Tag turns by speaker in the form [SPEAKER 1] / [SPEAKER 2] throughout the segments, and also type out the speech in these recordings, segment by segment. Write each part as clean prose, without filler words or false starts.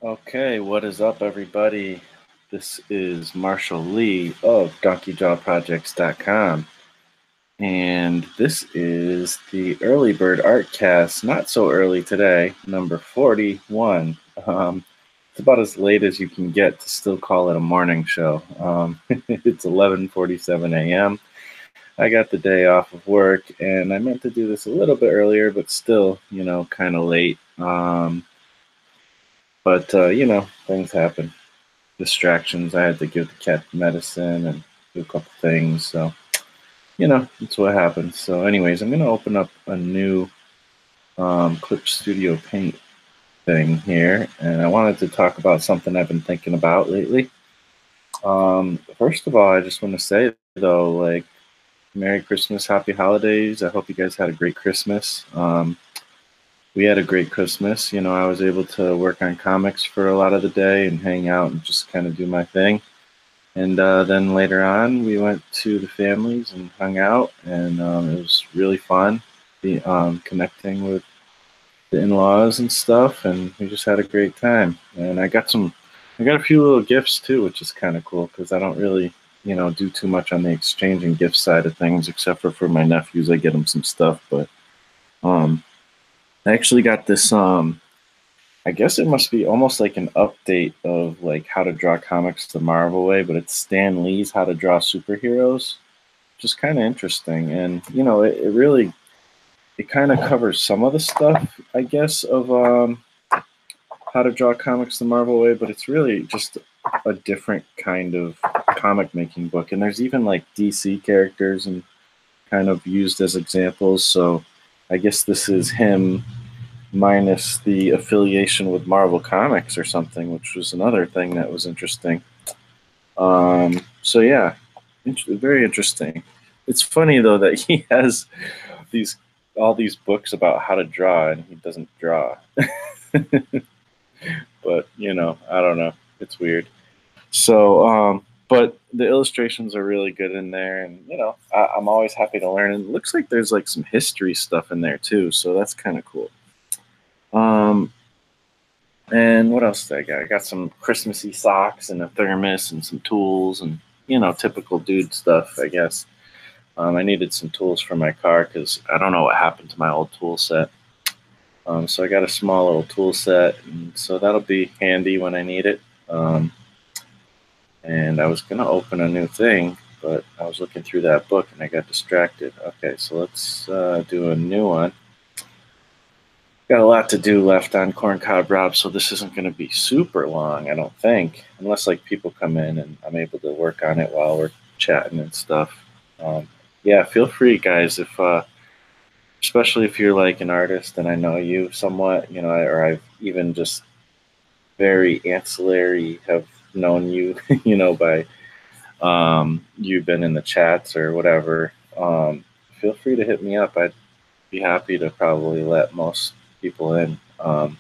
[SPEAKER 1] Okay, what is up, everybody? This is Marshall Lee of DonkeyJawProjects.com, and this is the Early Bird Artcast. Not so early today, number 41. It's about as late as you can get to still call it a morning show. It's 11:47 a.m. I got the day off of work, and I meant to do this a little bit earlier, but still, kind of late. But things happen. Distractions. I had to give the cat medicine and do a couple things. So, that's what happens. So, anyways, I'm going to open up a new Clip Studio Paint thing here. And I wanted to talk about something I've been thinking about lately. First of all, I just want to say, though, like, Merry Christmas, Happy Holidays. I hope you guys had a great Christmas. We had a great Christmas. I was able to work on comics for a lot of the day and hang out and just kind of do my thing. And then later on, we went to the families and hung out, and it was really fun, connecting with the in-laws and stuff, and we just had a great time. And I got a few little gifts too, which is kind of cool because I don't really, do too much on the exchange and gift side of things, except for my nephews. I get them some stuff, but um, I actually got this. I guess it must be almost like an update of like how to draw comics the Marvel way, but it's Stan Lee's How to Draw Superheroes, which is kind of interesting. And it really it kind of covers some of the stuff, I guess, of how to draw comics the Marvel way, but it's really just a different kind of comic making book. And there's even like DC characters and kind of used as examples. So I guess this is him minus the affiliation with Marvel Comics or something, which was another thing that was interesting. So yeah, very interesting. It's funny though that he has these all these books about how to draw and he doesn't draw. But I don't know. It's weird. So, but the illustrations are really good in there, and I'm always happy to learn. And it looks like there's like some history stuff in there too, so that's kind of cool. Um, and what else did I got? I got some Christmassy socks and a thermos and some tools and typical dude stuff, I guess. I needed some tools for my car because I don't know what happened to my old tool set. So I got a small little tool set, and so that'll be handy when I need it. And I was gonna open a new thing, but I was looking through that book and I got distracted. Okay, so let's do a new one. Got a lot to do left on Corncob Rob, so this isn't going to be super long, I don't think, unless like people come in and I'm able to work on it while we're chatting and stuff. Yeah, feel free, guys, if especially if you're like an artist and I know you somewhat, or I've even just very ancillary have known you, by you've been in the chats or whatever. Feel free to hit me up. I'd be happy to probably let most people in. I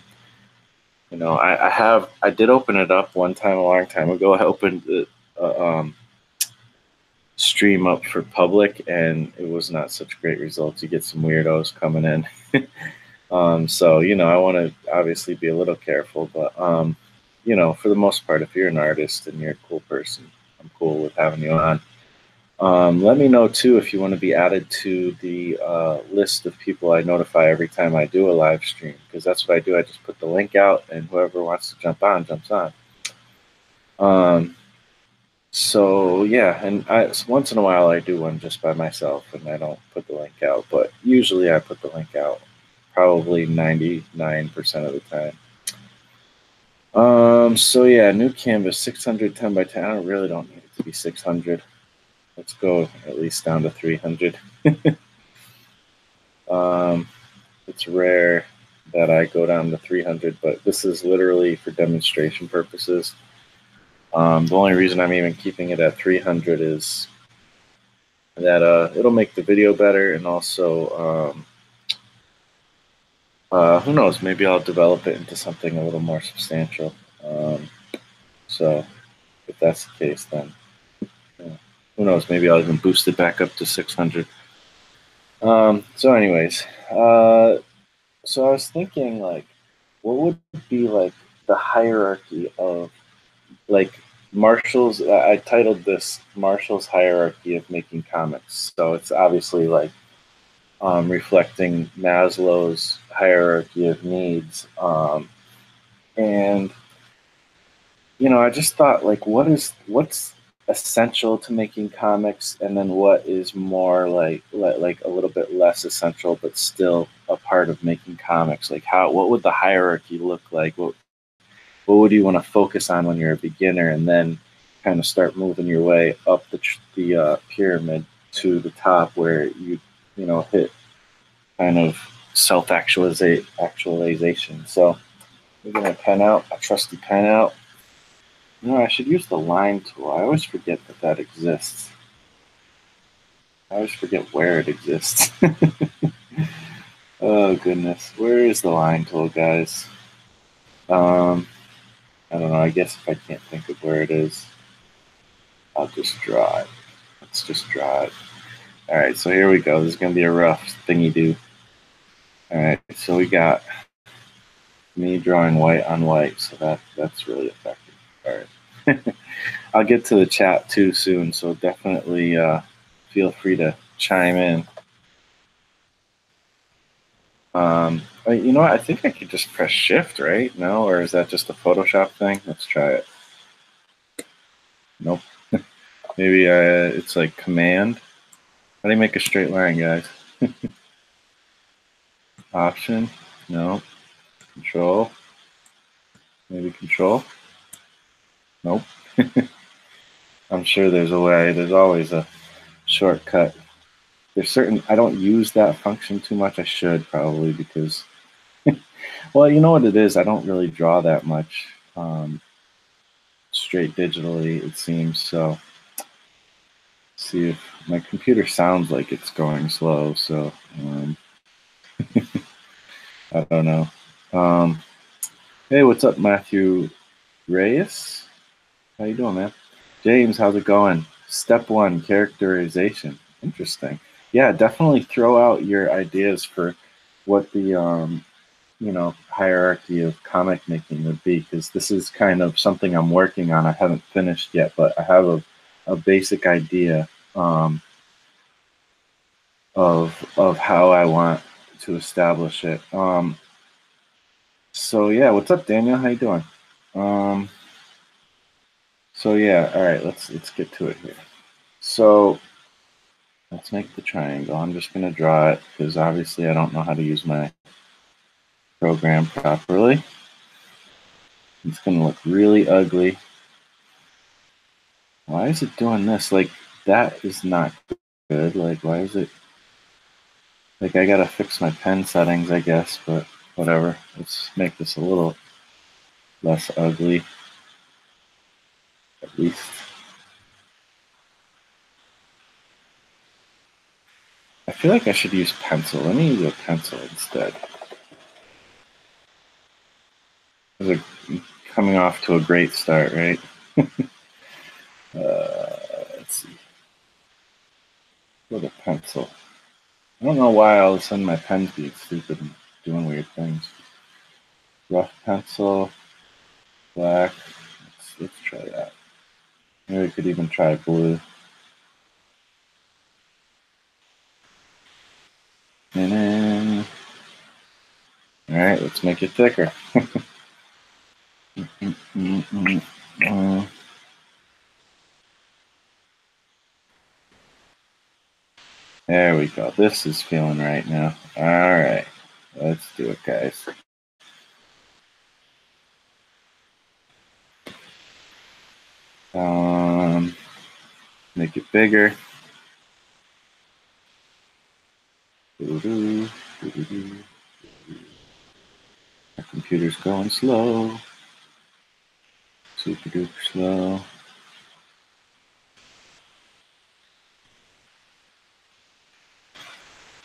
[SPEAKER 1] did open it up one time a long time ago. I opened the stream up for public, and it was not such great results. You get some weirdos coming in. So I want to obviously be a little careful, but for the most part, if you're an artist and you're a cool person, I'm cool with having you on. Let me know too if you want to be added to the list of people I notify every time I do a live stream, because that's what I do. I just put the link out, and whoever wants to jump on jumps on. So yeah, and once in a while I do one just by myself, and I don't put the link out, but usually I put the link out, probably 99% of the time. So yeah, new canvas, 610 by 10. I really don't need it to be 600. Let's go at least down to 300. It's rare that I go down to 300, but this is literally for demonstration purposes. The only reason I'm even keeping it at 300 is that it'll make the video better, and also, who knows, maybe I'll develop it into something a little more substantial. So if that's the case, then who knows, maybe I'll even boost it back up to 600. So anyways, so I was thinking, like, what would be like the hierarchy of like Marshall's. I titled this Marshall's hierarchy of making comics. So it's obviously like reflecting Maslow's hierarchy of needs. And I just thought like, what's essential to making comics, and then what is more like a little bit less essential, but still a part of making comics. Like what would the hierarchy look like? What would you want to focus on when you're a beginner, and then kind of start moving your way up the pyramid to the top where you hit kind of actualization. So we're gonna pen out a trusty pen out. I should use the line tool. I always forget that exists. I always forget where it exists. Oh goodness, where is the line tool, guys? I don't know. I guess if I can't think of where it is, I'll just draw it. Let's just draw it. All right, so here we go. This is gonna be a rough thingy do. All right, so we got me drawing white on white, so that's really effective. All right. I'll get to the chat too soon, so definitely feel free to chime in. You know what? I think I could just press Shift, right? No, or is that just a Photoshop thing? Let's try it. Nope. Maybe it's like Command. How do you make a straight line, guys? Option? No. Control? Maybe Control? Nope. I'm sure there's a way. There's always a shortcut. I don't use that function too much. I should probably, because well, you know what it is? I don't really draw that much straight digitally, it seems. So see if my computer sounds like it's going slow. So I don't know. Hey, what's up, Matthew Reyes? How you doing, man? James, how's it going? Step 1, characterization. Interesting. Yeah, definitely throw out your ideas for what the hierarchy of comic making would be, because this is kind of something I'm working on. I haven't finished yet, but I have a basic idea of how I want to establish it. So yeah, what's up, Daniel? How you doing? So yeah, all right, let's get to it here. So let's make the triangle. I'm just gonna draw it because obviously I don't know how to use my program properly. It's gonna look really ugly. Why is it doing this? Like, that is not good. Like, why is it? Like, I gotta fix my pen settings, I guess, but whatever. Let's make this a little less ugly, at least. I feel like I should use pencil. Let me use a pencil instead. Those are coming off to a great start, right? Let's see. With a pencil. I don't know why all of a sudden my pen's being stupid and doing weird things. Rough pencil, black. Let's try that. Maybe we could even try blue. And then, all right, let's make it thicker. There we go. This is feeling right now. All right, let's do it, guys. Make it bigger. My computer's going slow. Super duper slow.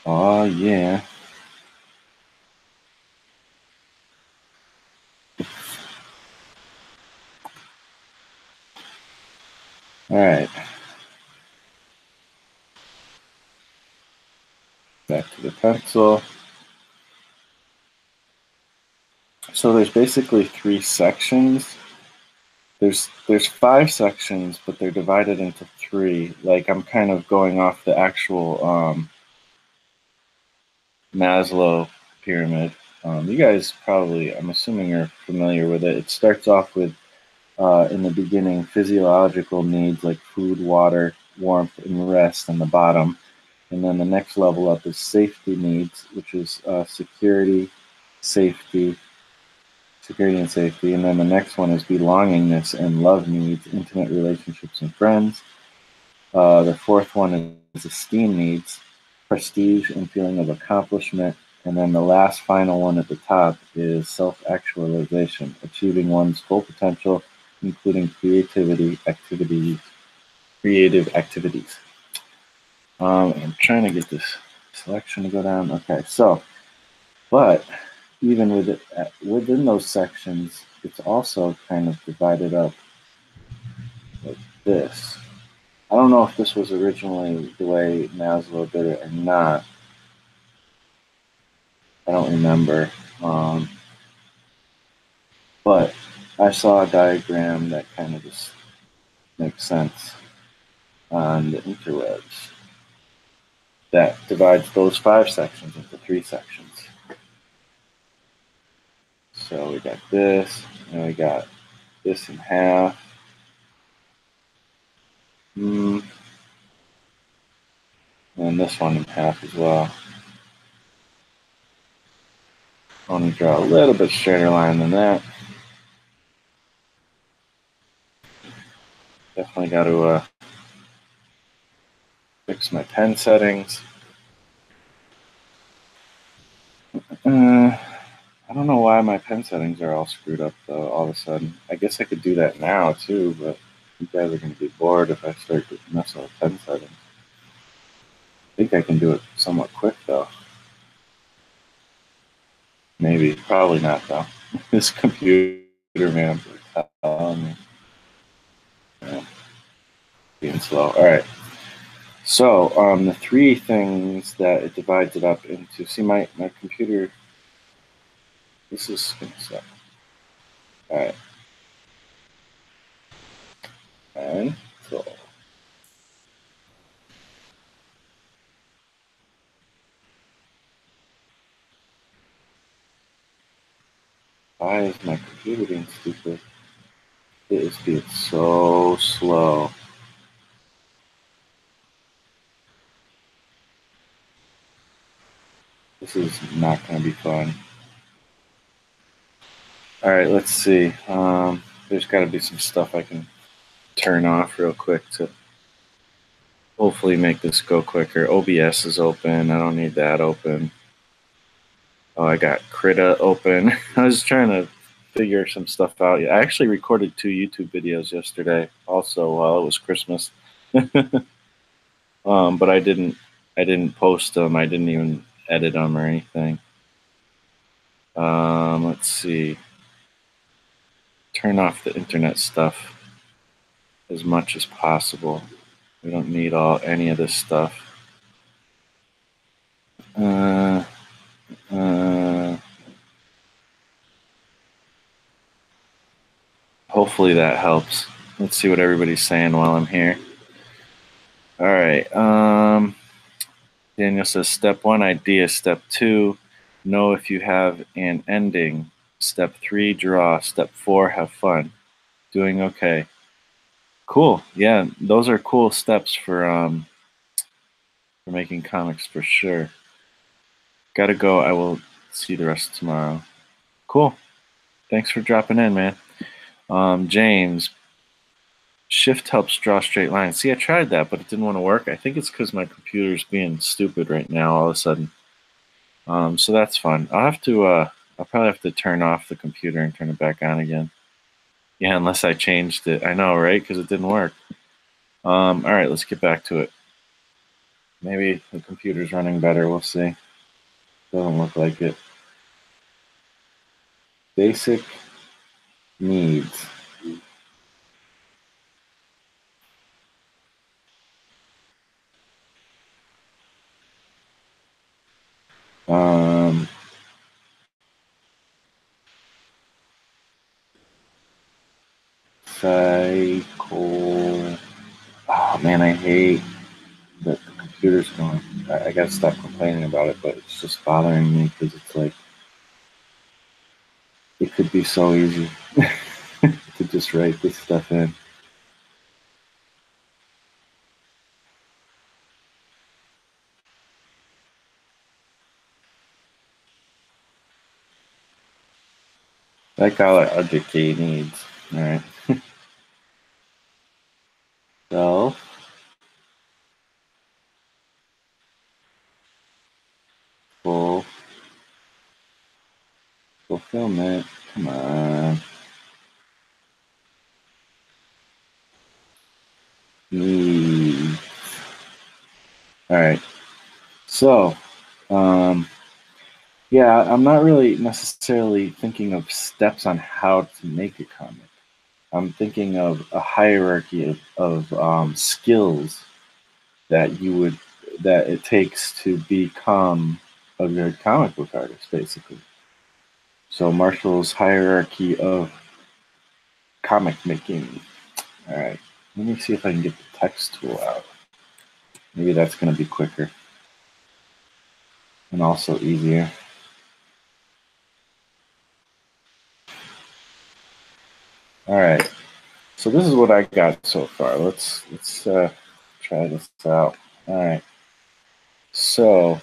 [SPEAKER 1] Oh yeah. All right. Back to the pencil. So there's basically 3 sections. There's 5 sections, but they're divided into 3. Like I'm kind of going off the actual Maslow Pyramid. You guys probably, I'm assuming, are familiar with it. It starts off with, in the beginning, physiological needs like food, water, warmth, and rest on the bottom. And then the next level up is safety needs, which is safety, security and safety. And then the next one is belongingness and love needs, intimate relationships and friends. The fourth one is esteem needs, prestige and feeling of accomplishment. And then the last final one at the top is self-actualization, achieving one's full potential, including creative activities. I'm trying to get this selection to go down. Okay, so, but even within those sections, it's also kind of divided up like this. I don't know if this was originally the way Maslow did it or not. I don't remember. Um, but I saw a diagram that kind of just makes sense on the interwebs that divides those 5 sections into 3 sections. So we got this, and we got this in half. And this one in half as well. I want to draw a little bit straighter line than that. Definitely got to fix my pen settings. I don't know why my pen settings are all screwed up though. All of a sudden, I guess I could do that now too, but you guys are going to be bored if I start messing with pen settings. I think I can do it somewhat quick though. Maybe, probably not though. This computer, man, is telling me. Yeah, being slow. All right. So the 3 things that it divides it up into. See, my computer. This is going to suck. All right. And so. Why is my computer being stupid? It is being so slow. This is not going to be fun. All right, let's see. There's got to be some stuff I can turn off real quick to hopefully make this go quicker. OBS is open. I don't need that open. Oh, I got Krita open. I was trying to figure some stuff out. I actually recorded 2 YouTube videos yesterday also while it was Christmas. But I didn't post them. I didn't even edit them or anything. Let's see. Turn off the internet stuff as much as possible. We don't need any of this stuff. Hopefully that helps. Let's see what everybody's saying while I'm here. All right. Daniel says, step 1, idea. Step 2, know if you have an ending. Step 3, draw. Step 4, have fun. Doing okay. Cool. Yeah, those are cool steps for making comics for sure. Gotta go. I will see the rest tomorrow. Cool. Thanks for dropping in, man. James, Shift helps draw straight lines. See, I tried that, but it didn't want to work. I think it's because my computer's being stupid right now all of a sudden. So that's fun. I'll probably have to turn off the computer and turn it back on again. Yeah, unless I changed it. I know, right? Because it didn't work. All right, let's get back to it. Maybe the computer's running better. We'll see. Doesn't look like it. Basic needs. Um, cycle. Oh man, I hate that the computer's going. I gotta stop complaining about it, but it's just bothering me because it's like it could be so easy to just write this stuff in. I call it RJK needs. All right. Self fulfillment. Come on. Needs. All right. So, yeah, I'm not really necessarily thinking of steps on how to make a comic. I'm thinking of a hierarchy of skills that that it takes to become a good comic book artist, basically. So Marshall's hierarchy of comic making. All right, let me see if I can get the text tool out. Maybe that's going to be quicker and also easier. All right, so this is what I got so far. Let's try this out. All right, so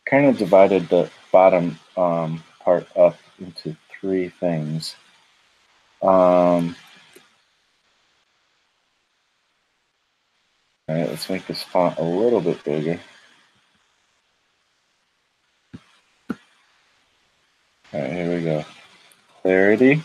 [SPEAKER 1] kind of divided the bottom part up into three things. All right, let's make this font a little bit bigger. All right, here we go. Clarity.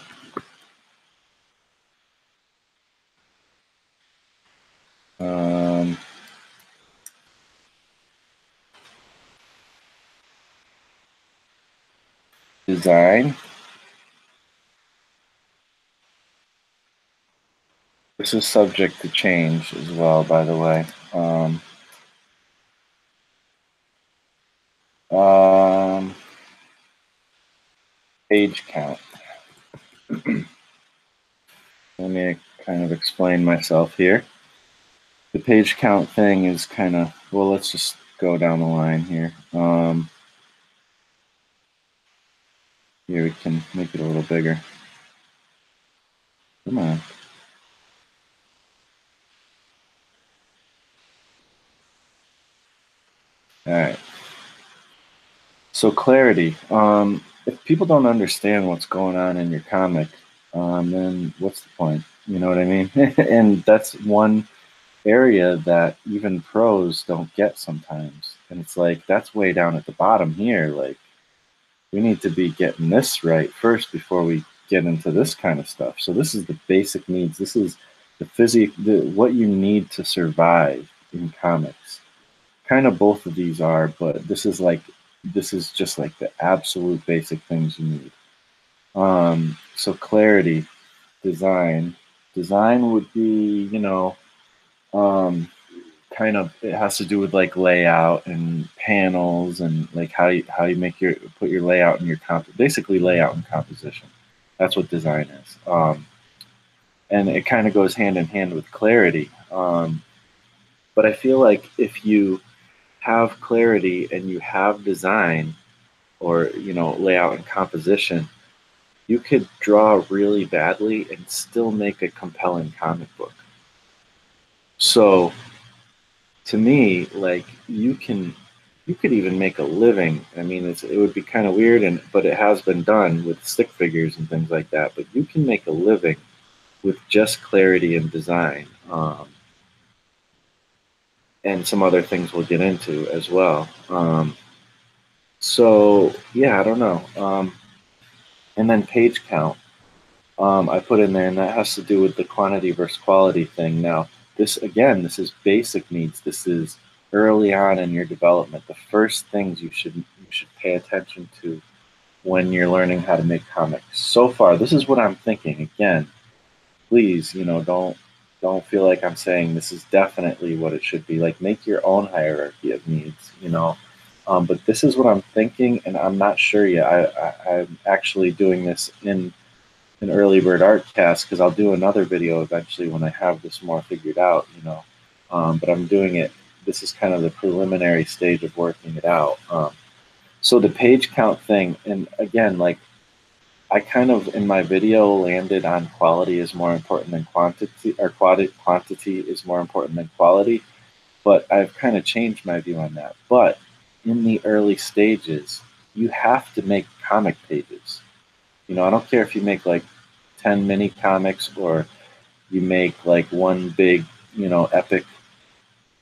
[SPEAKER 1] Design. This is subject to change as well, by the way. Page count. Let me kind of explain myself here. The page count thing is kind of, well, let's just go down the line here. Here we can make it a little bigger. Come on. All right. So clarity. If people don't understand what's going on in your comic, then what's the point? You know what I mean? And that's one area that even pros don't get sometimes. And it's like, that's way down at the bottom here. Like, we need to be getting this right first before we get into this kind of stuff. So this is the basic needs. This is what you need to survive in comics. Kind of both of these are, but this is just like the absolute basic things you need. So clarity, design. Design would be, kind of, it has to do with like layout and panels and like how you put your layout and your basically layout and composition. That's what design is. And it kind of goes hand in hand with clarity. But I feel like if you have clarity and you have design or layout and composition, you could draw really badly and still make a compelling comic book. So to me, like you could even make a living. I mean, it would be kind of weird, but it has been done with stick figures and things like that. But you can make a living with just clarity and design, and some other things we'll get into as well. So yeah, I don't know. And then page count, I put in there, and that has to do with the quantity versus quality thing. Now, this is basic needs. This is early on in your development. The first things you should pay attention to when you're learning how to make comics. So far, this is what I'm thinking. Again, please, don't feel like I'm saying this is definitely what it should be. Like, make your own hierarchy of needs. But this is what I'm thinking, and I'm not sure yet. I'm actually doing this in an early bird Artcast because I'll do another video eventually when I have this more figured out, you know. But I'm doing it. This is kind of the preliminary stage of working it out. So the page count thing, and again, like I kind of in my video landed on quality is more important than quantity, or quantity is more important than quality. But I've kind of changed my view on that. But in the early stages, you have to make comic pages. You know, I don't care if you make like 10 mini comics or you make like one big, you know, epic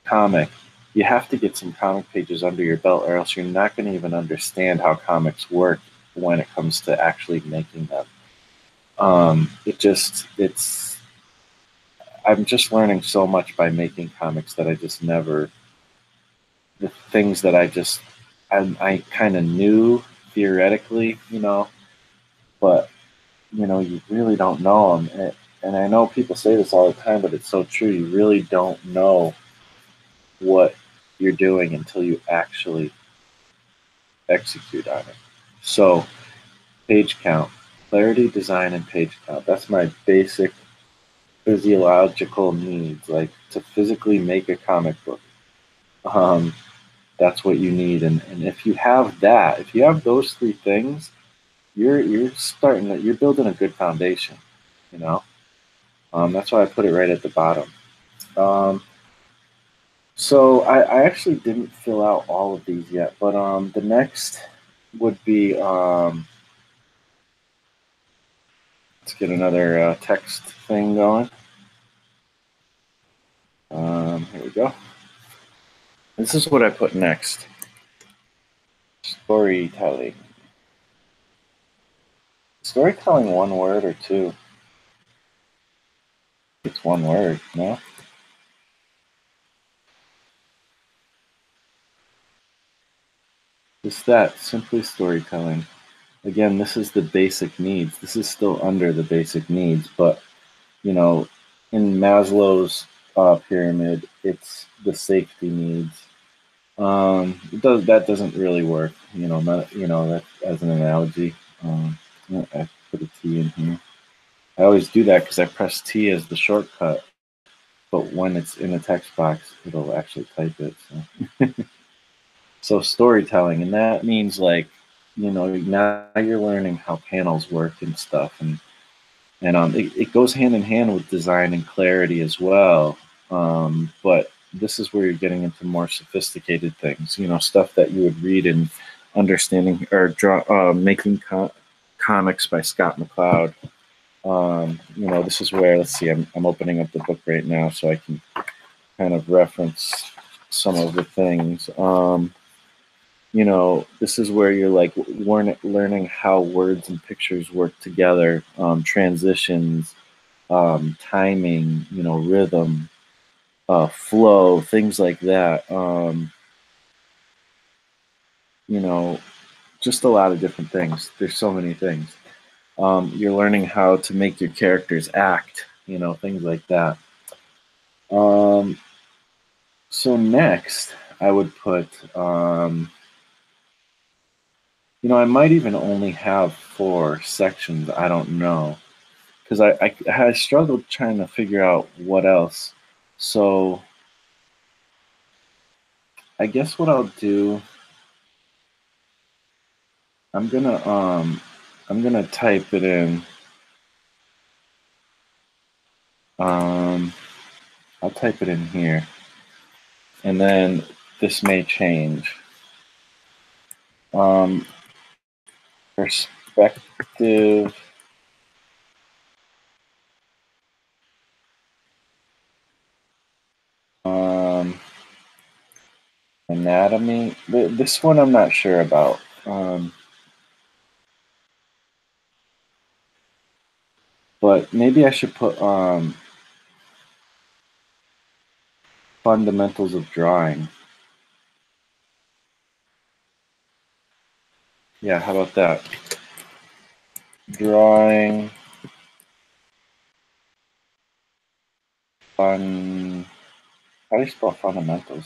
[SPEAKER 1] comic. You have to get some comic pages under your belt, or else you're not going to even understand how comics work when it comes to actually making them. It's, I'm just learning so much by making comics that I just never, the things that I kind of knew theoretically, you know, but you know, you really don't know them. And I know people say this all the time, but it's so true. You really don't know what you're doing until you actually execute on it. So, page count, clarity, design, and page count. That's my basic physiological needs, like to physically make a comic book. Um, that's what you need. And if you have that, if you have those three things, you're building a good foundation, you know. That's why I put it right at the bottom. Um, so I actually didn't fill out all of these yet, but the next would be let's get another text thing going. Here we go. This is what I put next. Storytelling. Storytelling one word or two? It's one word, no? Just that, simply storytelling. Again, this is the basic needs. This is still under the basic needs, but you know, in Maslow's pyramid, it's the safety needs. That doesn't really work, you know. That as an analogy. I put a T in here. I always do that because I press T as the shortcut, but when it's in a text box, it'll actually type it. So, so storytelling, and that means like, you know, now you're learning how panels work and stuff, and it goes hand in hand with design and clarity as well. But this is where you're getting into more sophisticated things, you know, stuff that you would read in understanding or making comics by Scott McCloud. You know, this is where, let's see, I'm opening up the book right now so I can kind of reference some of the things. You know, this is where you're like learning how words and pictures work together, transitions, timing, you know, rhythm, flow, things like that. You know, just a lot of different things. There's so many things. You're learning how to make your characters act, you know, things like that. Um, so next, I would put, you know, I might even only have 4 sections. I don't know. Because I struggled trying to figure out what else. So I guess what I'll do, I'm gonna um I'm gonna type it in. Um, I'll type it in here, and then this may change. Um, Perspective. Um, Anatomy. This one I'm not sure about. But maybe I should put fundamentals of drawing. Yeah, how about that? Drawing fun. How do you spell fundamentals?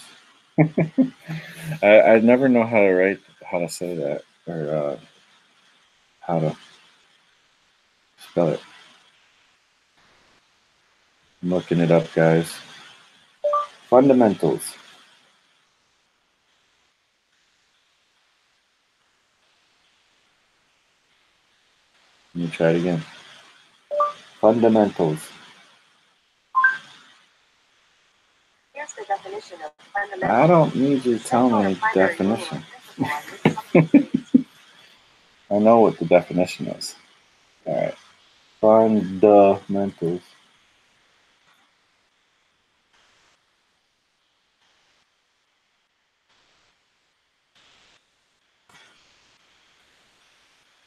[SPEAKER 1] I never know how to say that, or how to spell it. I'm looking it up, guys. Fundamentals. Let me try it again. Fundamentals.
[SPEAKER 2] Here's the definition of fundamentals.
[SPEAKER 1] I don't need you to tell me the definition. I know what the definition is. All right. Fundamentals.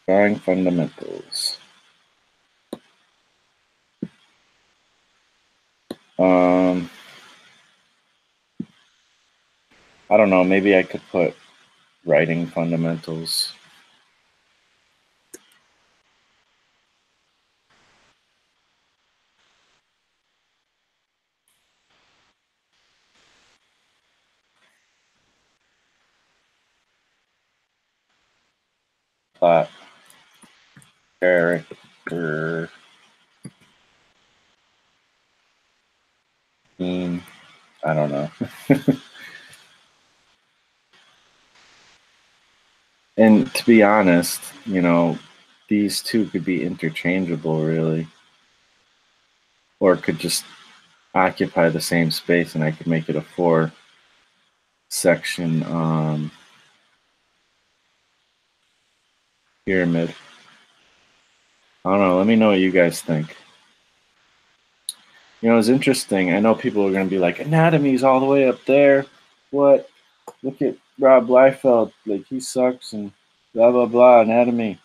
[SPEAKER 1] Drawing fundamentals. I don't know. Maybe I could put writing fundamentals. Plot. Character. Theme. I don't know. And to be honest, these two could be interchangeable, really. Or it could just occupy the same space and I could make it a 4-section pyramid. I don't know. Let me know what you guys think. It's interesting. I know people are going to be like, anatomy's all the way up there. What? Look at Rob Liefeld. Like, he sucks and blah, blah, blah, anatomy.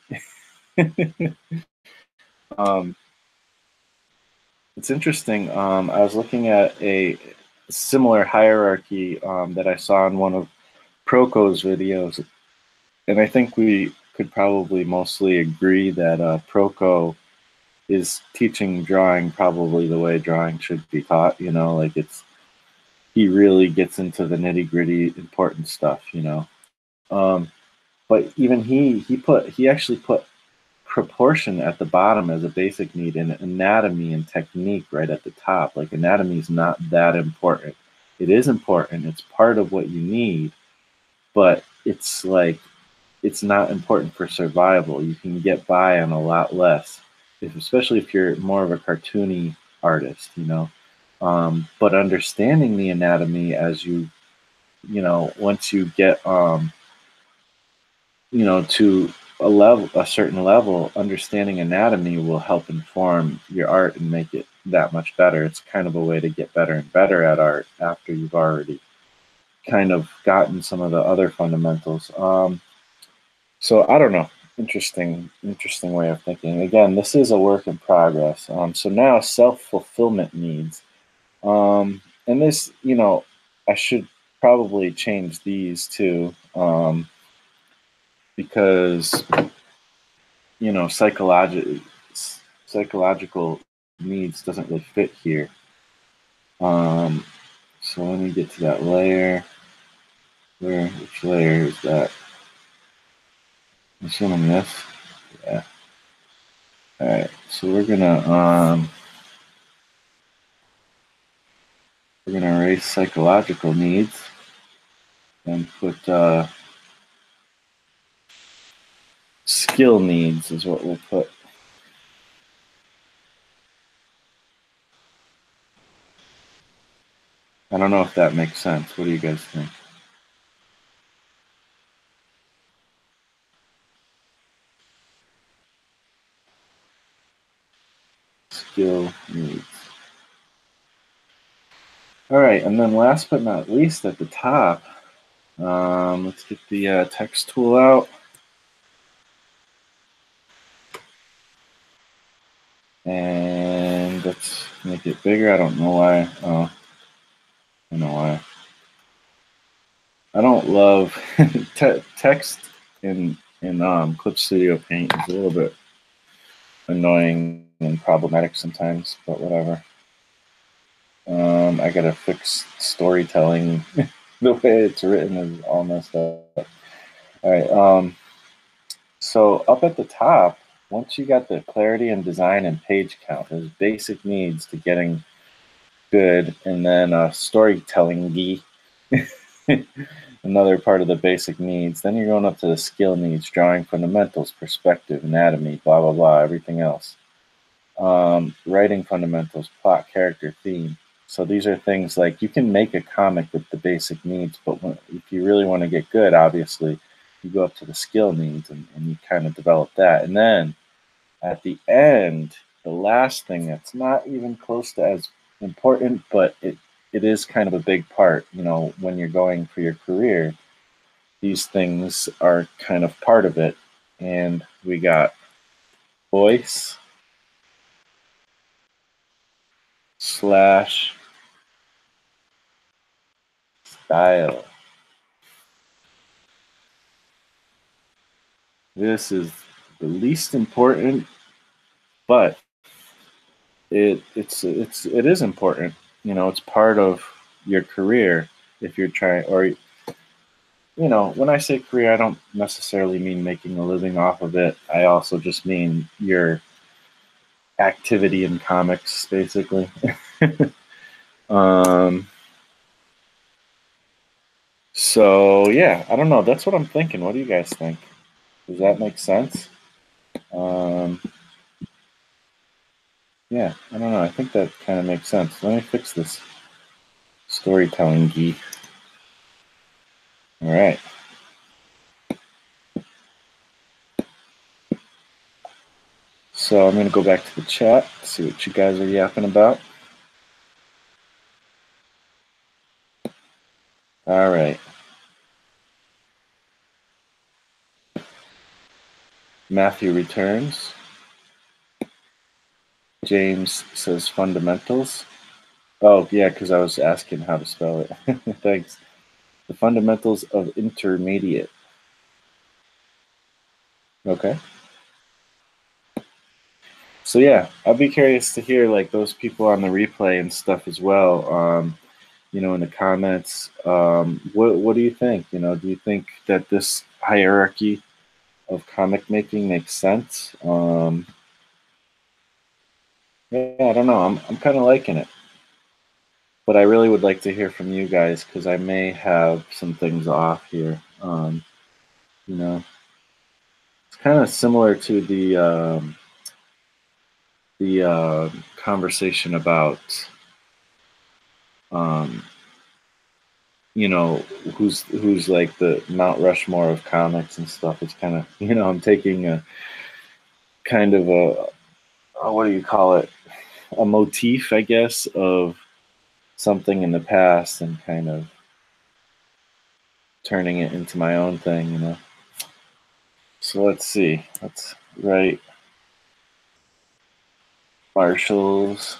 [SPEAKER 1] It's interesting. I was looking at a similar hierarchy that I saw in one of Proko's videos. And I think we could probably mostly agree that Proko is teaching drawing probably the way drawing should be taught. He really gets into the nitty gritty important stuff. But even he actually put proportion at the bottom as a basic need and anatomy and technique right at the top. Like, anatomy is not that important. It is important. It's part of what you need, but it's not important for survival. You can get by on a lot less, especially if you're more of a cartoony artist, but understanding the anatomy as once you get to a certain level, understanding anatomy will help inform your art and make it that much better. It's kind of a way to get better and better at art after you've already kind of gotten some of the other fundamentals. So I don't know. Interesting way of thinking. Again, this is a work in progress. So now self-fulfillment needs. And this, I should probably change these too. Because psychological needs doesn't really fit here. So let me get to that layer. Which layer is that? I'm assuming this. Yeah. All right. So we're gonna erase psychological needs and put skill needs is what we'll put. I don't know if that makes sense. What do you guys think? Skill needs. All right, and then last but not least at the top, let's get the text tool out. And let's make it bigger. I don't know why. Oh, I know why. I don't love text in Clip Studio Paint is a little bit annoying and problematic sometimes, but whatever. I gotta fix storytelling The way it's written is all messed up. All right. So up at the top, once you got the clarity and design and page count, there's basic needs to getting good, and then storytelling -y. Another part of the basic needs. Then you're going up to the skill needs, drawing fundamentals, perspective, anatomy, blah, blah, blah, everything else. Writing fundamentals, plot, character, theme. So these are things like you can make a comic with the basic needs, but if you really want to get good, obviously, you go up to the skill needs and you kind of develop that. And then at the end, the last thing that's not even close to as important, but it is kind of a big part, when you're going for your career, these things are kind of part of it. And we got voice / style. This is the least important, but it is important. It's part of your career if you're trying, or when I say career, I don't necessarily mean making a living off of it. I also just mean your activity in comics, basically. So yeah, I don't know. That's what I'm thinking. What do you guys think? Does that make sense? Yeah, I don't know. I think that kind of makes sense. Let me fix this storytelling geek. All right. So I'm going to go back to the chat, see what you guys are yapping about. All right. Matthew returns. James says fundamentals. Oh, yeah, because I was asking how to spell it. Thanks. The fundamentals of intermediate. Okay. So yeah, I'd be curious to hear like those people on the replay and stuff as well. In the comments, what do you think? Do you think that this hierarchy of comic making makes sense? Yeah, I don't know. I'm kind of liking it, but I really would like to hear from you guys because I may have some things off here. It's kind of similar to the conversation about who's like the Mount Rushmore of comics and stuff. It's kind of I'm taking a kind of what do you call it, a motif, I guess, of something in the past and kind of turning it into my own thing. So let's see. Let's write Marshall's.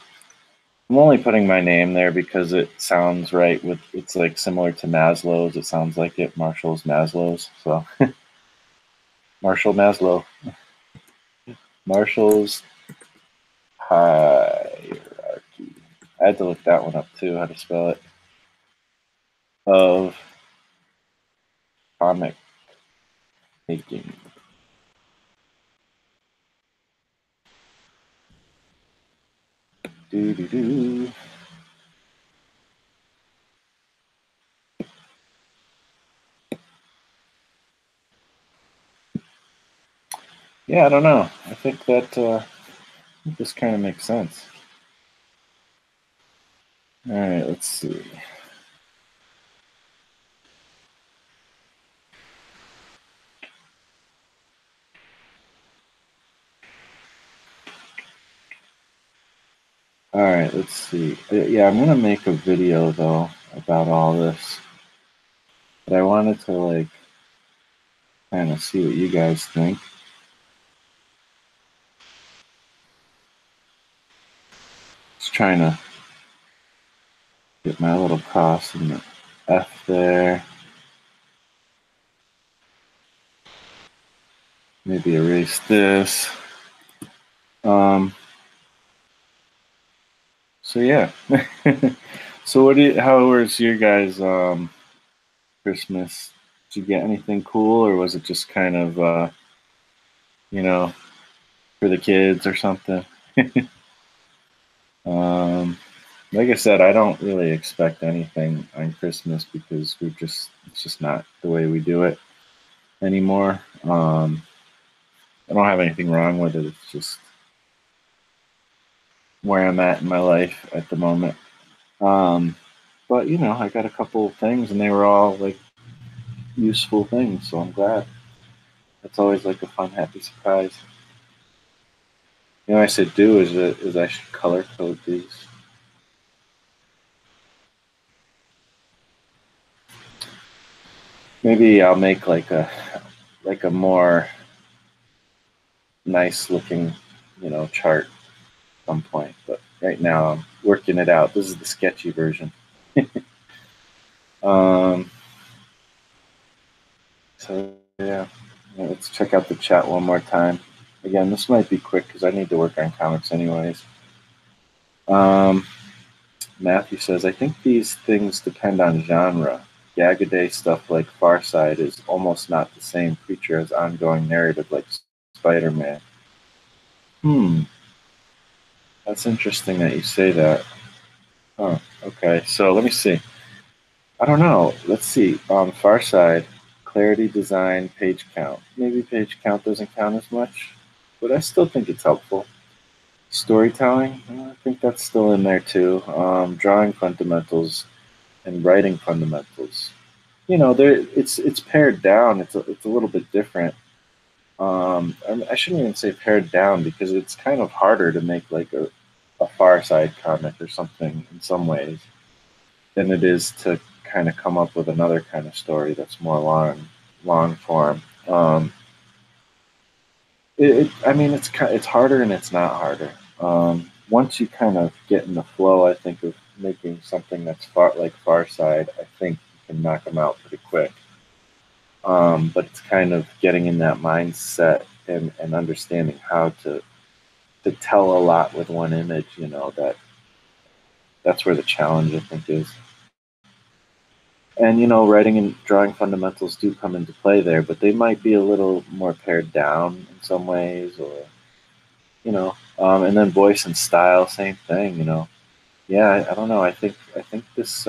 [SPEAKER 1] I'm only putting my name there because it sounds right. It's like similar to Maslow's. It sounds like it. Marshall's Maslow's. So Marshall Maslow. Marshall's hierarchy. I had to look that one up too. How to spell it? Of comic making. Do. Yeah, I don't know. I think that this kind of makes sense. All right, let's see. All right, let's see. Yeah, I'm going to make a video, though, about all this. But I wanted to, like, kind of see what you guys think. Just trying to get my little cross and the F there. Maybe erase this. So yeah. So how was your guys' Christmas? Did you get anything cool, or was it just kind of, you know, for the kids or something? um, like I said, I don't really expect anything on Christmas because it's just not the way we do it anymore. I don't have anything wrong with it. It's just where I'm at in my life at the moment. Um, but I got a couple of things, and they were all like useful things, so I'm glad. That's always like a fun, happy surprise. I should do is I should color code these. Maybe I'll make like a more nice looking, chart at some point. But right now I'm working it out. This is the sketchy version. um, so yeah, let's check out the chat one more time. Again, this might be quick because I need to work on comics anyways. Matthew says, I think these things depend on genre. Gag-a-day stuff like Far Side is almost not the same creature as ongoing narrative like Spider-Man. That's interesting that you say that. Oh, okay. So let me see. I don't know. Let's see. On Far Side, clarity, design, page count. Maybe page count doesn't count as much, but I still think it's helpful. Storytelling, I think that's still in there too. Drawing fundamentals and writing fundamentals. There it's pared down. It's a little bit different. I shouldn't even say pared down because it's kind of harder to make like a Far Side comic or something in some ways than it is to kind of come up with another kind of story that's more long form. I mean, it's harder and it's not harder. Once you kind of get in the flow, I think of making something that's Far Side, I think you can knock them out pretty quick. But it's kind of getting in that mindset and understanding how to tell a lot with one image. That's where the challenge I think is. And writing and drawing fundamentals do come into play there, but they might be a little more pared down in some ways, or and then voice and style, same thing. Yeah, I don't know. I think this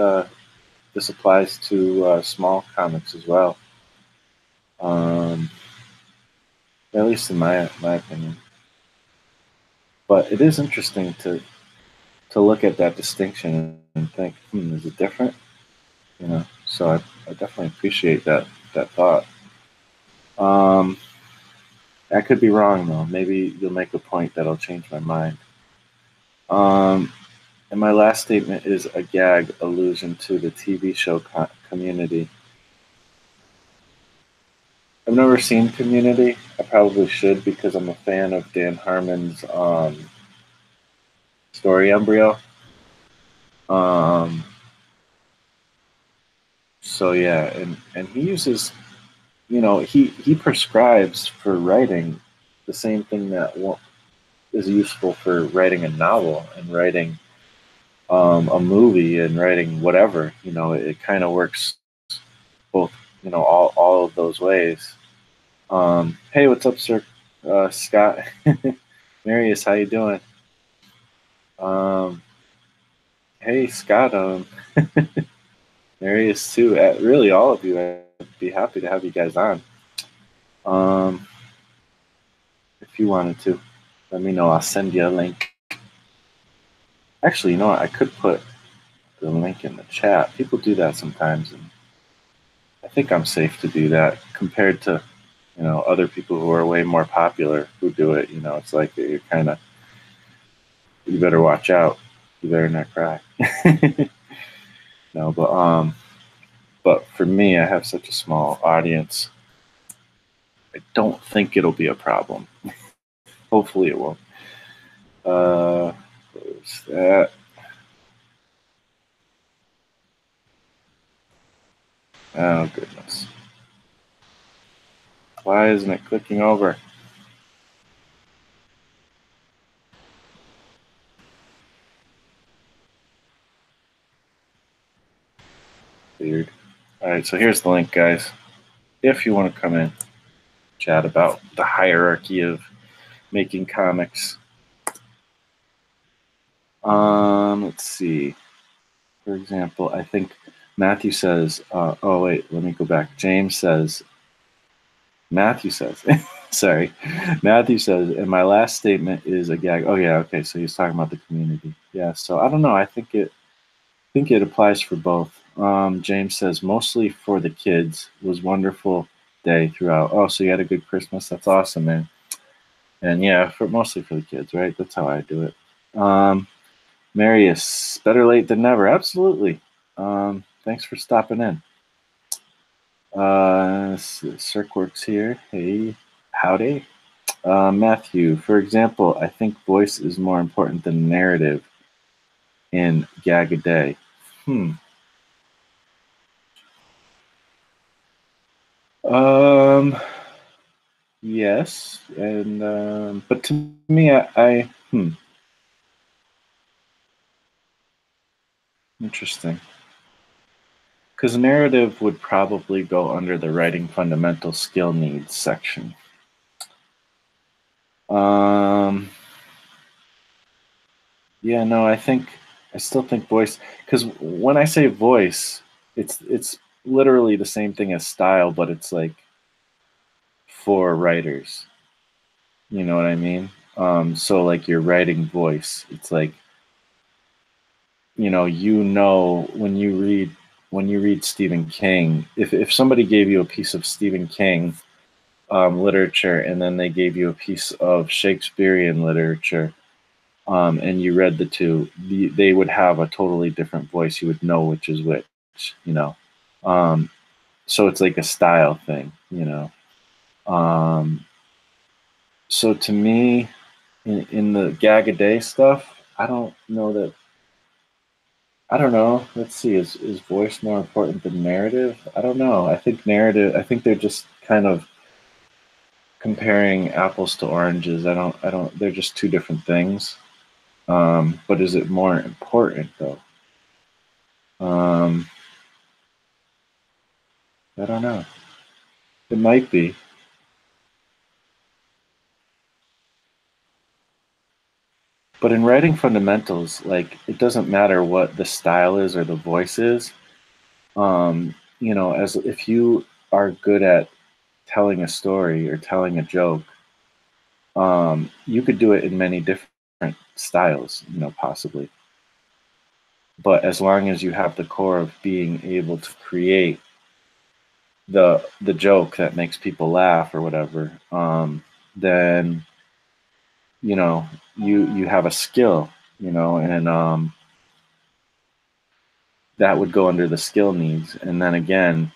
[SPEAKER 1] applies to small comics as well. At least in my opinion. But it is interesting to look at that distinction and think, is it different? So I definitely appreciate that thought. Um, I could be wrong though. Maybe you'll make a point that'll change my mind. And my last statement is a gag allusion to the TV show Community. I've never seen Community. I probably should because I'm a fan of Dan Harmon's story embryo. So yeah, and he uses, he prescribes for writing the same thing that is useful for writing a novel and writing a movie and writing whatever. It kind of works both, all of those ways. Hey, what's up, sir? Scott, Marius, how you doing? Hey, Scott, Marius too. Really, all of you. I'd be happy to have you guys on. If you wanted to, let me know. I'll send you a link. Actually, you know what? I could put the link in the chat. People do that sometimes, and I think I'm safe to do that compared to, other people who are way more popular who do it. It's like you're kind of, you better watch out. You better not cry. No, but for me, I have such a small audience. I don't think it'll be a problem. Hopefully, it won't. Where's that? Oh goodness. Why isn't it clicking over? Weird. All right, right, so here's the link, guys. If you want to come in, chat about the hierarchy of making comics. Let's see. For example, I think Matthew says, oh wait, let me go back. Matthew says, sorry. Matthew says, and my last statement is a gag. Oh yeah, okay, so he's talking about the community. Yeah, so I don't know. I think it applies for both. James says, mostly for the kids. It was wonderful day throughout. Oh, so you had a good Christmas? That's awesome, man. And yeah, mostly for the kids, right? That's how I do it. Marius, better late than never. Absolutely. Thanks for stopping in. Cirquworks here. Hey, howdy. Matthew, for example, I think voice is more important than narrative in Gag a Day. Yes, and but to me, interesting. Because narrative would probably go under the writing fundamental skill needs section. Yeah, no, I still think voice, because when I say voice, it's literally the same thing as style, but it's like for writers. You know what I mean? So like your writing voice, it's like, when you read Stephen King, if somebody gave you a piece of Stephen King literature and then they gave you a piece of Shakespearean literature, and you read the two, they would have a totally different voice. You would know which is which, so it's like a style thing, so to me, in the Gag a Day stuff, I don't know. Let's see, is voice more important than narrative? I don't know. I think they're just kind of comparing apples to oranges. They're just two different things. But is it more important though? I don't know. It might be. But in writing fundamentals, like, it doesn't matter what the style is or the voice is. As if you are good at telling a story or telling a joke, you could do it in many different styles, possibly. But as long as you have the core of being able to create the joke that makes people laugh or whatever, then you have a skill, and that would go under the skill needs. And then again,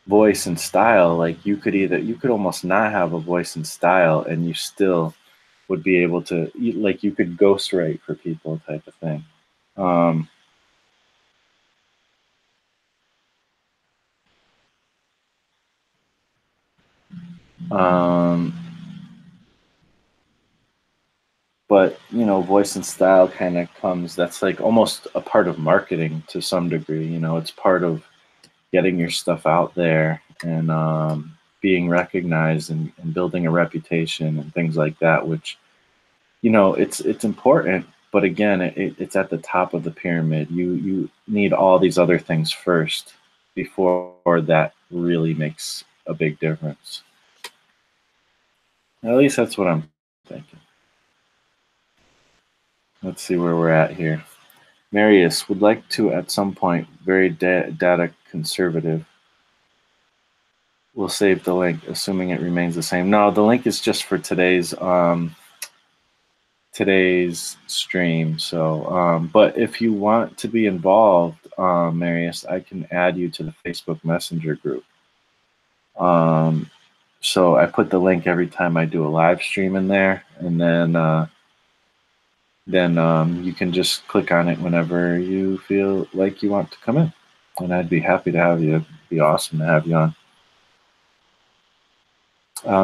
[SPEAKER 1] voice and style, like you could almost not have a voice and style and you still would be able to, like, you could ghostwrite for people type of thing. But voice and style kind of that's like almost a part of marketing to some degree. It's part of getting your stuff out there and being recognized and building a reputation and things like that, which it's important, but again, it's at the top of the pyramid. You need all these other things first before that really makes a big difference. At least that's what I'm thinking. Let's see where we're at here. Marius would like to, at some point, very data conservative. We'll save the link, assuming it remains the same. No, the link is just for today's stream. So, but if you want to be involved, Marius, I can add you to the Facebook Messenger group. So I put the link every time I do a live stream in there, and then you can just click on it whenever you feel like you want to come in, and I'd be happy to have you. It'd be awesome to have you on.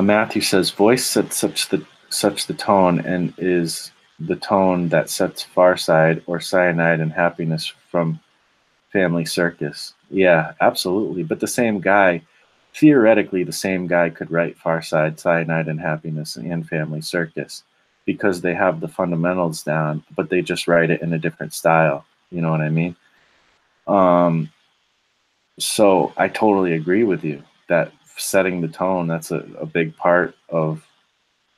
[SPEAKER 1] Matthew says, voice sets such the tone and is the tone that sets Far Side or Cyanide and Happiness from Family Circus. Yeah, absolutely. But the same guy, theoretically, the same guy could write Far Side, Cyanide and Happiness, and Family Circus because they have the fundamentals down, but they just write it in a different style. You know what I mean? Um, so I totally agree with you that setting the tone, that's a big part of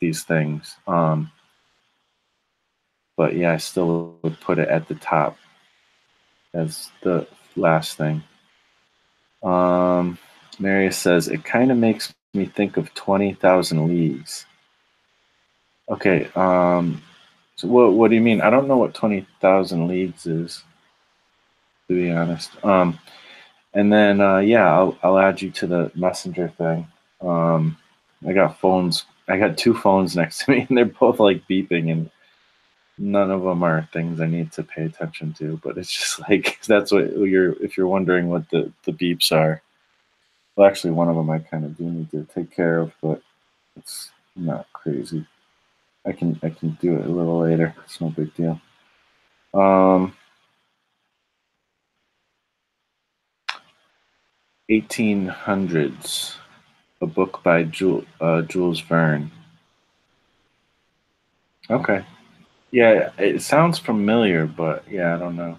[SPEAKER 1] these things. But yeah, I still would put it at the top as the last thing. Marius says, it kind of makes me think of 20,000 Leagues. Okay, so what do you mean? I don't know what 20,000 Leagues is, to be honest. And then, yeah, I'll add you to the messenger thing. I got phones. I got two phones next to me, and they're both like beeping, and none of them are things I need to pay attention to. But it's just like that's what if you're wondering what the beeps are. Well, actually, one of them I kind of do need to take care of, but it's not crazy. I can do it a little later. It's no big deal. 1800s, a book by Jules Verne. Okay. Yeah, it sounds familiar, but yeah, I don't know.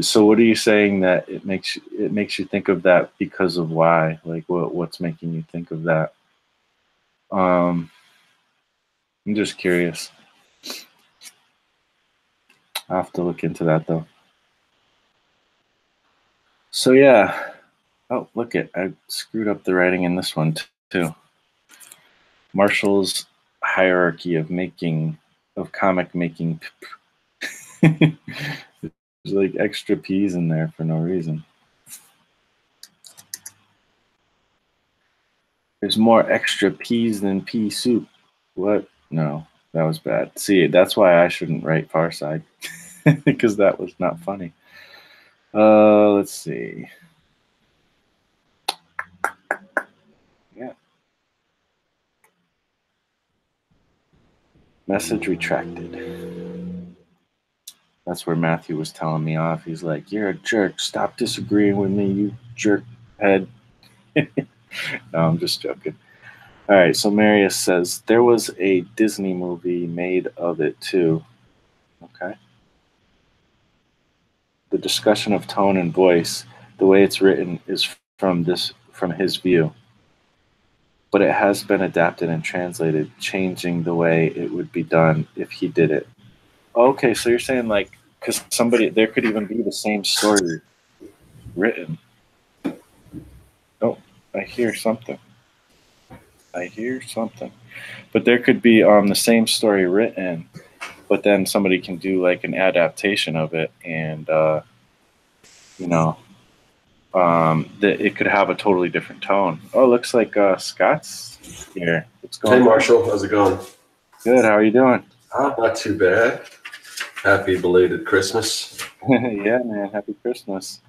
[SPEAKER 1] So, what are you saying that it makes you think of that because of why? Like, what's making you think of that? I'm just curious. I'll have to look into that though. So yeah. Oh, look it! I screwed up the writing in this one too. Marshall's hierarchy of comic making. There's like extra P's in there for no reason. There's more extra P's than pea soup. What? No, that was bad. See, that's why I shouldn't write Far Side, because that was not funny. Let's see. Yeah. Message retracted. That's where Matthew was telling me off. He's like, "You're a jerk. Stop disagreeing with me, you jerk head." No, I'm just joking. All right, so Marius says, there was a Disney movie made of it too. Okay. The discussion of tone and voice, the way it's written, is from his view. But it has been adapted and translated, changing the way it would be done if he did it. Okay, so you're saying like, because there could even be the same story written. Oh, I hear something. But there could be the same story written, but then somebody can do like an adaptation of it, and it could have a totally different tone. Oh, it looks like Scott's here. What's going on?
[SPEAKER 3] Hey, Marshall. How's it going?
[SPEAKER 1] Good. How are you doing?
[SPEAKER 3] Not too bad. Happy belated Christmas.
[SPEAKER 1] Yeah, man. Happy Christmas.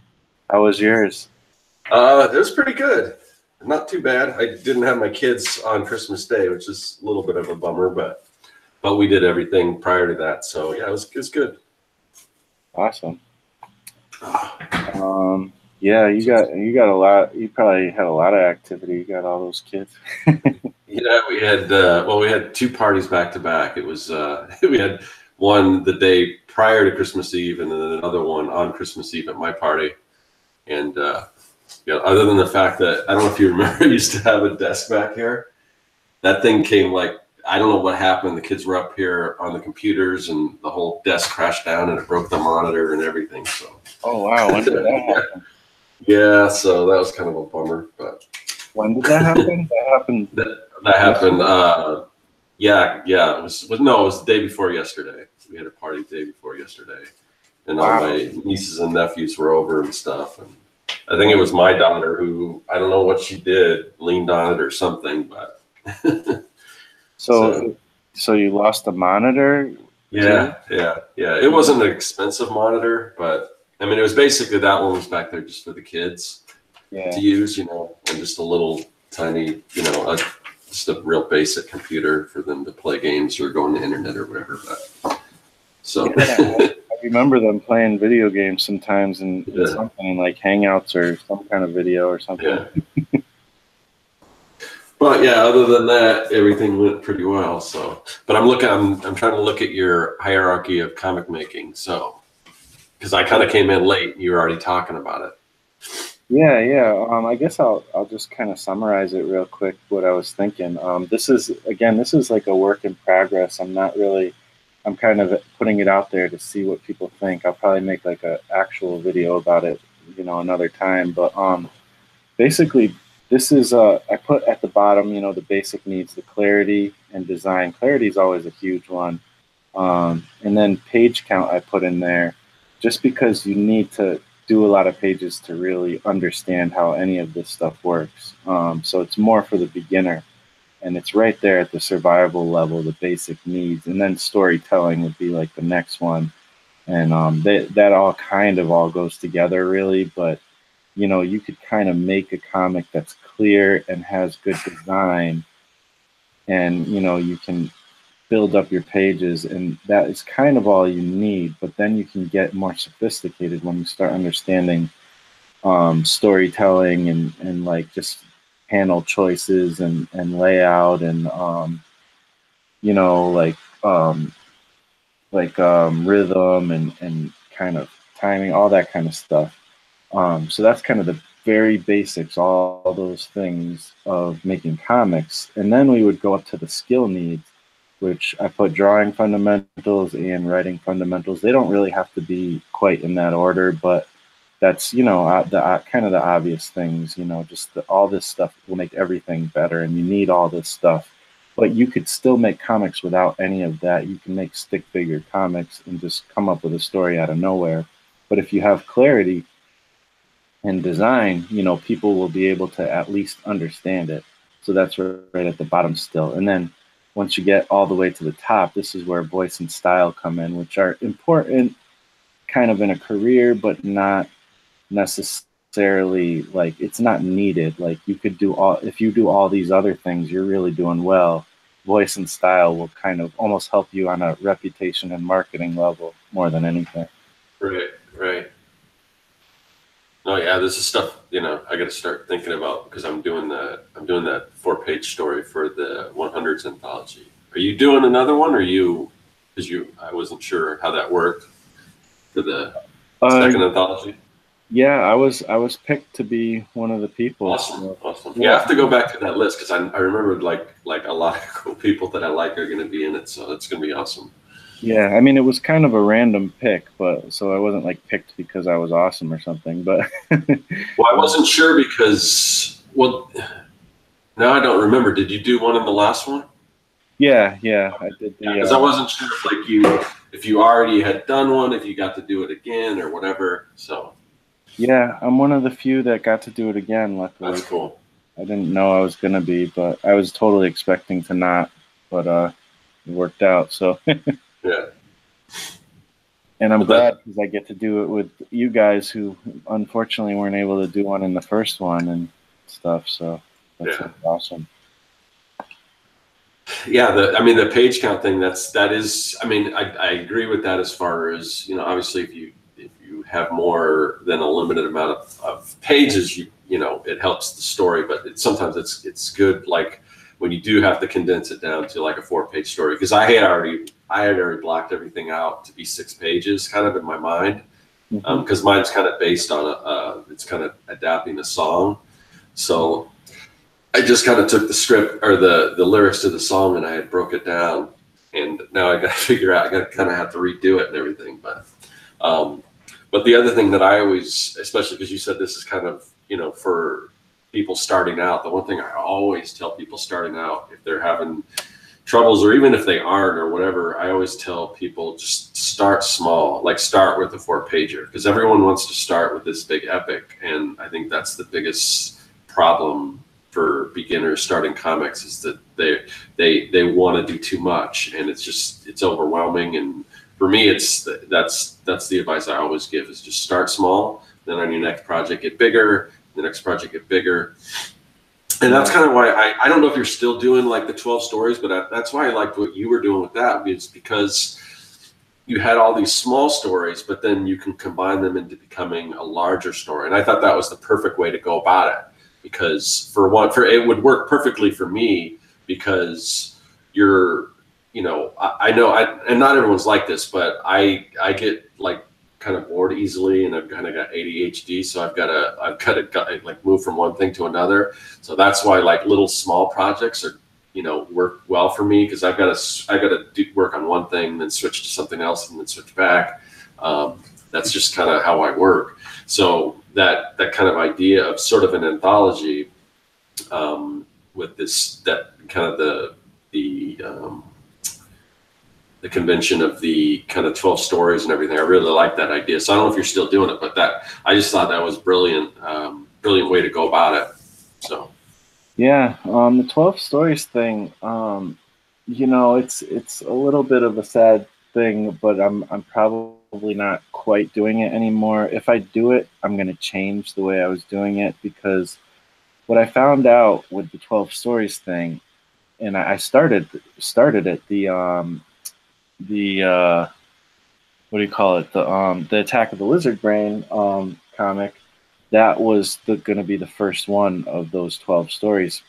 [SPEAKER 1] How was yours?
[SPEAKER 3] It was pretty good. Not too bad. I didn't have my kids on Christmas Day, which is a little bit of a bummer, but we did everything prior to that. So yeah, it was good.
[SPEAKER 1] Awesome. Yeah, you got a lot. You probably had a lot of activity. You got all those kids.
[SPEAKER 3] Yeah, we had two parties back to back. It was we had one the day prior to Christmas Eve, and then another one on Christmas Eve at my party. And other than the fact that I don't know if you remember, I used to have a desk back here. That thing came like, I don't know what happened. The kids were up here on the computers, and the whole desk crashed down, and it broke the monitor and everything. So. Oh
[SPEAKER 1] wow! When did that happen?
[SPEAKER 3] Yeah, so that was kind of a bummer. But
[SPEAKER 1] when did that happen?
[SPEAKER 3] That happened. Yeah. It was the day before yesterday. We had a party the day before yesterday, and all my nieces and nephews were over and stuff. And I think it was my daughter who, I don't know what she did, leaned on it or something, but.
[SPEAKER 1] So you lost the monitor?
[SPEAKER 3] Yeah. It wasn't an expensive monitor, but I mean, it was basically that one was back there just for the kids to use, and just a little tiny, just a real basic computer for them to play games or go on the internet or whatever. But so
[SPEAKER 1] I remember them playing video games sometimes in
[SPEAKER 3] Yeah.
[SPEAKER 1] something like Hangouts or some kind of video or something.
[SPEAKER 3] Yeah. But yeah, other than that, everything went pretty well. So, but I'm trying to look at your hierarchy of comic making. So, because I kind of came in late, you were already talking about it.
[SPEAKER 1] Yeah. I guess I'll just kind of summarize it real quick. What I was thinking. This is like a work in progress. I'm kind of putting it out there to see what people think. I'll probably make like a actual video about it, another time. But basically, this is I put at the bottom, the basic needs, the clarity and design. Clarity is always a huge one. And then page count I put in there just because you need to do a lot of pages to really understand how any of this stuff works. So it's more for the beginner, and it's right there at the survival level, the basic needs. And then storytelling would be like the next one. And that all kind of all goes together really, but you could kind of make a comic that's clear and has good design, and you can build up your pages, and that is kind of all you need. But then you can get more sophisticated when you start understanding storytelling and like just panel choices and layout and like rhythm and kind of timing, all that kind of stuff. So that's kind of the very basics, all those things of making comics. And then we would go up to the skill needs, which I put drawing fundamentals and writing fundamentals. They don't really have to be quite in that order, but that's, the kind of the obvious things, just all this stuff will make everything better, and you need all this stuff. But you could still make comics without any of that. You can make stick figure comics and just come up with a story out of nowhere. But if you have clarity and design, people will be able to at least understand it. So that's right at the bottom still. And then once you get all the way to the top, this is where voice and style come in, which are important kind of in a career, but not necessarily like it's not needed. Like you could if you do all these other things, you're really doing well. Voice and style will kind of almost help you on a reputation and marketing level more than anything.
[SPEAKER 3] Right. Oh yeah, this is stuff I got to start thinking about, because I'm doing that 4-page story for the 100s anthology. Are you doing another one, or I wasn't sure how that worked for the second anthology.
[SPEAKER 1] Yeah, I was picked to be one of the people.
[SPEAKER 3] Awesome. Yeah, I have to go back to that list, because I remembered like a lot of cool people that I like are going to be in it, so it's going to be awesome.
[SPEAKER 1] Yeah, I mean, it was kind of a random pick, but so I wasn't like picked because I was awesome or something. But
[SPEAKER 3] well, I wasn't sure because now I don't remember. Did you do one in the last one?
[SPEAKER 1] Yeah, I did.
[SPEAKER 3] Because I wasn't sure if you already had done one, if you got to do it again or whatever. So
[SPEAKER 1] yeah, I'm one of the few that got to do it again. Luckily,
[SPEAKER 3] that's cool.
[SPEAKER 1] I didn't know I was gonna be, but I was totally expecting to not. But it worked out. So.
[SPEAKER 3] Yeah.
[SPEAKER 1] And I'm glad because I get to do it with you guys who unfortunately weren't able to do one in the first one and stuff. So that's awesome.
[SPEAKER 3] Yeah, the page count thing, that is, I agree with that as far as, obviously if you have more than a limited amount of pages, it helps the story, but sometimes it's good, like when you do have to condense it down to like a 4-page story, because I had already blocked everything out to be 6 pages kind of in my mind, because mine's kind of based on it's kind of adapting a song. So I just kind of took the script or the lyrics to the song, and I had broke it down, and now I got to figure out, I got to kind of have to redo it and everything. But the other thing that I always, especially because you said this is kind of, for people starting out, the one thing I always tell people starting out, if they're having troubles, or even if they aren't or whatever, I always tell people just start small, like start with a 4-pager, because everyone wants to start with this big epic. And I think that's the biggest problem for beginners starting comics, is that they want to do too much, and it's overwhelming. And for me, that's the advice I always give, is just start small, then on your next project get bigger, the next project get bigger. And that's kind of why I don't know if you're still doing like the 12 stories, but that's why I liked what you were doing with that, is because you had all these small stories, but then you can combine them into becoming a larger story. And I thought that was the perfect way to go about it, because it would work perfectly for me, because you're, you know, I know, and not everyone's like this, but I get like kind of bored easily, and I've kind of got ADHD, so I've got to like move from one thing to another. So that's why like little small projects are, you know, work well for me, because I got to work on one thing, then switch to something else, and then switch back. That's just kind of how I work. So that kind of idea of sort of an anthology, with that kind of the convention of the kind of 12 stories and everything. I really like that idea. So I don't know if you're still doing it, but I just thought that was brilliant way to go about it. So.
[SPEAKER 1] Yeah, the 12 stories thing, you know, it's a little bit of a sad thing, but I'm probably not quite doing it anymore. If I do it, I'm going to change the way I was doing it, because what I found out with the 12 stories thing, and I started it, the what do you call it, the Attack of the Lizard Brain comic. That was going to be the first one of those 12 stories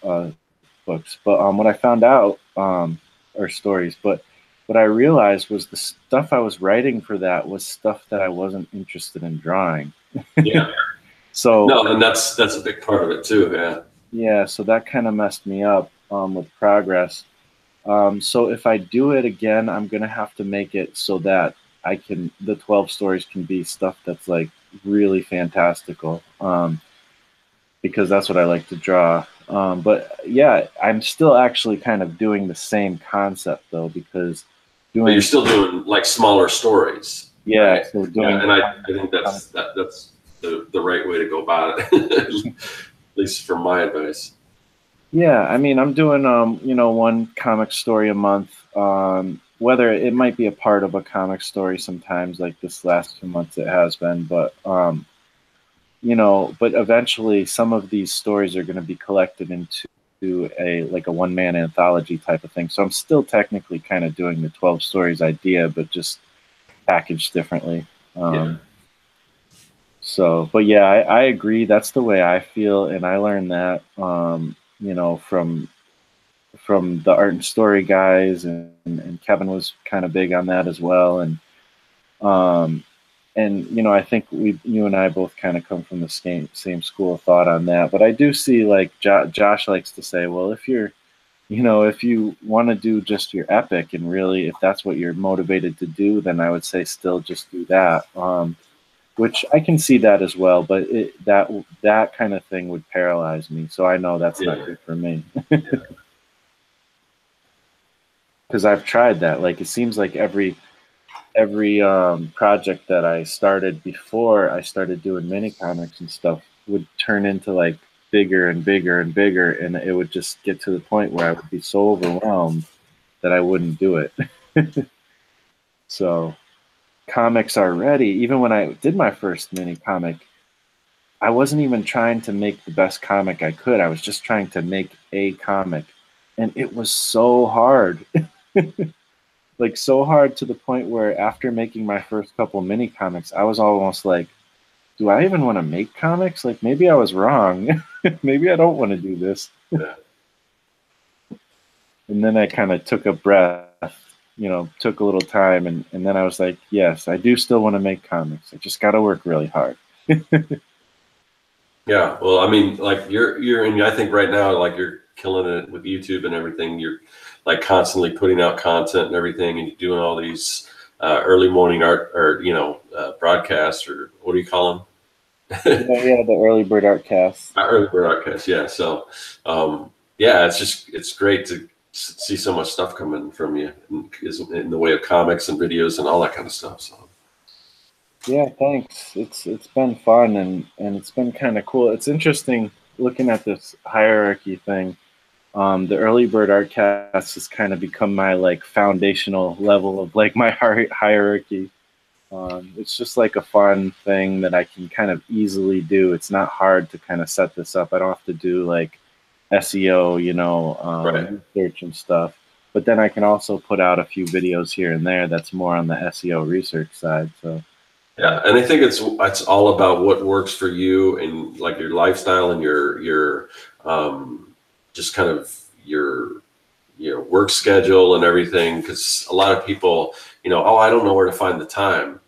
[SPEAKER 1] books. But what I found out, or stories, but what I realized was the stuff I was writing for that was stuff that I wasn't interested in drawing.
[SPEAKER 3] Yeah.
[SPEAKER 1] So
[SPEAKER 3] no, and that's a big part of it too. Yeah.
[SPEAKER 1] Yeah. So that kind of messed me up with progress. So if I do it again, I'm going to have to make it so that the 12 stories can be stuff that's like really fantastical, because that's what I like to draw. But yeah, I'm still actually kind of doing the same concept though, because
[SPEAKER 3] but you're still doing like smaller stories.
[SPEAKER 1] Yeah.
[SPEAKER 3] Right?
[SPEAKER 1] So
[SPEAKER 3] and I think that's the right way to go about it, at least from my advice.
[SPEAKER 1] Yeah, I mean, I'm doing you know, one comic story a month. Whether it might be a part of a comic story sometimes, like this last 2 months it has been, but you know, but eventually some of these stories are going to be collected into a one-man anthology type of thing. So I'm still technically kind of doing the 12 stories idea, but just packaged differently. So, but yeah, I agree. That's the way I feel, and I learned that, you know, from the art and story guys, and Kevin was kind of big on that as well, and you know, I think you and I both kind of come from the same school of thought on that. But I do see, like Josh likes to say, well, if you're, you know, if you want to do just your epic, and really if that's what you're motivated to do, then I would say still just do that. Which I can see that as well, but that kind of thing would paralyze me. So I know that's not good for me. Because I've tried that. Like, it seems like every project that I started before I started doing mini comics and stuff would turn into like bigger and bigger and bigger, and it would just get to the point where I would be so overwhelmed that I wouldn't do it. So comics are ready. Even when I did my first mini comic, I wasn't even trying to make the best comic I could. I was just trying to make a comic, and it was so hard. Like, so hard to the point where after making my first couple mini comics, I was almost like, do I even want to make comics? Like, maybe I was wrong. Maybe I don't want to do this.
[SPEAKER 3] Yeah.
[SPEAKER 1] And then I kind of took a breath, you know, took a little time, and then I was like, yes, I do still want to make comics. I just got to work really hard.
[SPEAKER 3] Yeah, well, I mean, like you're, and I think right now, like you're killing it with YouTube and everything. You're like constantly putting out content and everything, and you're doing all these early morning art, or you know, broadcasts, or what do you call them?
[SPEAKER 1] Yeah, the early bird Artcast.
[SPEAKER 3] Early bird Artcast, yeah. So, yeah, it's great to see so much stuff coming from you in the way of comics and videos and all that kind of stuff. So.
[SPEAKER 1] Yeah, thanks. It's been fun, and it's been kind of cool. It's interesting looking at this hierarchy thing. The early bird Artcast has kind of become my like foundational level of like my hierarchy. It's just like a fun thing that I can kind of easily do. It's not hard to kind of set this up. I don't have to do like SEO, you know,
[SPEAKER 3] right.
[SPEAKER 1] research and stuff. but then I can also put out a few videos here and there that's more on the SEO research side. So
[SPEAKER 3] yeah, and I think it's all about what works for you and like your lifestyle and your just kind of your work schedule and everything. Because a lot of people, oh, I don't know where to find the time,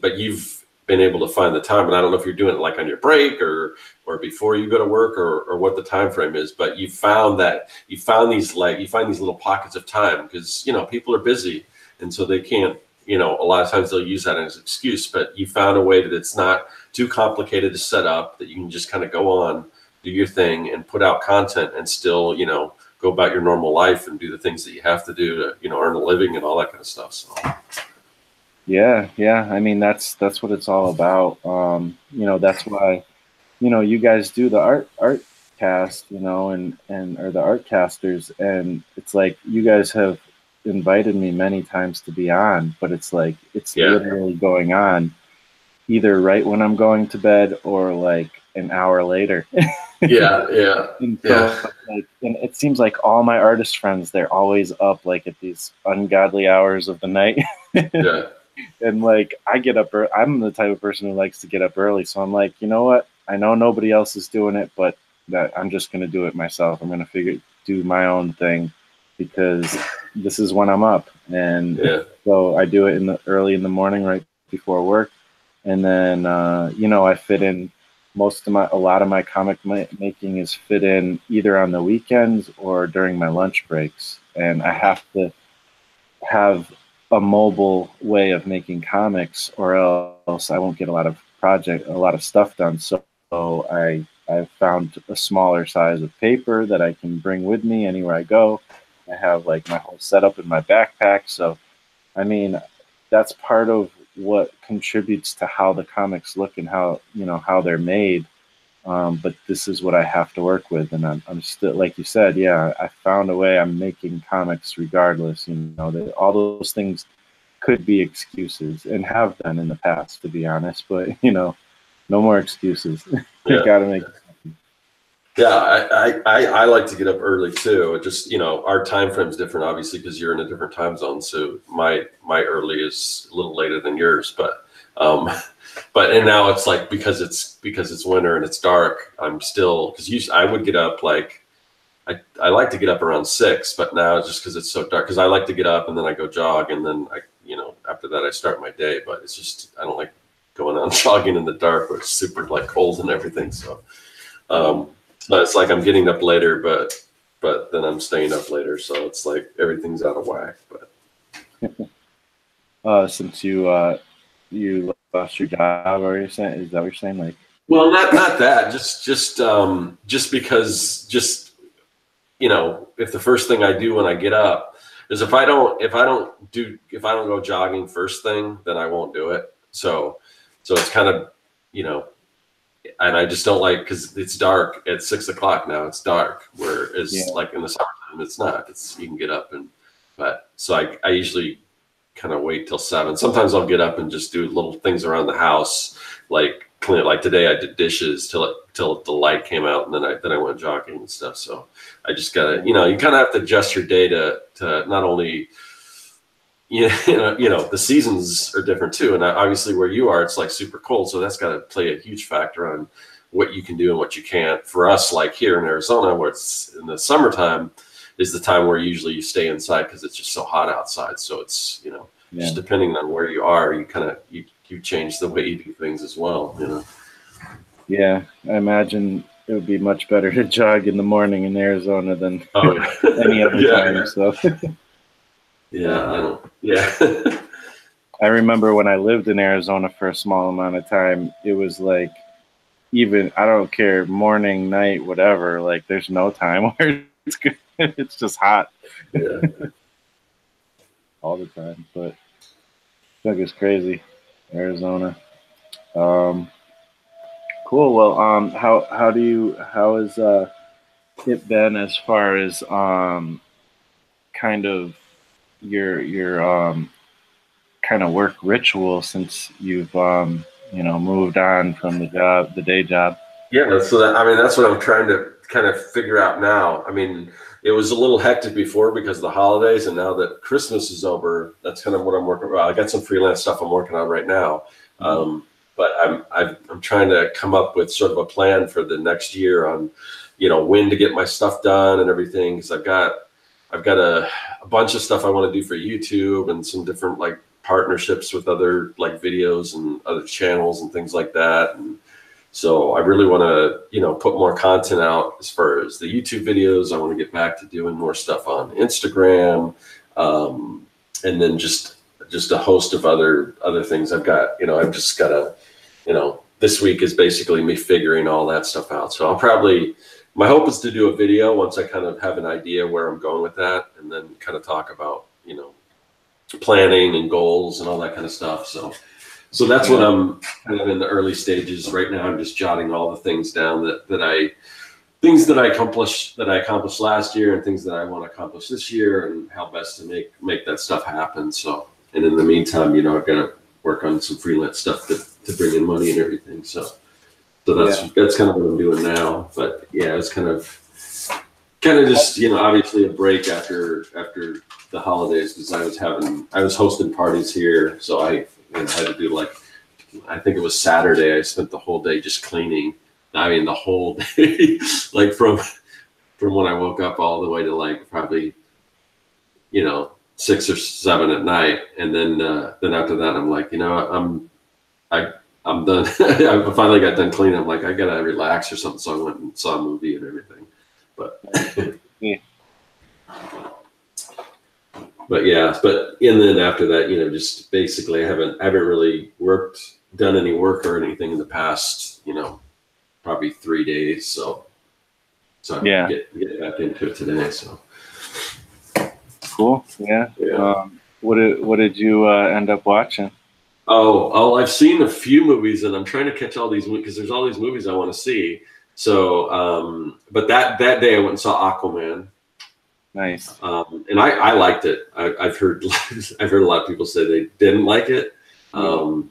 [SPEAKER 3] but you've been able to find the time, and I don't know if you're doing it like on your break or before you go to work or what the time frame is, but you find these little pockets of time because people are busy, and so they can't. A lot of times they'll use that as an excuse, but you found a way that it's not too complicated to set up, that you can just kind of go on, do your thing, and put out content and still, go about your normal life and do the things that you have to do to, earn a living and all that kind of stuff. So.
[SPEAKER 1] Yeah. I mean, that's what it's all about. That's why, you guys do the Artcast, and or the Artcasters, and it's like you guys have invited me many times to be on, but it's like it's literally going on either right when I'm going to bed or like an hour later.
[SPEAKER 3] Yeah.
[SPEAKER 1] And so, and it seems like all my artist friends, they're always up like at these ungodly hours of the night.
[SPEAKER 3] Yeah.
[SPEAKER 1] And like I get up, I'm the type of person who likes to get up early. So I'm like, you know what? I know nobody else is doing it, but that I'm just going to do it myself. I'm going to do my own thing because this is when I'm up. And so I do it early in the morning, right before work. And then, I fit in a lot of my comic making is fit in either on the weekends or during my lunch breaks. And I have to have a mobile way of making comics or else I won't get a lot of stuff done. So I found a smaller size of paper that I can bring with me anywhere I go. I have like my whole setup in my backpack. So, I mean, that's part of what contributes to how the comics look and how they're made. But this is what I have to work with. And I'm still, like you said, I found a way. I'm making comics regardless, all those things could be excuses and have been in the past, to be honest, but no more excuses. You gotta make it.
[SPEAKER 3] Yeah, I like to get up early too. It just, our time frame is different, obviously, because you're in a different time zone. So my early is a little later than yours, but and now it's like because it's winter and it's dark. I'm still because I would get up like I like to get up around 6, but now just because it's so dark, because I like to get up and then I go jog and then after that I start my day. But it's just I don't like going on jogging in the dark where it's super like cold and everything. So. But it's like I'm getting up later, but then I'm staying up later, so it's like everything's out of whack.
[SPEAKER 1] But since you lost your job, or is that what you're saying? Like,
[SPEAKER 3] well, not that, just because if the first thing I do when I get up is if I don't go jogging first thing, then I won't do it. So it's kind of and I just don't like because it's dark at 6 o'clock now. It's dark, whereas like in the summertime, it's not. You can get up so I usually kind of wait till 7. Sometimes I'll get up and just do little things around the house, like clean it. Like today, I did dishes till the light came out, and then I went jogging and stuff. So I just gotta, you kind of have to adjust your day to not only. The seasons are different too, and obviously where you are, it's like super cold, so that's got to play a huge factor on what you can do and what you can't. For us, like here in Arizona, where it's in the summertime, is the time where usually you stay inside because it's just so hot outside. So it's just depending on where you are, you kind of you change the way you do things as well.
[SPEAKER 1] Yeah, I imagine it would be much better to jog in the morning in Arizona than any other time. So. I remember when I lived in Arizona for a small amount of time, it was like, even, I don't care, morning, night, whatever, like there's no time where it's good. It's just hot all the time. But I think it's crazy, Arizona. Cool. Well, how has it been as far as kind of your kind of work ritual since you've moved on from the day job?
[SPEAKER 3] Yeah, so that's what I'm trying kind of figure out now. I mean, it was a little hectic before because of the holidays, and now that Christmas is over, that's kind of what I'm working on. I got some freelance stuff I'm working on right now. But I'm trying to come up with sort of a plan for the next year on, you know, when to get my stuff done and everything. Because I've got a bunch of stuff I want to do for YouTube and some different like partnerships with other like videos and other channels and things like that. And so I really want to, you know, put more content out as far as the YouTube videos. I want to get back to doing more stuff on Instagram, and then just a host of other things. I've got, you know, I've just got to, you know, this week is basically me figuring all that stuff out. So I'll probably, my hope is to do a video once I kind of have an idea where I'm going with that, and then kind of talk about, you know, planning and goals and all that kind of stuff. So that's what I'm kind of in the early stages right now. I'm just jotting all the things down that I accomplished last year, and things that I want to accomplish this year, and how best to make that stuff happen. So, and in the meantime, you know, I've got to work on some freelance stuff to bring in money and everything. So that's kind of what I'm doing now. But yeah, it's kind of just, you know, obviously a break after the holidays, because I was hosting parties here, so I had to do, like, I think it was Saturday, I spent the whole day just cleaning. I mean, the whole day, like from when I woke up all the way to like probably, you know, 6 or 7 at night, and then after that, I'm like, you know, I'm done. I finally got done cleaning. I'm like, I gotta relax or something. So I went and saw a movie and everything. But
[SPEAKER 1] yeah.
[SPEAKER 3] But yeah, and then after that, you know, just basically I haven't really done any work or anything in the past, you know, probably 3 days. So I
[SPEAKER 1] yeah,
[SPEAKER 3] get back into it today. So
[SPEAKER 1] cool. Yeah. What did you end up watching?
[SPEAKER 3] Oh, I've seen a few movies, and I'm trying to catch all these because there's all these movies I want to see. So, but that day I went and saw Aquaman.
[SPEAKER 1] Nice.
[SPEAKER 3] And I liked it. I've heard a lot of people say they didn't like it. And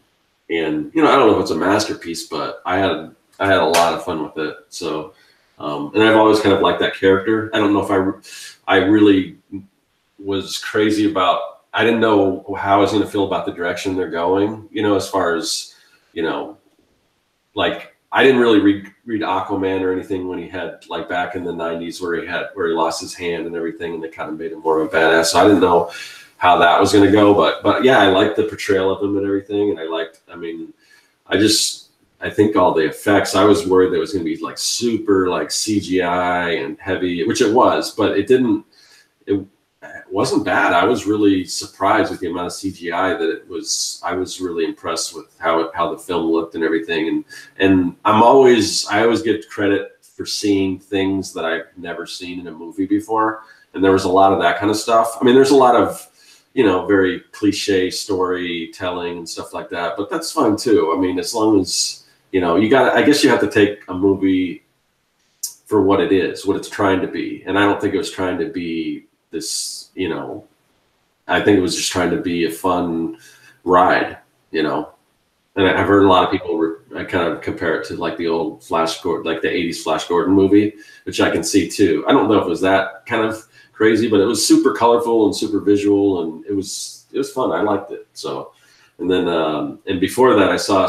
[SPEAKER 3] you know, I don't know if it's a masterpiece, but I had a lot of fun with it. So, and I've always kind of liked that character. I don't know if I really was crazy about. I didn't know how I was going to feel about the direction they're going. You know, as far as, you know, like I didn't really read Aquaman or anything when he had, like, back in the 90s where he lost his hand and everything, and they kind of made him more of a badass. So I didn't know how that was going to go, but yeah, I liked the portrayal of him and everything, and I think all the effects. I was worried that it was going to be like super like CGI and heavy, which it was, but it wasn't bad. I was really surprised with the amount of CGI that it was. I was really impressed with how the film looked and everything. And I always get credit for seeing things that I've never seen in a movie before. And there was a lot of that kind of stuff. I mean, there's a lot of, you know, very cliche storytelling and stuff like that, but that's fine too. I mean, as long as, you know, I guess you have to take a movie for what it is, what it's trying to be. And I don't think it was trying to be this, you know, I think it was just trying to be a fun ride, you know. And I've heard a lot of people kind of compare it to like the old Flash Gordon, like the 80s Flash Gordon movie, which I can see too. I don't know if it was that kind of crazy, but it was super colorful and super visual, and it was fun. I liked it. So, and then and before that, I saw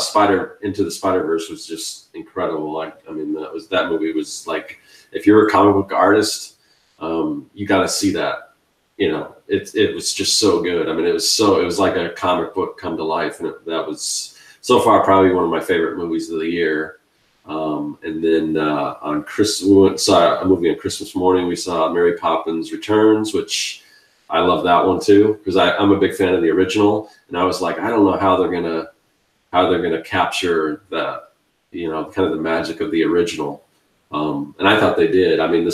[SPEAKER 3] Into the Spider-Verse was just incredible. I mean, that movie was like, if you're a comic book artist, you got to see that. You know, it was just so good. I mean, it was like a comic book come to life, and that was so far probably one of my favorite movies of the year. And then on Christmas, we went and saw a movie on Christmas morning. We saw Mary Poppins Returns, which I love that one too, because I'm a big fan of the original, and I was like, I don't know how they're gonna capture that, you know, kind of the magic of the original. And I thought they did. I mean, the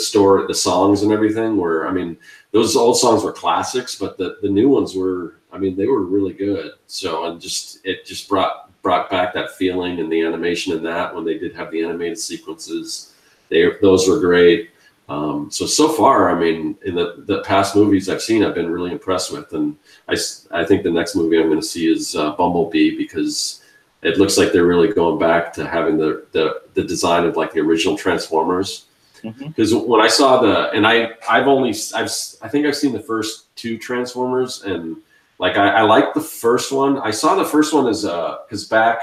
[SPEAKER 3] songs and everything were, I mean, those old songs were classics, but the new ones were, I mean, they were really good. So, and it just brought back that feeling, and the animation in that, when they did have the animated sequences, those were great. So far, I mean, in the past movies I've seen, I've been really impressed with. And I think the next movie I'm going to see is Bumblebee, because it looks like they're really going back to having the design of like the original Transformers. Because when I saw I think I've seen the first 2 Transformers, and like I like the first one. I saw the first one as because back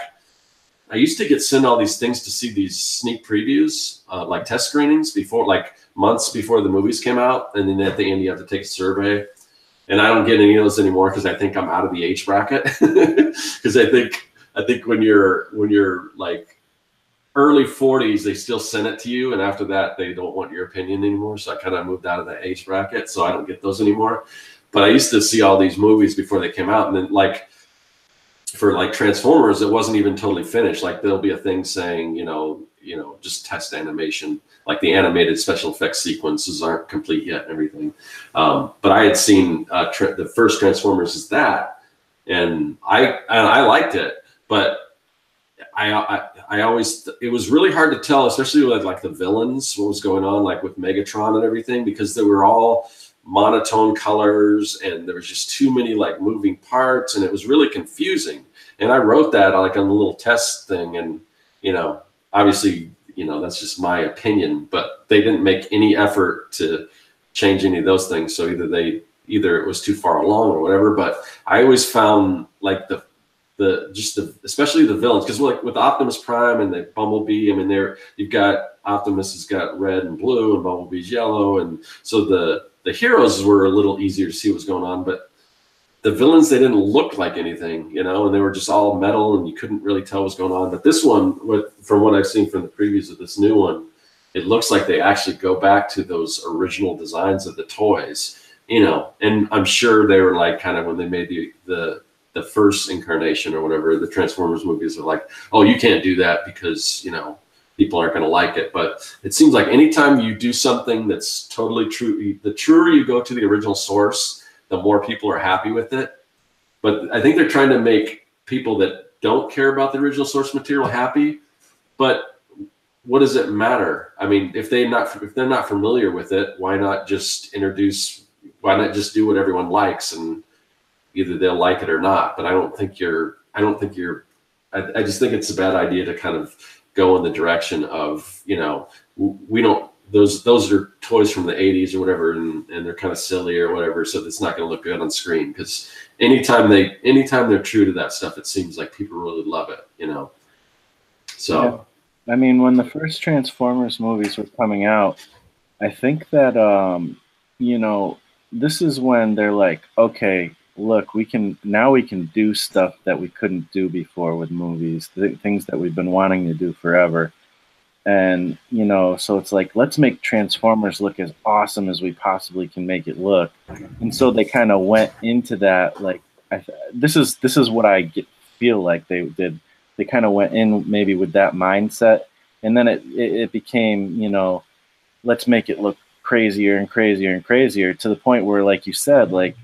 [SPEAKER 3] I used to get sent all these things to see these sneak previews, like test screenings before, like months before the movies came out, and then at the end you have to take a survey. And I don't get any of those anymore because I think I'm out of the age bracket. Because I think when you're like early 40s, they still send it to you, and after that they don't want your opinion anymore. So I kind of moved out of the age bracket, so I don't get those anymore. But I used to see all these movies before they came out, and then like for like Transformers, it wasn't even totally finished. Like there'll be a thing saying, just test animation, like the animated special effects sequences aren't complete yet and everything. But I had seen the first Transformers as that, and I liked it, but I always, it was really hard to tell, especially with like the villains, what was going on, like with Megatron and everything, because they were all monotone colors and there was just too many like moving parts, and it was really confusing. And I wrote that like on a little test thing, and obviously that's just my opinion, but they didn't make any effort to change any of those things. So either it was too far along or whatever. But I always found like especially the villains, because like with Optimus Prime and the Bumblebee, I mean you've got Optimus has got red and blue and Bumblebee's yellow, and so the heroes were a little easier to see what was going on, but the villains, they didn't look like anything, and they were just all metal and you couldn't really tell what was going on. But this one, from what I've seen from the previews of this new one, it looks like they actually go back to those original designs of the toys, and I'm sure they were like kind of when they made the first incarnation or whatever, the Transformers movies are like, oh, you can't do that because, people aren't going to like it. But it seems like anytime you do something that's totally true, the truer you go to the original source, the more people are happy with it. But I think they're trying to make people that don't care about the original source material happy. But what does it matter? I mean, if they're not familiar with it, why not just do what everyone likes, and either they'll like it or not. But I just think it's a bad idea to kind of go in the direction of, we don't, those are toys from the 80s or whatever, and they're kind of silly or whatever, so it's not going to look good on screen. Because anytime they're true to that stuff, it seems like people really love it, So,
[SPEAKER 1] yeah. I mean, when the first Transformers movies were coming out, I think that this is when they're like, okay, look, we can do stuff that we couldn't do before with movies, things that we've been wanting to do forever. And, so it's like, let's make Transformers look as awesome as we possibly can make it look. And so they kind of went into that, like, this is what I feel like they did. They kind of went in maybe with that mindset. And then it became, let's make it look crazier and crazier and crazier, to the point where, like you said, like,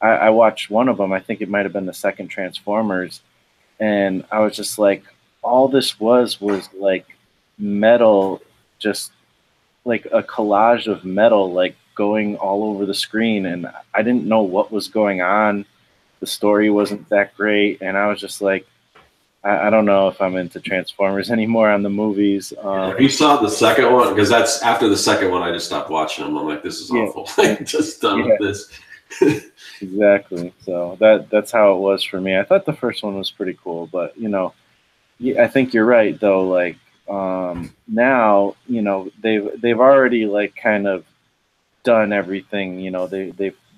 [SPEAKER 1] I watched one of them, I think it might have been the second Transformers, and I was just like, all this was like metal, just like a collage of metal, like going all over the screen, and I didn't know what was going on. The story wasn't that great, and I was just like, I don't know if I'm into Transformers anymore on the movies.
[SPEAKER 3] If you saw the second one, because that's after the second one, I just stopped watching them. I'm like, this is awful. I'm just done with this.
[SPEAKER 1] Exactly. So that's how it was for me. I thought the first one was pretty cool, but I think you're right though. Like now, they've already like kind of done everything.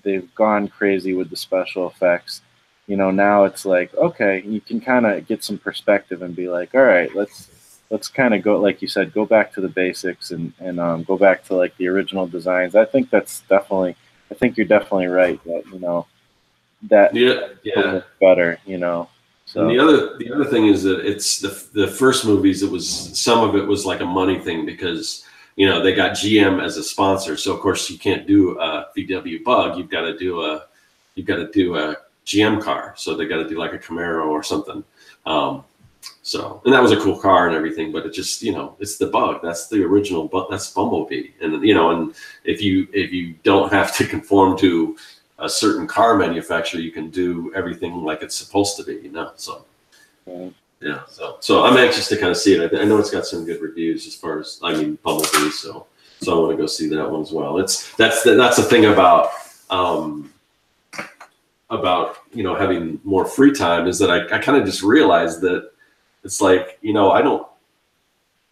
[SPEAKER 1] They've gone crazy with the special effects. Now it's like, okay, you can kind of get some perspective and be like, all right, let's kind of go, like you said, go back to the basics and go back to like the original designs. I think you're definitely right that that look better. So
[SPEAKER 3] and the other thing is that it's the first movies. Some of it was like a money thing because they got GM as a sponsor. So of course you can't do a VW Bug. You've got to do a GM car. So they got to do like a Camaro or something. So, and that was a cool car and everything, but it just, it's the Bug. That's the original, that's Bumblebee. And, and if you don't have to conform to a certain car manufacturer, you can do everything like it's supposed to be, so. Yeah. So I'm anxious to kind of see it. I know it's got some good reviews as far as, Bumblebee. So, So I want to go see that one as well. That's the thing about having more free time, is that I kind of just realized that it's like,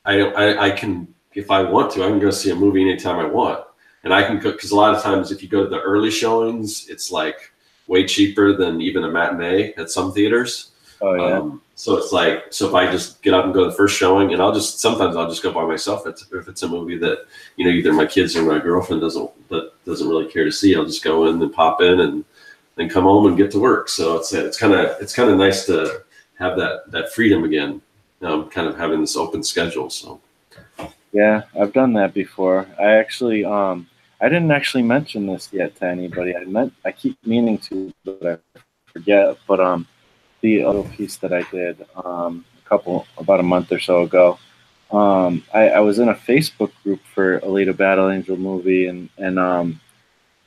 [SPEAKER 3] I can, if I want to, I can go see a movie anytime I want. And I can go, because a lot of times if you go to the early showings, it's like way cheaper than even a matinee at some theaters.
[SPEAKER 1] Oh yeah.
[SPEAKER 3] So it's like, so if I just get up and go to the first showing, and sometimes I'll just go by myself. If it's a movie that, either my kids or my girlfriend doesn't really care to see, I'll just go in and pop in and then come home and get to work. So it's kind of nice to have that freedom again. Kind of having this open schedule. So
[SPEAKER 1] yeah, I've done that before. I didn't actually mention this yet to anybody. I keep meaning to, but I forget. But the other piece that I did about a month or so ago, I was in a Facebook group for Alita Battle Angel movie, and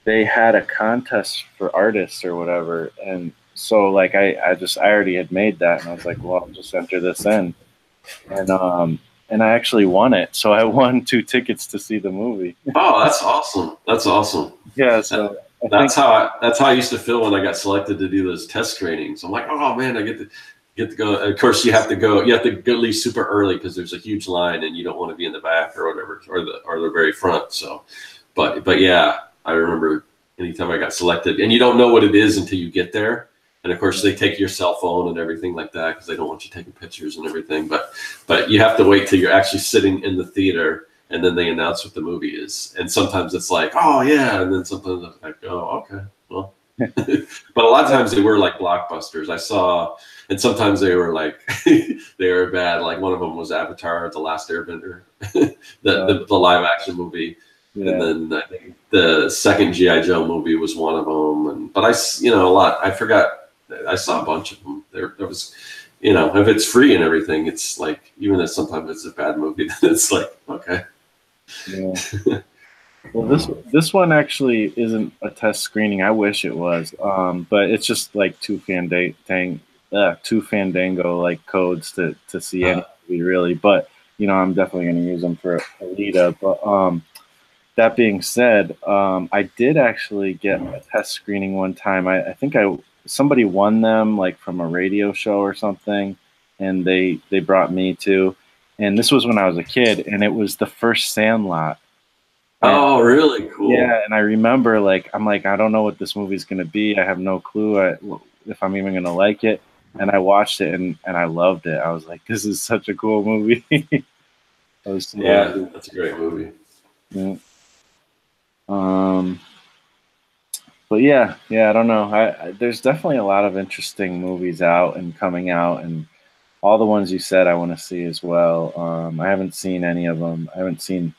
[SPEAKER 1] they had a contest for artists or whatever, and so like I already had made that, and I was like, well, I'll just enter this in, and I actually won it. So I won 2 tickets to see the movie.
[SPEAKER 3] Oh, that's awesome! That's awesome.
[SPEAKER 1] Yeah, so
[SPEAKER 3] that's how I used to feel when I got selected to do those test screenings. I'm like, oh man, I get to go. Of course, you have to go at least super early, because there's a huge line, and you don't want to be in the back or whatever, or the very front. So, but yeah, I remember anytime I got selected, and you don't know what it is until you get there. And of course, they take your cell phone and everything like that, because they don't want you taking pictures and everything. But you have to wait till you're actually sitting in the theater, and then they announce what the movie is. And sometimes it's like, oh yeah, and then sometimes it's like, oh okay, well. But a lot of times they were like blockbusters. I saw, and sometimes they were like they were bad. Like one of them was Avatar: The Last Airbender, the live action movie. Yeah. And then I think the second G.I. Joe movie was one of them. But a lot. I forgot. I saw a bunch of them. There was, if it's free and everything, it's like, even if sometimes it's a bad movie, then it's like, okay. Yeah.
[SPEAKER 1] Well, this one actually isn't a test screening. I wish it was, but it's just like two Fandango like codes to see any movie really. But I'm definitely going to use them for Alita. But that being said, I did actually get a test screening one time. I think somebody won them like from a radio show or something, and they brought me to. And this was when I was a kid, and it was the first Sandlot.
[SPEAKER 3] Oh, really cool.
[SPEAKER 1] Yeah, and I remember I'm like, I don't know what this movie's going to be. I have no clue if I'm even going to like it. And I watched it, and I loved it. I was like, this is such a cool movie. That's
[SPEAKER 3] a great movie.
[SPEAKER 1] Yeah. But yeah, I don't know. There's definitely a lot of interesting movies out and coming out, and all the ones you said I want to see as well. I haven't seen any of them. I haven't seen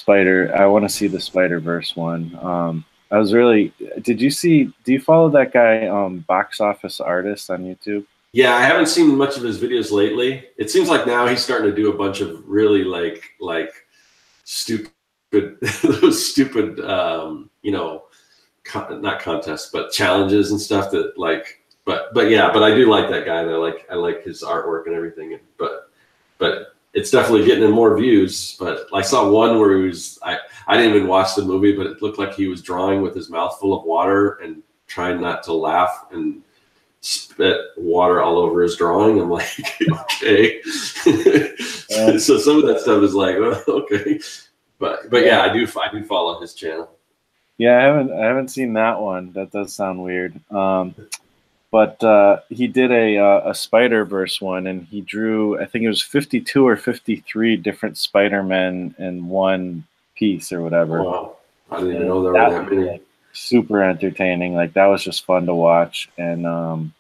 [SPEAKER 1] I want to see the Spider-Verse one. Do you follow that guy, Box Office Artist on YouTube?
[SPEAKER 3] Yeah, I haven't seen much of his videos lately. It seems like now he's starting to do a bunch of really like stupid, those stupid, not contests, but challenges and stuff that but I do like that guy, and I like his artwork and everything. But it's definitely getting in more views. But I saw one where I didn't even watch the movie, but it looked like he was drawing with his mouth full of water and trying not to laugh, and spit water all over his drawing. I'm like, okay. So some of that stuff is like, well, okay. But yeah, I do follow his channel.
[SPEAKER 1] Yeah, I haven't seen that one. That does sound weird. But he did a Spider-Verse one, and he drew, I think it was 52 or 53 different Spider-Men in one piece or whatever.
[SPEAKER 3] Wow. I didn't even know there were that many.
[SPEAKER 1] Super entertaining. Like, that was just fun to watch. And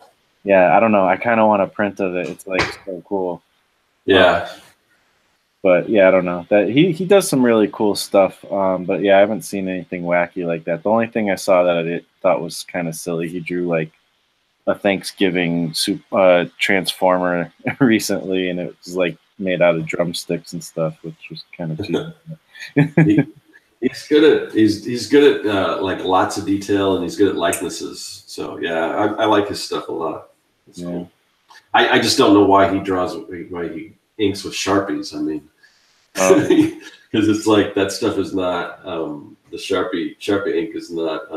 [SPEAKER 1] yeah, I don't know. I kind of want a print of it. It's like so cool.
[SPEAKER 3] Yeah.
[SPEAKER 1] But yeah, I don't know. That he does some really cool stuff. But yeah, I haven't seen anything wacky like that. The only thing I saw that I thought was kind of silly, he drew like a Thanksgiving transformer recently, and it was like made out of drumsticks and stuff, which was kind of cheap.
[SPEAKER 3] He's good at like lots of detail, and he's good at likenesses. So yeah, I like his stuff a lot. It's cool. I just don't know why he inks with Sharpies. I mean, because it's like that stuff is not the Sharpie ink is not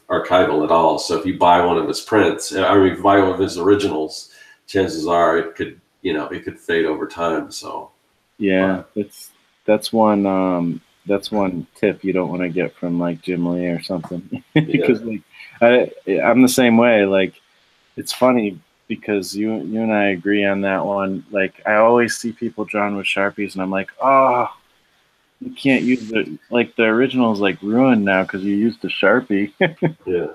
[SPEAKER 3] archival at all. So if you buy one of his prints, I mean, if you buy one of his originals, chances are it could fade over time. So
[SPEAKER 1] Yeah, that's one that's one tip you don't want to get from like Jim Lee or something. Because like I'm the same way. Like it's funny because you and I agree on that one. Like I always see people drawing with Sharpies and I'm like, oh, you can't use the original is like ruined now because you used the Sharpie.
[SPEAKER 3] yeah.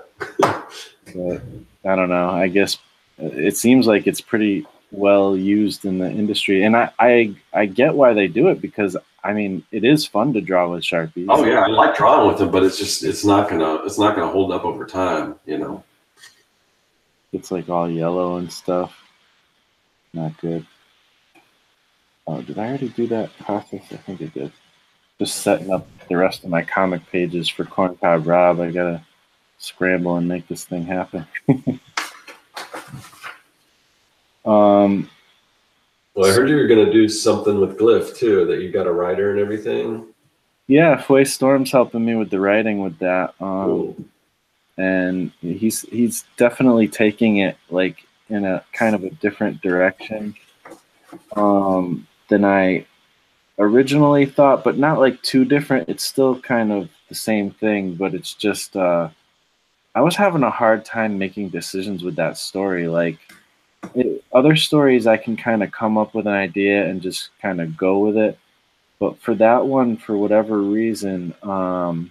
[SPEAKER 1] But I don't know. I guess it seems like it's pretty well used in the industry, and I get why they do it because I mean it is fun to draw with Sharpies.
[SPEAKER 3] Oh yeah, I like drawing with them, but it's not gonna hold up over time, you know.
[SPEAKER 1] It's like all yellow and stuff. Not good. Oh, did I already do that process? I think I did. Just setting up the rest of my comic pages for Corncob Rob. I gotta scramble and make this thing happen.
[SPEAKER 3] Well, I heard you were gonna do something with Glyph too. That you got a writer and everything.
[SPEAKER 1] Yeah, Fue Storm's helping me with the writing with that.
[SPEAKER 3] Cool.
[SPEAKER 1] And he's definitely taking it like in a kind of a different direction than I originally thought, but not like too different. It's still kind of the same thing, but it's just I was having a hard time making decisions with that story. Like other stories, I can kind of come up with an idea and just kind of go with it. But for that one, for whatever reason, I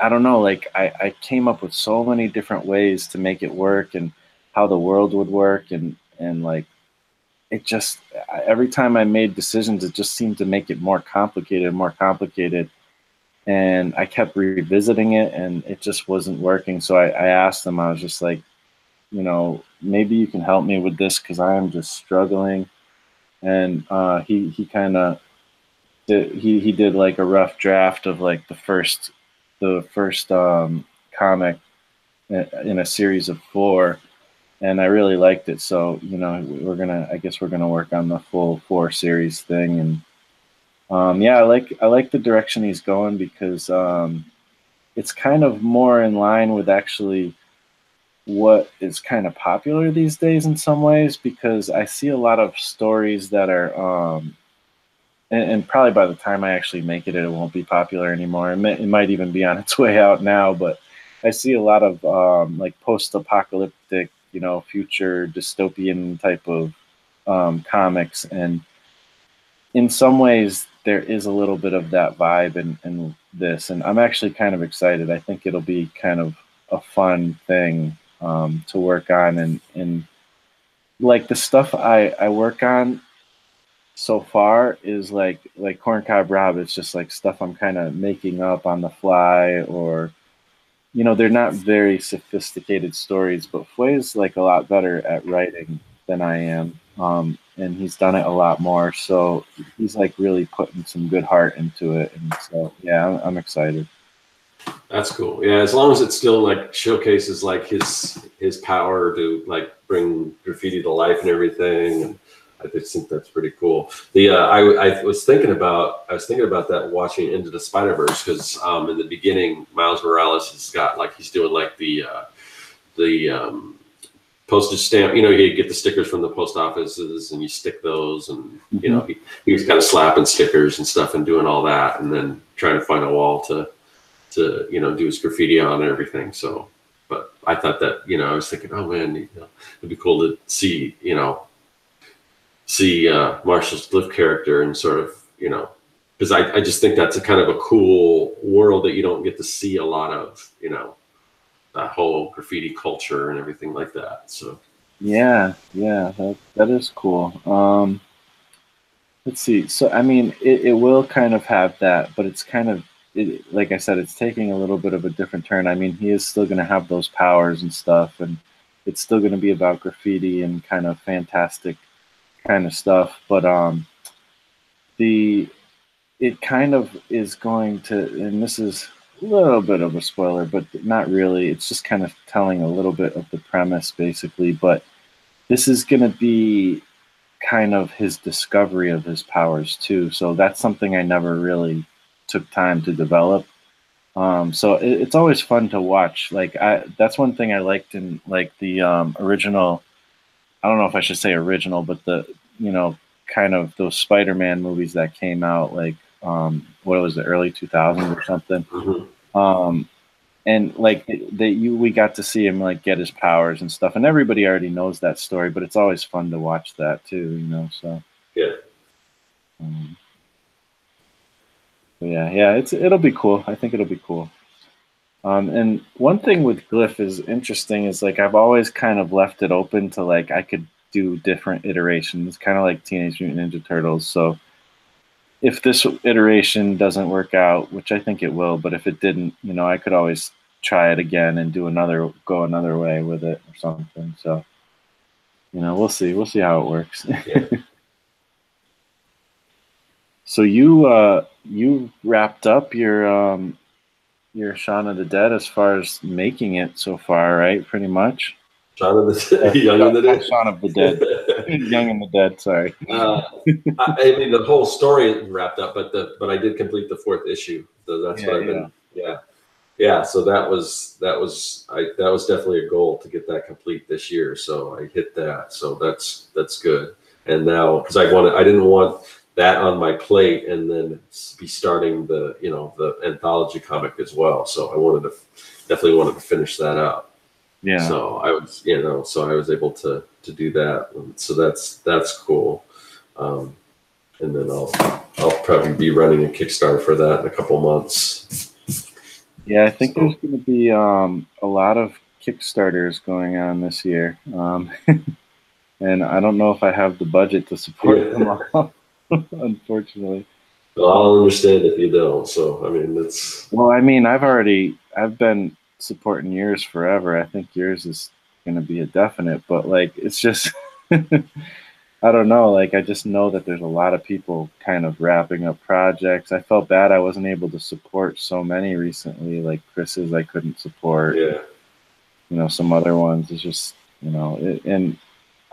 [SPEAKER 1] don't know. Like I came up with so many different ways to make it work and how the world would work, and like it just every time I made decisions, it just seemed to make it more complicated. And I kept revisiting it, and it just wasn't working. So I asked them. I was just like, you know, maybe you can help me with this because I am just struggling. And he kind of he did like a rough draft of like the first comic in a series of 4, and I really liked it. So you know, I guess we're gonna work on the full 4 series thing. And yeah, I like the direction he's going because it's kind of more in line with actually what is kind of popular these days in some ways, because I see a lot of stories that are and probably by the time I actually make it, it won't be popular anymore. It might even be on its way out now, but I see a lot of like post-apocalyptic, you know, future dystopian type of comics, and in some ways there is a little bit of that vibe in this, and I'm actually kind of excited. I think it'll be kind of a fun thing to work on, and like the stuff I work on so far is like Corncob Rob. It's just like stuff I'm kind of making up on the fly, or you know, they're not very sophisticated stories, but Fue is like a lot better at writing than I am, and he's done it a lot more. So he's like really putting some good heart into it, and so yeah, I'm excited.
[SPEAKER 3] That's cool. Yeah, as long as it still like showcases like his power to like bring graffiti to life and everything, and I just think that's pretty cool. The I was thinking about that watching Into the Spider-Verse, because in the beginning Miles Morales has got like he's doing like the postage stamp. You know, you get the stickers from the post offices and you stick those, and you know he was kind of slapping stickers and stuff and doing all that, and then trying to find a wall to you know do his graffiti on and everything. So, but I thought that, you know, I was thinking, oh man, you know, it'd be cool to see Marshall's Glyph character and sort of, you know, because I just think that's a kind of a cool world that you don't get to see a lot of, you know, that whole graffiti culture and everything like that. So
[SPEAKER 1] Yeah, that is cool. Let's see. So I mean, it will kind of have that, but it's kind of like I said, it's taking a little bit of a different turn. I mean, he is still going to have those powers and stuff, and it's still going to be about graffiti and kind of fantastic kind of stuff. But it kind of is going to, and this is a little bit of a spoiler, but not really. It's just kind of telling a little bit of the premise, basically. But this is going to be kind of his discovery of his powers too. So that's something I never really took time to develop. So it's always fun to watch. Like that's one thing I liked in like the original. I don't know if I should say original, but the kind of those Spider-Man movies that came out like what was it, early 2000s or something.
[SPEAKER 3] Mm-hmm.
[SPEAKER 1] And like we got to see him like get his powers and stuff, and everybody already knows that story, but it's always fun to watch that too. So
[SPEAKER 3] Yeah.
[SPEAKER 1] But yeah, it'll be cool. I think it'll be cool. And one thing with Glyph is interesting is like I've always kind of left it open to like I could do different iterations, kind of like Teenage Mutant Ninja Turtles. So if this iteration doesn't work out, which I think it will, but if it didn't, I could always try it again and go another way with it or something. So, we'll see how it works.
[SPEAKER 3] Yeah.
[SPEAKER 1] So you wrapped up your Shaun of the Dead as far as making it so far, right? Pretty much.
[SPEAKER 3] Shaun of the Young and the Dead.
[SPEAKER 1] Shaun of the Dead. Young and the Dead. Sorry.
[SPEAKER 3] I mean, the whole story isn't wrapped up, but I did complete the 4th issue. So that's what I've been. Yeah. So that was definitely a goal to get that complete this year. So I hit that. So that's good. And now because I didn't want that on my plate and then be starting the anthology comic as well. So I definitely wanted to finish that out.
[SPEAKER 1] Yeah.
[SPEAKER 3] So I was, so I was able to do that. So that's cool. And then I'll probably be running a Kickstarter for that in a couple months.
[SPEAKER 1] Yeah, I think there's going to be a lot of Kickstarters going on this year. And I don't know if I have the budget to support them all, unfortunately.
[SPEAKER 3] Well, I'll understand if you don't. So, I mean, it's...
[SPEAKER 1] Well, I mean, I've been supporting yours forever. I think yours is going to be a definite, but like, it's just, I don't know. Like, I just know that there's a lot of people kind of wrapping up projects. I felt bad I wasn't able to support so many recently, like Chris's I couldn't support.
[SPEAKER 3] Yeah.
[SPEAKER 1] Some other ones. It's just, and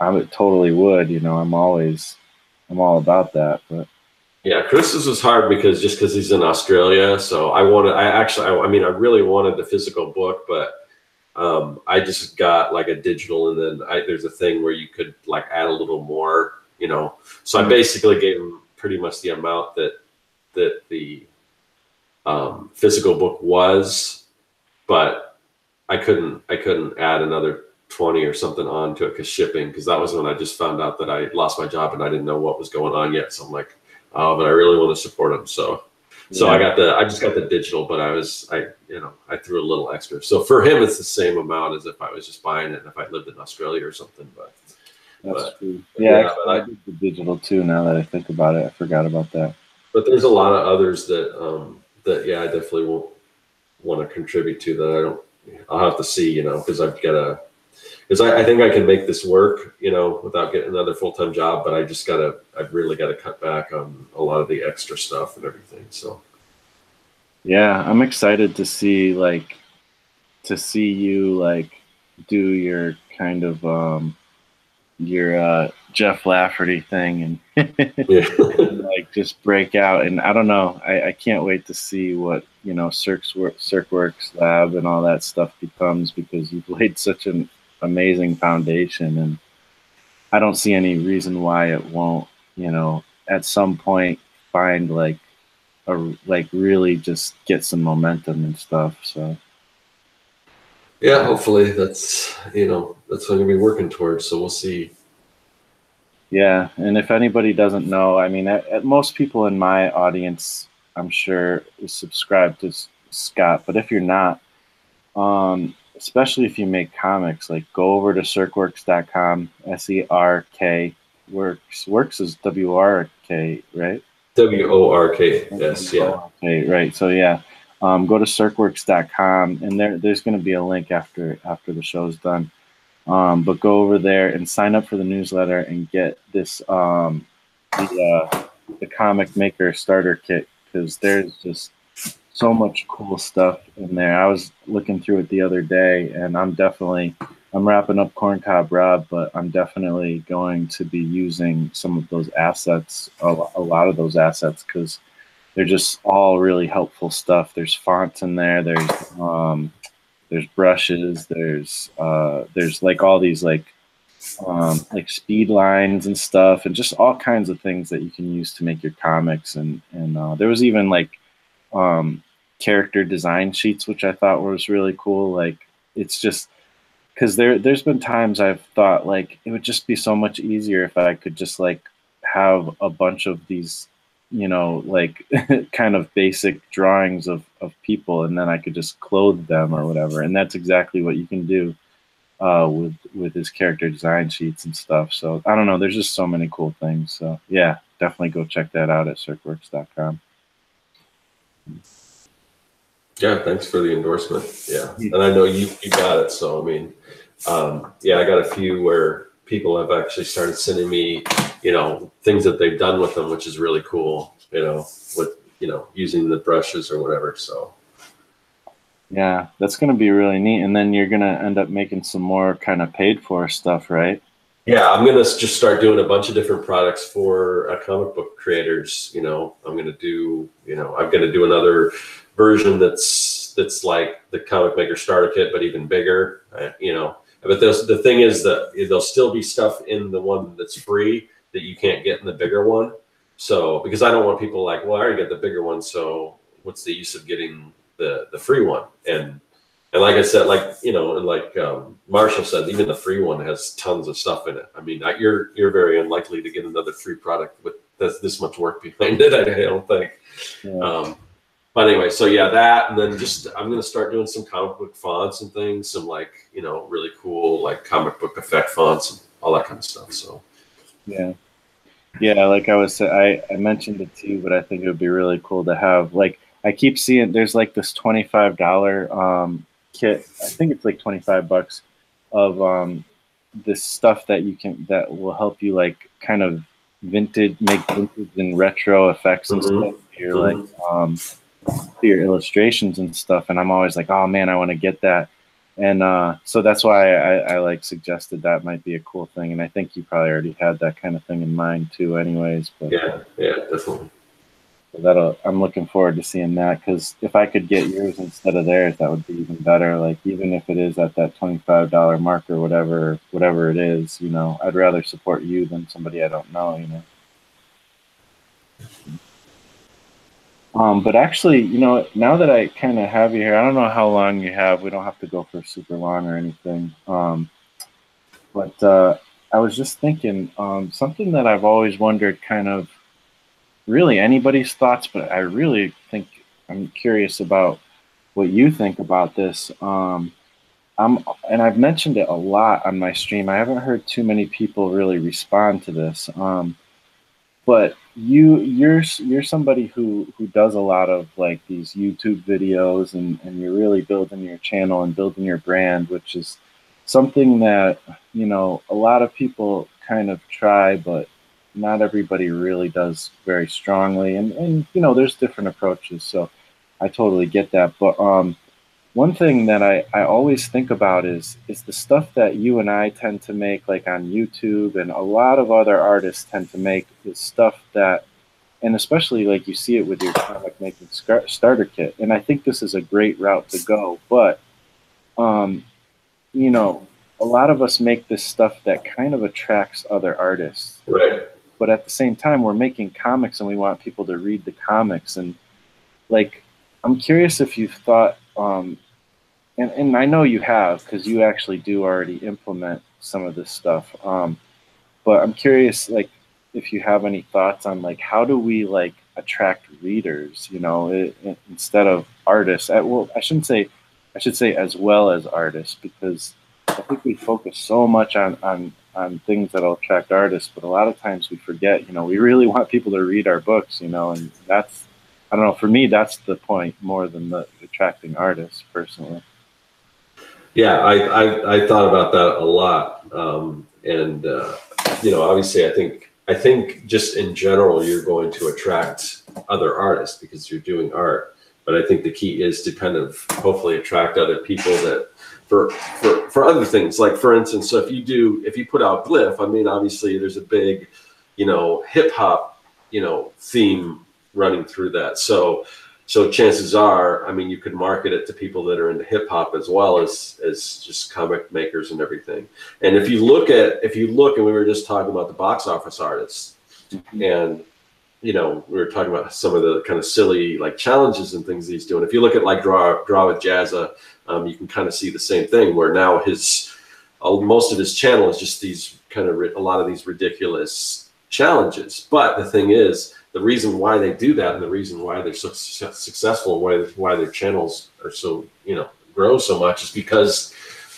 [SPEAKER 1] I would totally would, I'm all about that, but.
[SPEAKER 3] Yeah, Chris's was hard because he's in Australia. So I really wanted the physical book, but I just got like a digital, and then there's a thing where you could like add a little more, So I basically gave him pretty much the amount that the physical book was, but I couldn't add another 20 or something on to it because that was when I just found out that I lost my job and I didn't know what was going on yet. So I'm like, but I really want to support him. So I just got the digital, but I threw a little extra. So for him, it's the same amount as if I was just buying it if I lived in Australia or something.
[SPEAKER 1] That's true. Yeah, I did the digital too. Now that I think about it, I forgot about that.
[SPEAKER 3] But there's a lot of others that I definitely won't want to contribute to that. I'll have to see, because I think I can make this work, without getting another full-time job, but I've really got to cut back on a lot of the extra stuff and everything. So,
[SPEAKER 1] yeah, I'm excited to see you like do your kind of, your Jeff Lafferty thing and, and like just break out. And I don't know, I can't wait to see what, Circworks Lab and all that stuff becomes, because you've laid such an amazing foundation, and I don't see any reason why it won't, at some point find like really just get some momentum and stuff. So
[SPEAKER 3] yeah, hopefully that's what I'm gonna be working towards. So we'll see.
[SPEAKER 1] Yeah, and if anybody doesn't know, I mean, most people in my audience, I'm sure, is subscribed to Scott, but if you're not, especially if you make comics, like go over to Serkworks.com, SERK, Works is WRK, right?
[SPEAKER 3] WORK, yes, yeah.
[SPEAKER 1] Okay, right. So yeah, go to Serkworks.com, and there's going to be a link after the show's done. But go over there and sign up for the newsletter and get this the comic maker starter kit, because there's just so much cool stuff in there. I was looking through it the other day, and I'm definitely I'm wrapping up Corncob Rob, but I'm definitely going to be using some of those assets, a lot of those assets, because they're just all really helpful stuff. There's fonts in there. There's brushes. There's like all these like speed lines and stuff, and just all kinds of things that you can use to make your comics. And there was even like character design sheets, which I thought was really cool. Like it's just because there's been times I've thought like it would just be so much easier if I could just like have a bunch of these, like kind of basic drawings of people, and then I could just clothe them or whatever. And that's exactly what you can do with his character design sheets and stuff. So I don't know, there's just so many cool things. So yeah, definitely go check that out at circworks.com.
[SPEAKER 3] Yeah, thanks for the endorsement. Yeah, and I know you got it. So I mean, yeah, I got a few where people have actually started sending me, things that they've done with them, which is really cool. With using the brushes or whatever. So
[SPEAKER 1] yeah, that's going to be really neat. And then you're going to end up making some more kind of paid for stuff, right?
[SPEAKER 3] Yeah, I'm going to just start doing a bunch of different products for comic book creators. I'm going to do, I'm going to do another version that's like the Comic Maker Starter Kit, but even bigger, But the thing is that there'll still be stuff in the one that's free that you can't get in the bigger one. So, because I don't want people like, well, I already got the bigger one, so what's the use of getting the free one? And like I said, and like Marshall said, even the free one has tons of stuff in it. I mean, you're very unlikely to get another free product with this much work behind it. I don't think. Yeah. But anyway, so yeah, that, and then I'm going to start doing some comic book fonts and things, some really cool like comic book effect fonts and all that kind of stuff. So
[SPEAKER 1] yeah, like I mentioned it too, but I think it would be really cool to have, like, I keep seeing there's like this $25 kit. I think it's like $25 of this stuff that will help you like kind of make vintage and retro effects and stuff. You're like your illustrations and stuff, and I'm always like, oh man, I want to get that. And so that's why I like suggested that might be a cool thing, and I think you probably already had that kind of thing in mind too anyways. But
[SPEAKER 3] yeah, definitely.
[SPEAKER 1] So I'm looking forward to seeing that, because if I could get yours instead of theirs, that would be even better. Like, even if it is at that $25 mark or whatever it is, I'd rather support you than somebody I don't know, But actually, now that I kind of have you here, I don't know how long you have. We don't have to go for super long or anything. But I was just thinking something that I've always wondered, kind of really anybody's thoughts, but I really think I'm curious about what you think about this. And I've mentioned it a lot on my stream. I haven't heard too many people really respond to this. But you're somebody who does a lot of like these YouTube videos, and you're really building your channel and building your brand, which is something that, a lot of people kind of try, but not everybody really does very strongly. And there's different approaches, so I totally get that. But one thing that I always think about is the stuff that you and I tend to make, like on YouTube, and a lot of other artists tend to make, is stuff that, and especially like you see it with your comic making starter kit. And I think this is a great route to go. But, a lot of us make this stuff that kind of attracts other artists.
[SPEAKER 3] Right.
[SPEAKER 1] But at the same time, we're making comics and we want people to read the comics. And like, I'm curious if you've thought, and I know you have, because you actually do already implement some of this stuff. But I'm curious, like, if you have any thoughts on like, how do we like attract readers, instead of artists? Well, I should say as well as artists, because I think we focus so much on things that'll attract artists, but a lot of times we forget, we really want people to read our books, and that's, I don't know, for me, that's the point more than the attracting artists personally.
[SPEAKER 3] Yeah, I thought about that a lot. And obviously I think just in general, you're going to attract other artists because you're doing art. But I think the key is to kind of hopefully attract other people that for other things. Like for instance, so if you put out Glyph, I mean, obviously there's a big, hip hop, theme running through that. So chances are, I mean, you could market it to people that are into hip hop as well as just comic makers and everything. And if you look, and we were just talking about the box office artists, and we were talking about some of the kind of silly like challenges and things he's doing. If you look at like Draw with Jazza, you can kind of see the same thing where now most of his channel is just these kind of a lot of these ridiculous challenges. But the thing is, the reason why they do that and the reason why they're so successful and why their channels are so, grow so much is because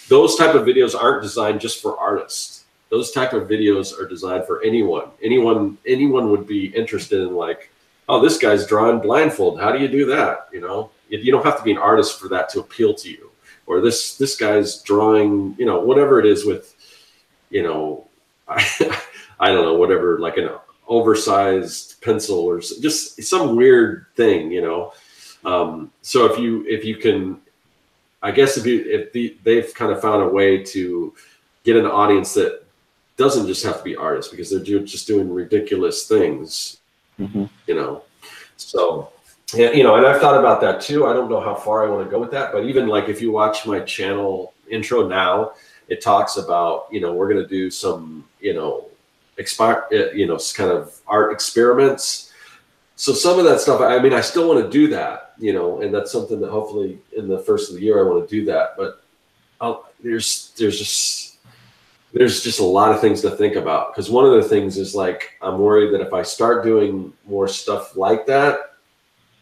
[SPEAKER 3] those type of videos aren't designed just for artists. Those type of videos are designed for anyone. Anyone would be interested in like, oh, this guy's drawing blindfold. How do you do that? You don't have to be an artist for that to appeal to you. Or this guy's drawing, whatever it is with, I don't know, whatever, like an oversized pencil or just some weird thing, so if you can, I guess they've kind of found a way to get an audience that doesn't just have to be artists because they're just doing ridiculous things, so yeah, and I've thought about that too. I don't know how far I want to go with that, but even like if you watch my channel intro now, it talks about, we're going to do some, kind of art experiments. So some of that stuff, I mean, I still want to do that, and that's something that hopefully in the first of the year I want to do that. But there's just a lot of things to think about, because one of the things is like I'm worried that if I start doing more stuff like that,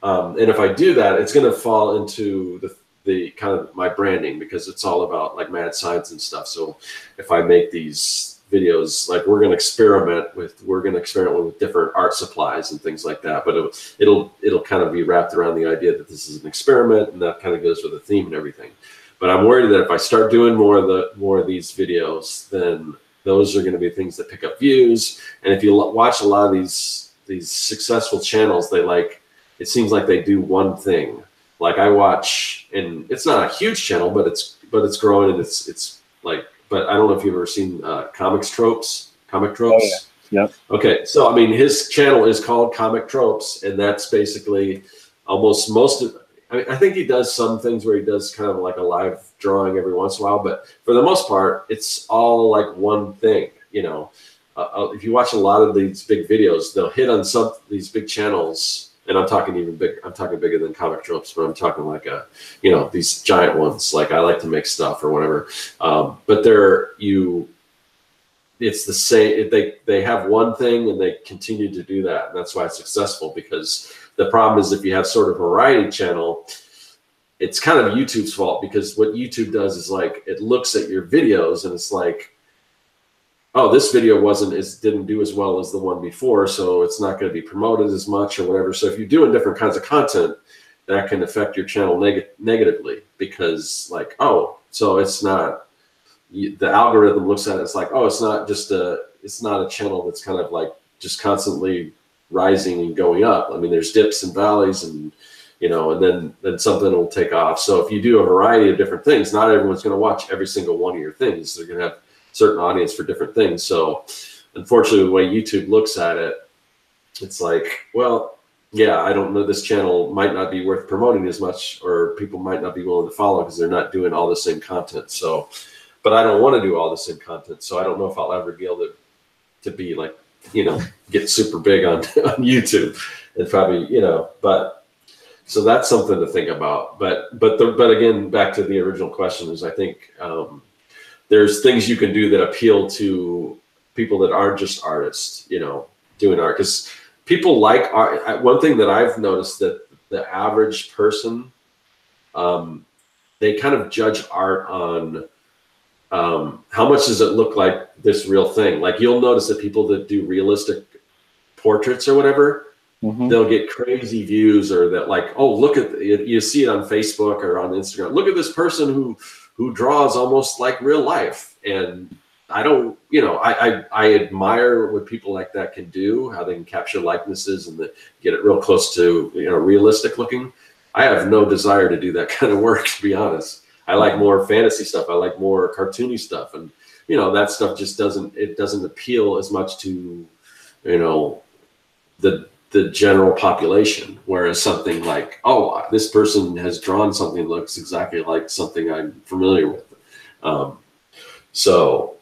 [SPEAKER 3] and if I do that, it's going to fall into the kind of my branding, because it's all about like mad science and stuff. So if I make these videos, like we're going to experiment with different art supplies and things like that, but it'll kind of be wrapped around the idea that this is an experiment, and that kind of goes with the theme and everything. But I'm worried that if I start doing more of these videos, then those are going to be things that pick up views. And if you watch a lot of these successful channels, it seems like they do one thing. Like I watch, and it's not a huge channel, but it's growing, and it's like, but I don't know if you've ever seen Comic Tropes.
[SPEAKER 1] Oh, yeah. Yep.
[SPEAKER 3] Okay, so I mean, his channel is called Comic Tropes, and that's basically almost most of. I think he does some things where he does kind of like a live drawing every once in a while, but for the most part, it's all like one thing. If you watch a lot of these big videos, they'll hit on these big channels. And I'm talking even big. I'm talking bigger than Comic Tropes, but I'm talking like these giant ones. Like I like to make stuff or whatever. But it's the same. They have one thing and they continue to do that, and that's why it's successful. Because the problem is if you have sort of a variety channel, it's kind of YouTube's fault, because what YouTube does is like it looks at your videos and it's like, oh, this video didn't do as well as the one before, so it's not going to be promoted as much or whatever. So if you're doing different kinds of content, that can affect your channel negatively, because like, oh, so it's not, the algorithm looks at it, it's like, oh, it's not a channel that's kind of like just constantly rising and going up. I mean, there's dips and valleys, and and then something will take off. So if you do a variety of different things, not everyone's going to watch every single one of your things. They're going to have certain audience for different things. So unfortunately, the way YouTube looks at it, it's like, well, yeah, I don't know, this channel might not be worth promoting as much, or people might not be willing to follow because they're not doing all the same content. So, but I don't want to do all the same content. So I don't know if I'll ever be able to be like, get super big on YouTube, and probably, but so that's something to think about. But again, back to the original question is, I think, there's things you can do that appeal to people that aren't just artists, doing art. Because people like art. One thing that I've noticed, that the average person, they kind of judge art on how much does it look like this real thing. Like you'll notice that people that do realistic portraits or whatever, they'll get crazy views, or that like, oh, look at you see it on Facebook or on Instagram. Look at this person who draws almost like real life. And I don't, I admire what people like that can do, how they can capture likenesses and get it real close to, realistic looking. I have no desire to do that kind of work, to be honest. I like more fantasy stuff. I like more cartoony stuff, and that stuff just doesn't appeal as much to the general population. Whereas something like, oh, this person has drawn something that looks exactly like something I'm familiar with. So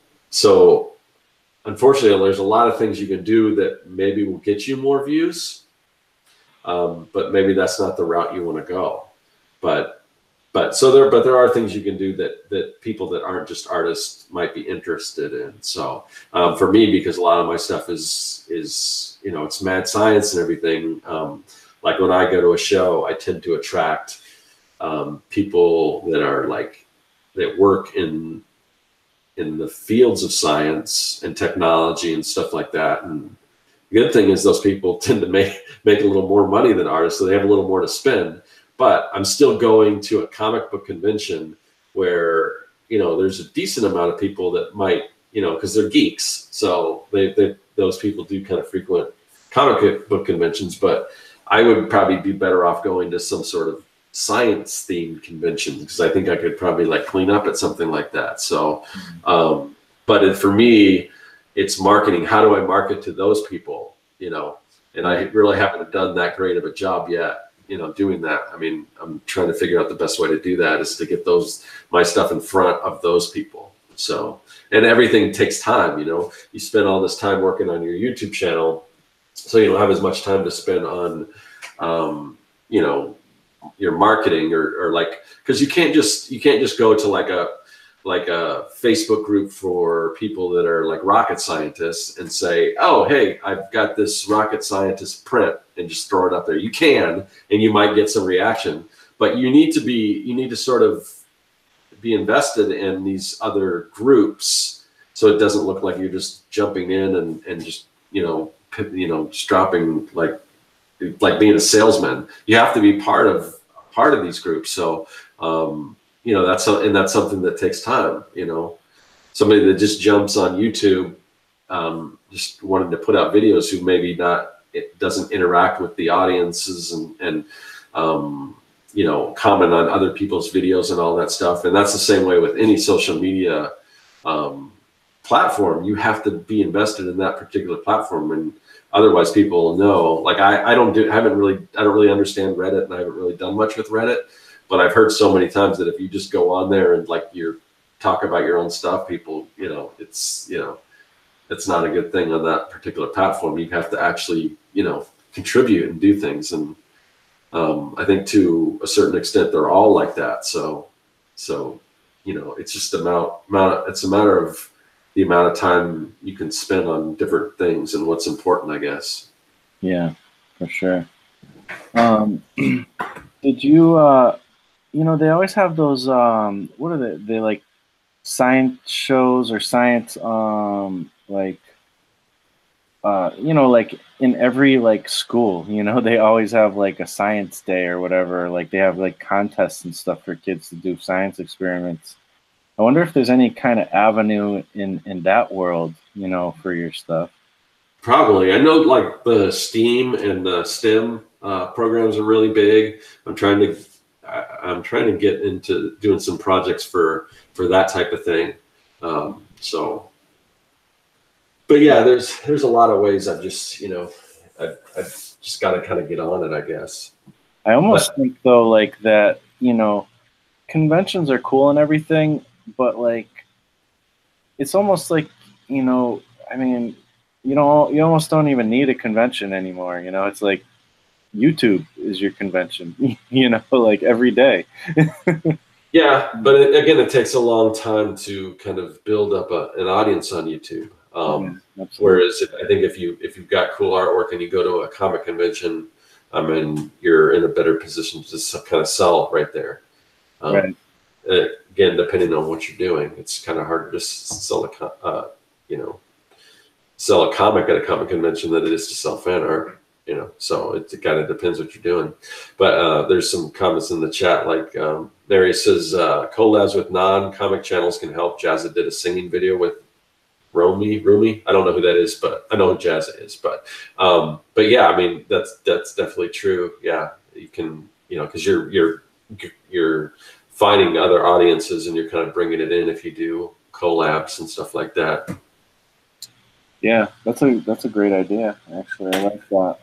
[SPEAKER 3] unfortunately, there's a lot of things you can do that maybe will get you more views, but maybe that's not the route you want to go. But there are things you can do that people that aren't just artists might be interested in. So for me, because a lot of my stuff is it's mad science and everything. Like when I go to a show, I tend to attract people that are that work in the fields of science and technology and stuff like that. And the good thing is those people tend to make a little more money than artists, so they have a little more to spend. But I'm still going to a comic book convention where there's a decent amount of people that might because they're geeks, so those people do kind of frequent comic book conventions. But I would probably be better off going to some sort of science themed convention, because I think I could probably clean up at something like that. So but for me, it's marketing. How do I market to those people? And I really haven't done that great of a job yet doing that. I mean, I'm trying to figure out the best way to do that is to get my stuff in front of those people. So, and everything takes time. You spend all this time working on your YouTube channel, so you don't have as much time to spend on your marketing or because you can't just go to a Facebook group for people that are rocket scientists and say, oh, hey, I've got this rocket scientist print, and just throw it up there. You can, and you might get some reaction, but you need to sort of be invested in these other groups, so it doesn't look like you're just jumping in and just just dropping like being a salesman. You have to be part of these groups. So that's something that takes time. Somebody that just jumps on YouTube, just wanting to put out videos who maybe it doesn't interact with the audiences and comment on other people's videos and all that stuff. And that's the same way with any social media platform. You have to be invested in that particular platform, and otherwise people will know. I don't really understand Reddit, and I haven't really done much with Reddit, but I've heard so many times that if you just go on there and you talk about your own stuff, people, it's not a good thing on that particular platform. You have to actually, contribute and do things. And I think to a certain extent, they're all like that. So it's just it's a matter of the amount of time you can spend on different things and what's important, I guess.
[SPEAKER 1] Yeah, for sure. Did you, they always have those, what are they science shows or science, in every school, they always have a science day or whatever. They have contests and stuff for kids to do science experiments. I wonder if there's any kind of avenue in that world, for your stuff.
[SPEAKER 3] Probably. I know the STEAM and the STEM programs are really big. I'm trying to get into doing some projects for that type of thing. But yeah, there's a lot of ways I've just got to kind of get on it, I guess.
[SPEAKER 1] I almost think though that, conventions are cool and everything, but it's almost I mean, you almost don't even need a convention anymore. It's YouTube is your convention, every day.
[SPEAKER 3] Yeah, but it takes a long time to kind of build up an audience on YouTube. Whereas I think if you've got cool artwork and you go to a comic convention, you're in a better position to kind of sell right there.
[SPEAKER 1] Right.
[SPEAKER 3] Again, depending on what you're doing, it's kind of hard to just sell a comic at a comic convention than it is to sell fan art. So it kind of depends what you're doing. But there's some comments in the chat, Larry says collabs with non-comic channels can help. Jazza did a singing video with Rumi. I don't know who that is, but I know who Jazza is. But yeah, I mean that's definitely true. Yeah, you can because you're finding other audiences and you're kind of bringing it in if you do collabs and stuff like that.
[SPEAKER 1] Yeah, that's a great idea. Actually, I like that.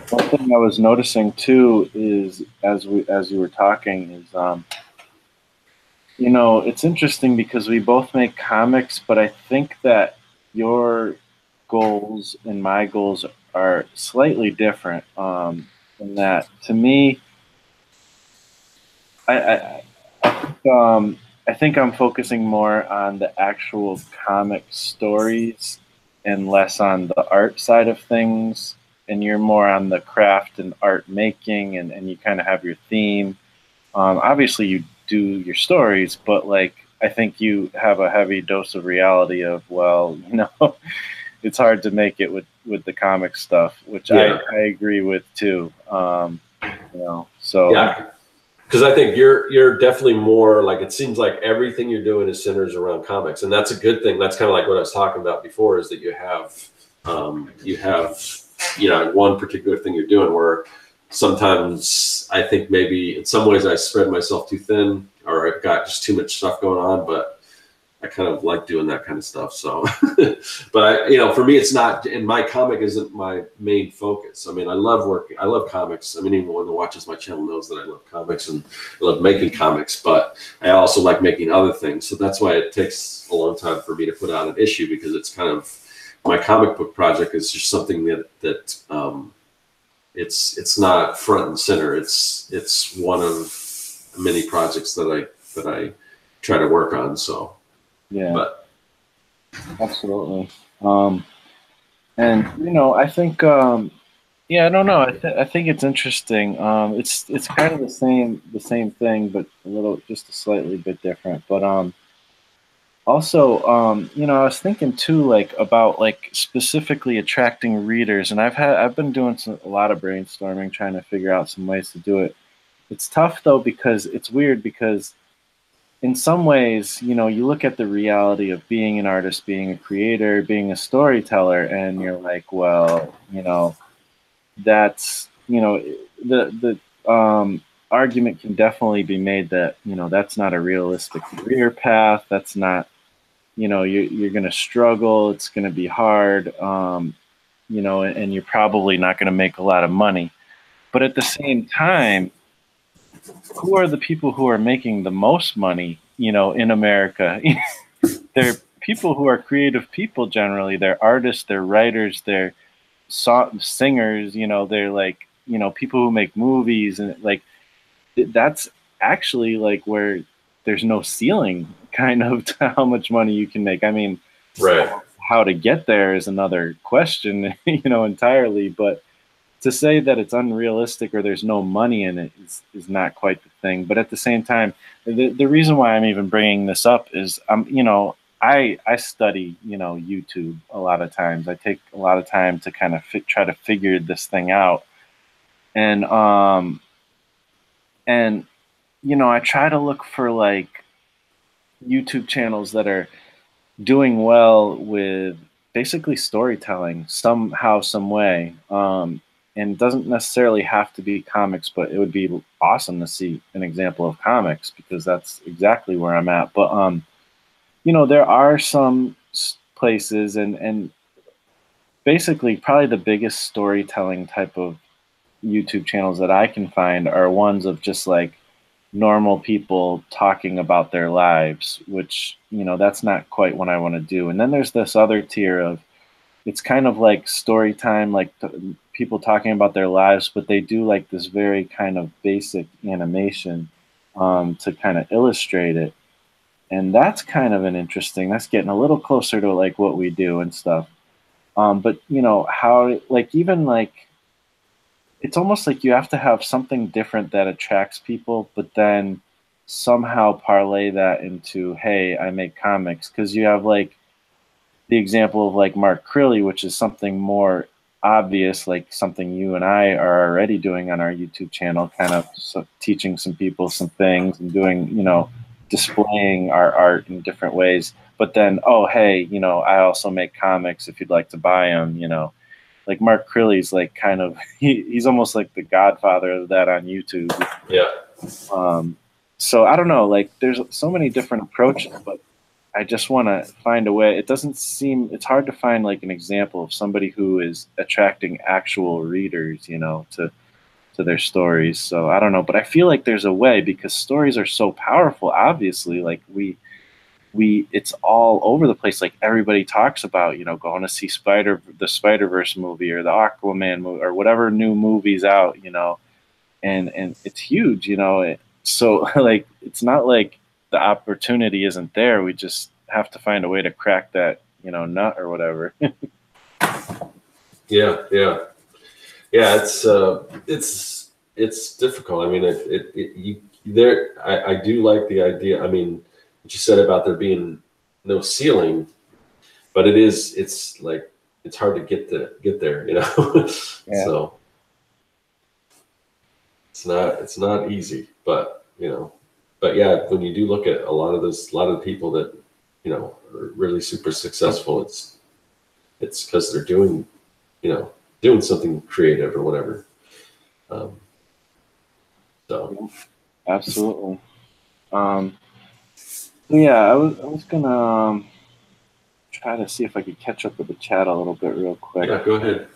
[SPEAKER 1] One thing I was noticing too is as you were talking is it's interesting because we both make comics, but I think that your goals and my goals are slightly different. In that, to me, I think I'm focusing more on the actual comic stories and less on the art side of things. And you're more on the craft and art making, and you kind of have your theme. Obviously, you do your stories, but like I think you have a heavy dose of reality of, well, it's hard to make it with the comic stuff, which I agree with too. So
[SPEAKER 3] yeah. Because I think you're definitely more like, it seems like everything you're doing is centers around comics, and that's a good thing. That's kind of like what I was talking about before, is that you have one particular thing you're doing where sometimes I think maybe in some ways I spread myself too thin, or I've got just too much stuff going on, but I kind of like doing that kind of stuff. So, but for me, it's not, and my comic isn't my main focus. I mean, I love comics. I mean, anyone that watches my channel knows that I love comics and I love making comics, but I also like making other things. So that's why it takes a long time for me to put out an issue, because it's kind of, my comic book project is just something that it's not front and center. It's one of many projects that I try to work on. So.
[SPEAKER 1] Yeah,
[SPEAKER 3] but
[SPEAKER 1] absolutely. And I think, I don't know. I think it's interesting. It's kind of the same thing, but just a slightly bit different. But also, I was thinking too, like about like specifically attracting readers, and I've been doing a lot of brainstorming, trying to figure out some ways to do it. It's tough though, because it's weird, because in some ways, you look at the reality of being an artist, being a creator, being a storyteller, and you're like, well, that's, the argument can definitely be made that, that's not a realistic career path. That's not, you're going to struggle. It's going to be hard, and you're probably not going to make a lot of money. But at the same time, who are the people who are making the most money, in America? They're people who are creative people generally. They're artists, they're writers, they're singers, they're like, people who make movies, and like that's actually like where there's no ceiling kind of to how much money you can make. I mean,
[SPEAKER 3] right.
[SPEAKER 1] How to get there is another question, entirely, but to say that it's unrealistic or there's no money in it is not quite the thing. But at the same time, the reason why I'm even bringing this up is, I study, YouTube a lot of times. I take a lot of time to kind of try to figure this thing out. And, I try to look for like YouTube channels that are doing well with basically storytelling somehow, some way. And it doesn't necessarily have to be comics, but it would be awesome to see an example of comics, because that's exactly where I'm at. But, there are some places, and basically probably the biggest storytelling type of YouTube channels that I can find are ones of just like normal people talking about their lives, which, that's not quite what I want to do. And then there's this other tier of, it's kind of like story time, like people talking about their lives, but they do like this very kind of basic animation to kind of illustrate it. And that's kind of that's getting a little closer to like what we do and stuff. But how, like, even like, it's almost like you have to have something different that attracts people, but then somehow parlay that into, hey, I make comics. Because you have like the example of like Mark Crilly, which is something more obvious, like something you and I are already doing on our YouTube channel, kind of teaching some people some things and doing, displaying our art in different ways. But then, oh, hey, I also make comics if you'd like to buy them, like Mark Crilly's like kind of he's almost like the godfather of that on YouTube.
[SPEAKER 3] Yeah.
[SPEAKER 1] So I don't know, like there's so many different approaches, but I just want to find a way. It doesn't seem, it's hard to find like an example of somebody who is attracting actual readers, you know, to their stories. So I don't know, but I feel like there's a way because stories are so powerful. Obviously, like we it's all over the place. Like everybody talks about, you know, going to see the Spider-Verse movie or the Aquaman movie or whatever new movie's out, you know, and it's huge, you know. So like it's not like the opportunity isn't there. We just have to find a way to crack that, you know, nut or whatever.
[SPEAKER 3] Yeah. It's difficult. I mean, I do like the idea. I mean, what you said about there being no ceiling, but it's like it's hard to get there, you know.
[SPEAKER 1] Yeah.
[SPEAKER 3] So it's not easy, but you know, but yeah, when you do look at a lot of the people that, you know, are really super successful, it's because they're doing something creative or whatever. So
[SPEAKER 1] Absolutely. Yeah, I was gonna try to see if I could catch up with the chat a little bit real quick.
[SPEAKER 3] yeah, go ahead.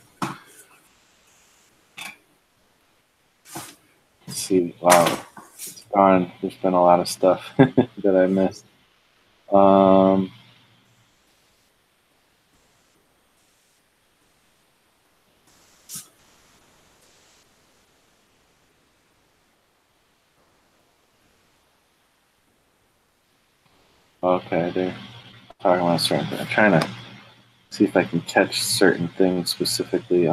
[SPEAKER 1] Let's see. Wow, it's gone. There's been a lot of stuff that I missed. Okay, they're talking about certain things. I'm trying to see if I can catch certain things specifically.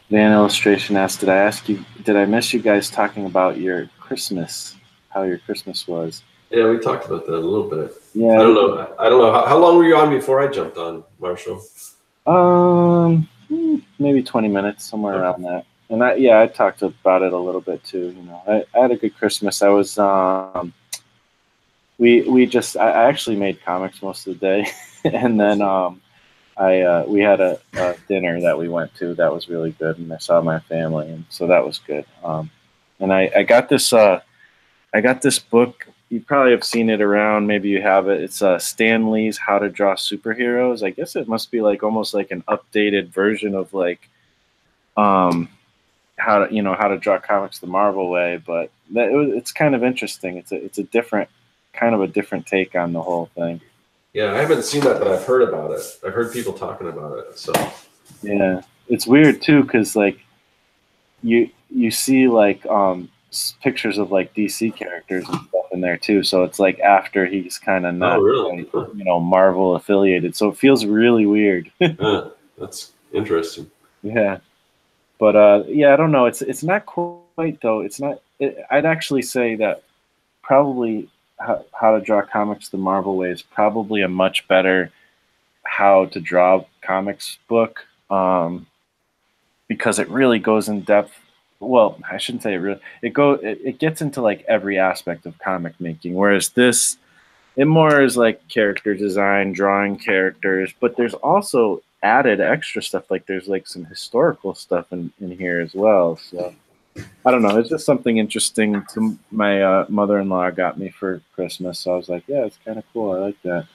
[SPEAKER 1] Van Illustration asked, did I miss you guys talking about your Christmas, how your Christmas was?
[SPEAKER 3] Yeah, we talked about that a little bit.
[SPEAKER 1] Yeah.
[SPEAKER 3] I don't know. How long were you on before I jumped on, Marshall?
[SPEAKER 1] Maybe 20 minutes, somewhere around that. And I talked about it a little bit too. You know, I had a good Christmas. I was, I actually made comics most of the day. And then, we had a dinner that we went to that was really good, and I saw my family, and so that was good. And I got this book. You probably have seen it around. Maybe you have it. It's Stan Lee's How to Draw Superheroes. I guess it must be like almost like an updated version of like how to draw comics the Marvel way. But it's kind of interesting. It's a different take on the whole thing.
[SPEAKER 3] Yeah, I haven't seen that, but I've heard about it. I've heard people talking about it. So
[SPEAKER 1] yeah, it's weird too because like you see like pictures of like DC characters and stuff in there too. So it's like after he's kind of not,
[SPEAKER 3] really?
[SPEAKER 1] you know, Marvel affiliated. So it feels really weird.
[SPEAKER 3] That's interesting.
[SPEAKER 1] Yeah, but yeah, I don't know. It's not quite though. It's not. I'd actually say that probably how to draw comics the Marvel way is probably a much better how to draw comics book because it really goes in depth. Well, I shouldn't say it really. It gets into like every aspect of comic making, whereas this, it more is like character design, drawing characters, but there's also added extra stuff. Like there's like some historical stuff in here as well. So I don't know. It's just something interesting to my mother-in-law got me for Christmas. So I was like, yeah, it's kind of cool. I like that.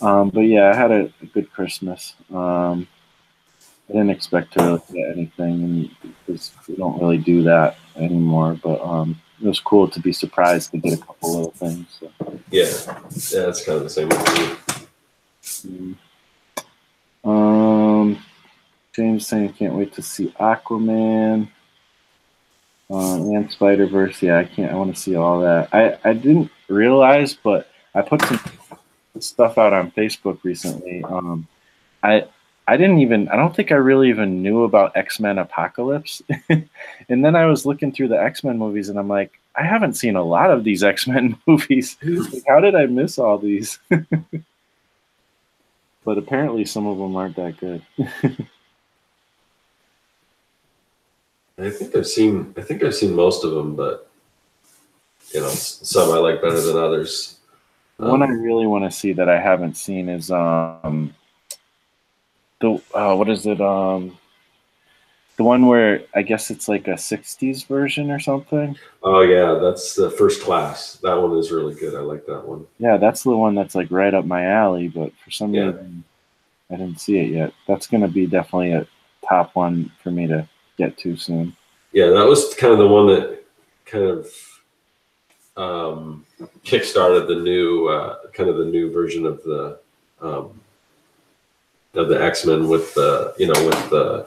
[SPEAKER 1] But yeah, I had a good Christmas. I didn't expect to really get anything because we don't really do that anymore. But it was cool to be surprised to get a couple little things. So.
[SPEAKER 3] Yeah, it's kind of the same with me.
[SPEAKER 1] James saying can't wait to see Aquaman and Spider-Verse. Yeah, I want to see all that. I didn't realize, but I put some stuff out on Facebook recently. I don't think I really even knew about X-Men Apocalypse. And then I was looking through the X-Men movies and I'm like, I haven't seen a lot of these X-Men movies. Like, how did I miss all these? But apparently some of them aren't that good.
[SPEAKER 3] I think I've seen most of them, but some I like better than others.
[SPEAKER 1] One I really want to see that I haven't seen is what is it? The one where I guess it's like a 60s version or something.
[SPEAKER 3] Oh yeah, that's the First Class. That one is really good. I like that one.
[SPEAKER 1] Yeah, that's the one that's like right up my alley, but for some reason I didn't see it yet. That's going to be definitely a top one for me to get to soon.
[SPEAKER 3] Yeah, that was kind of the one that kind of kickstarted the new the new version of the X-Men with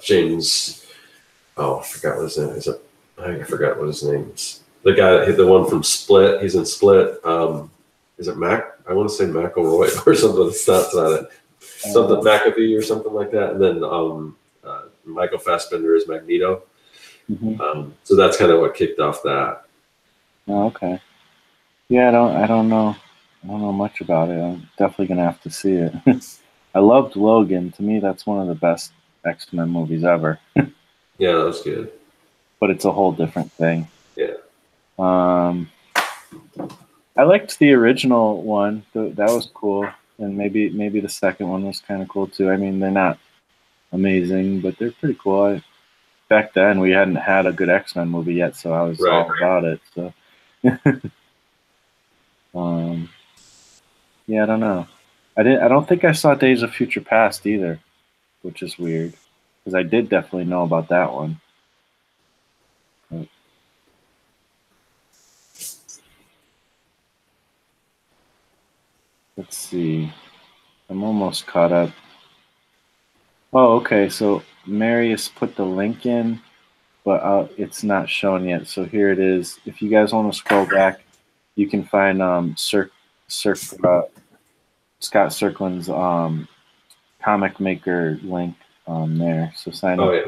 [SPEAKER 3] James. Oh, I forgot what his name is. I forgot what his name is. The guy, the one from Split. He's in Split. Is it Mac? I want to say McElroy or something. It's not it. Something McAfee or something like that. And then Michael Fassbender is Magneto.
[SPEAKER 1] Mm-hmm.
[SPEAKER 3] So that's kind of what kicked off that.
[SPEAKER 1] Oh, okay. Yeah, I don't know much about it. I'm definitely gonna have to see it. I loved Logan. To me, that's one of the best X-Men movies ever.
[SPEAKER 3] Yeah, that was good.
[SPEAKER 1] But it's a whole different thing.
[SPEAKER 3] Yeah.
[SPEAKER 1] I liked the original one. That was cool, and maybe the second one was kind of cool too. I mean, they're not amazing, but they're pretty cool. Back then, we hadn't had a good X-Men movie yet, so I was all about it. So, yeah, I don't know. I don't think I saw Days of Future Past either, which is weird because I did definitely know about that one. But, let's see. I'm almost caught up. Oh, okay. So Marius put the link in, but it's not shown yet. So here it is. If you guys want to scroll back, you can find Scott Serkland's comic maker link there. So sign up.
[SPEAKER 3] Oh yeah.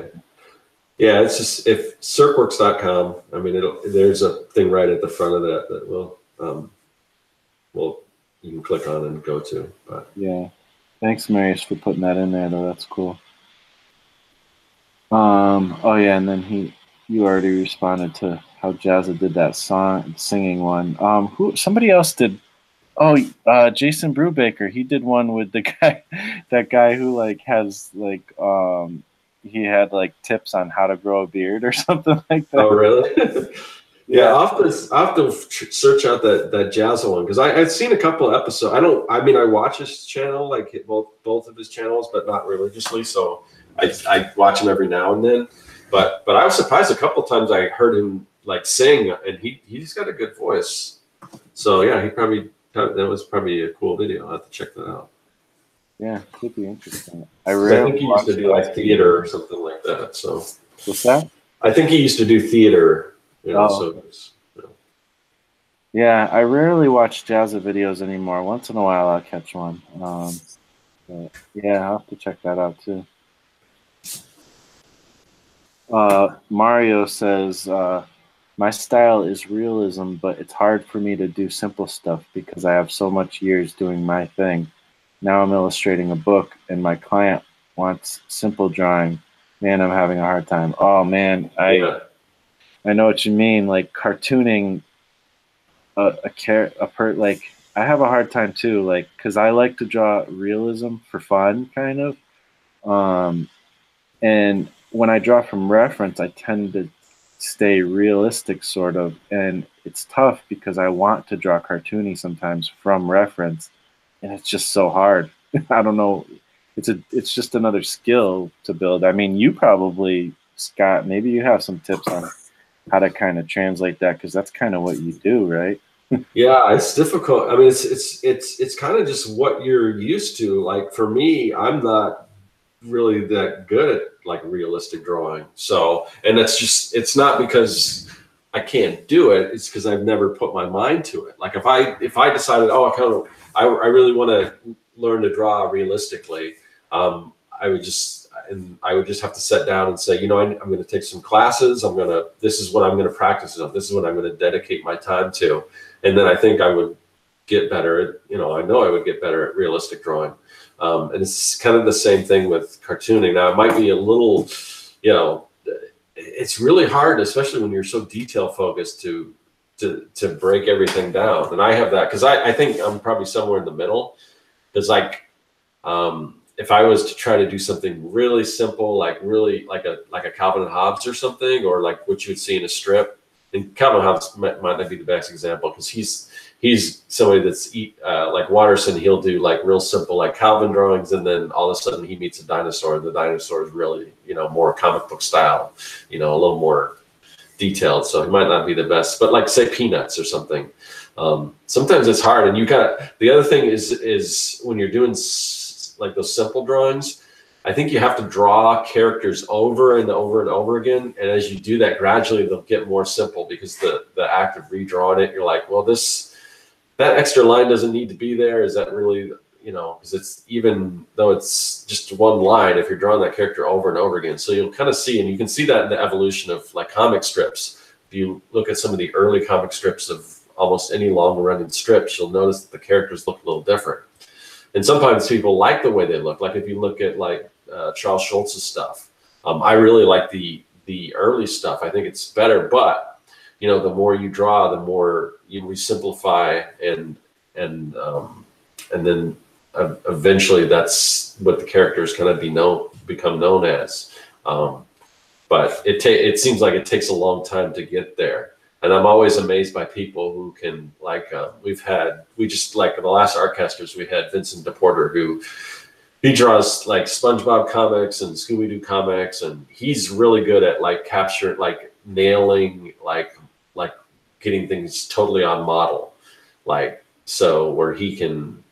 [SPEAKER 3] Yeah, it's just if circworks.com. I mean, there's a thing right at the front of that will you can click on and go to. But
[SPEAKER 1] yeah, thanks, Marius, for putting that in there. Though that's cool. Oh yeah, and then you already responded to how Jazza did that singing one. Somebody else did. Oh, Jason Brubaker. He did one with that guy who has he had tips on how to grow a beard or something like that.
[SPEAKER 3] Oh, really? Yeah, I'll have to search out that Jazza one because I've seen a couple of episodes. I watch his channel, both of his channels, but not religiously. So I watch him every now and then. But I was surprised a couple of times I heard him sing, and he's got a good voice. So yeah, that was probably a cool video. I'll have to check that out.
[SPEAKER 1] Yeah, it could be interesting.
[SPEAKER 3] I think he used to do theater or something like that. So
[SPEAKER 1] what's that?
[SPEAKER 3] I think he used to do theater.
[SPEAKER 1] Yeah, I rarely watch Jazza videos anymore. Once in a while, I'll catch one. But yeah, I'll have to check that out too. Mario says, my style is realism, but it's hard for me to do simple stuff because I have so much years doing my thing. Now I'm illustrating a book, and my client wants simple drawing. Man, I'm having a hard time. Oh man, I know what you mean. Cartooning I have a hard time too. Because I like to draw realism for fun, kind of. And when I draw from reference, I tend to stay realistic, sort of, and it's tough because I want to draw cartoony sometimes from reference, and it's just so hard. I don't know. It's just another skill to build. I mean, you probably, Scott, maybe you have some tips on how to kind of translate that because that's kind of what you do, right?
[SPEAKER 3] Yeah, it's difficult. I mean, it's kind of just what you're used to. For me, I'm not really that good at realistic drawing. So, and it's not because I can't do it. It's because I've never put my mind to it. If I decided, I really want to learn to draw realistically, I would just have to sit down and say, I'm going to take some classes. This is what I'm going to practice on. This is what I'm going to dedicate my time to. And then I think I would get better at, I know I would get better at realistic drawing. And it's kind of the same thing with cartooning. Now it might be a little, it's really hard, especially when you're so detail focused to to break everything down. And I have that because I think I'm probably somewhere in the middle. Because like if I was to try to do something really simple, like really like a Calvin and Hobbes or something, or like what you would see in a strip, and Calvin Hobbes might not be the best example because he's somebody that's like Watterson. He'll do like real simple like Calvin drawings, and then all of a sudden he meets a dinosaur. The dinosaur is really, you know, more comic book style, you know, a little more detailed. So he might not be the best, but like say Peanuts or something. Sometimes it's hard, and you got the other thing is when you're doing like those simple drawings, I think you have to draw characters over and over and over again. And as you do that, gradually they'll get more simple because the act of redrawing it, you're like, well, that extra line doesn't need to be there. Is that really, you know, because it's, even though it's just one line, if you're drawing that character over and over again. So you'll kind of see, and you can see that in the evolution of like comic strips. If you look at some of the early comic strips of almost any long running strips, you'll notice that the characters look a little different. And sometimes people like the way they look. Like if you look at like Charles Schultz's stuff, I really like the early stuff. I think it's better, but you know, the more you draw, the more we simplify, and then eventually that's what the characters kind of become known as. But it seems like it takes a long time to get there. And I'm always amazed by people who can, like, we just, like, in the last Artcasters, we had Vincent DePorter, who he draws, like, SpongeBob comics and Scooby-Doo comics, and he's really good at, like, nailing, like getting things totally on model. Like, so where he can,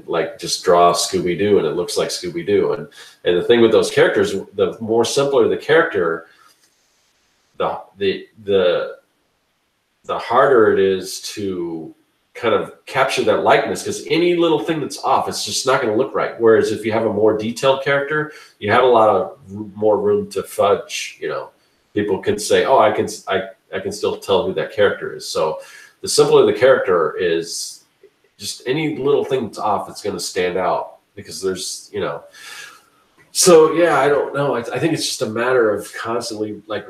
[SPEAKER 3] like, just draw Scooby-Doo, and it looks like Scooby-Doo. And the thing with those characters, the more simpler the character, the harder it is to kind of capture that likeness, because any little thing that's off, it's just not going to look right. Whereas if you have a more detailed character, you have a lot of more room to fudge. You know, people can say, "Oh, I can still tell who that character is." So the simpler the character is, just any little thing that's off, it's going to stand out, because there's, you know. So yeah, I don't know. I think it's just a matter of constantly like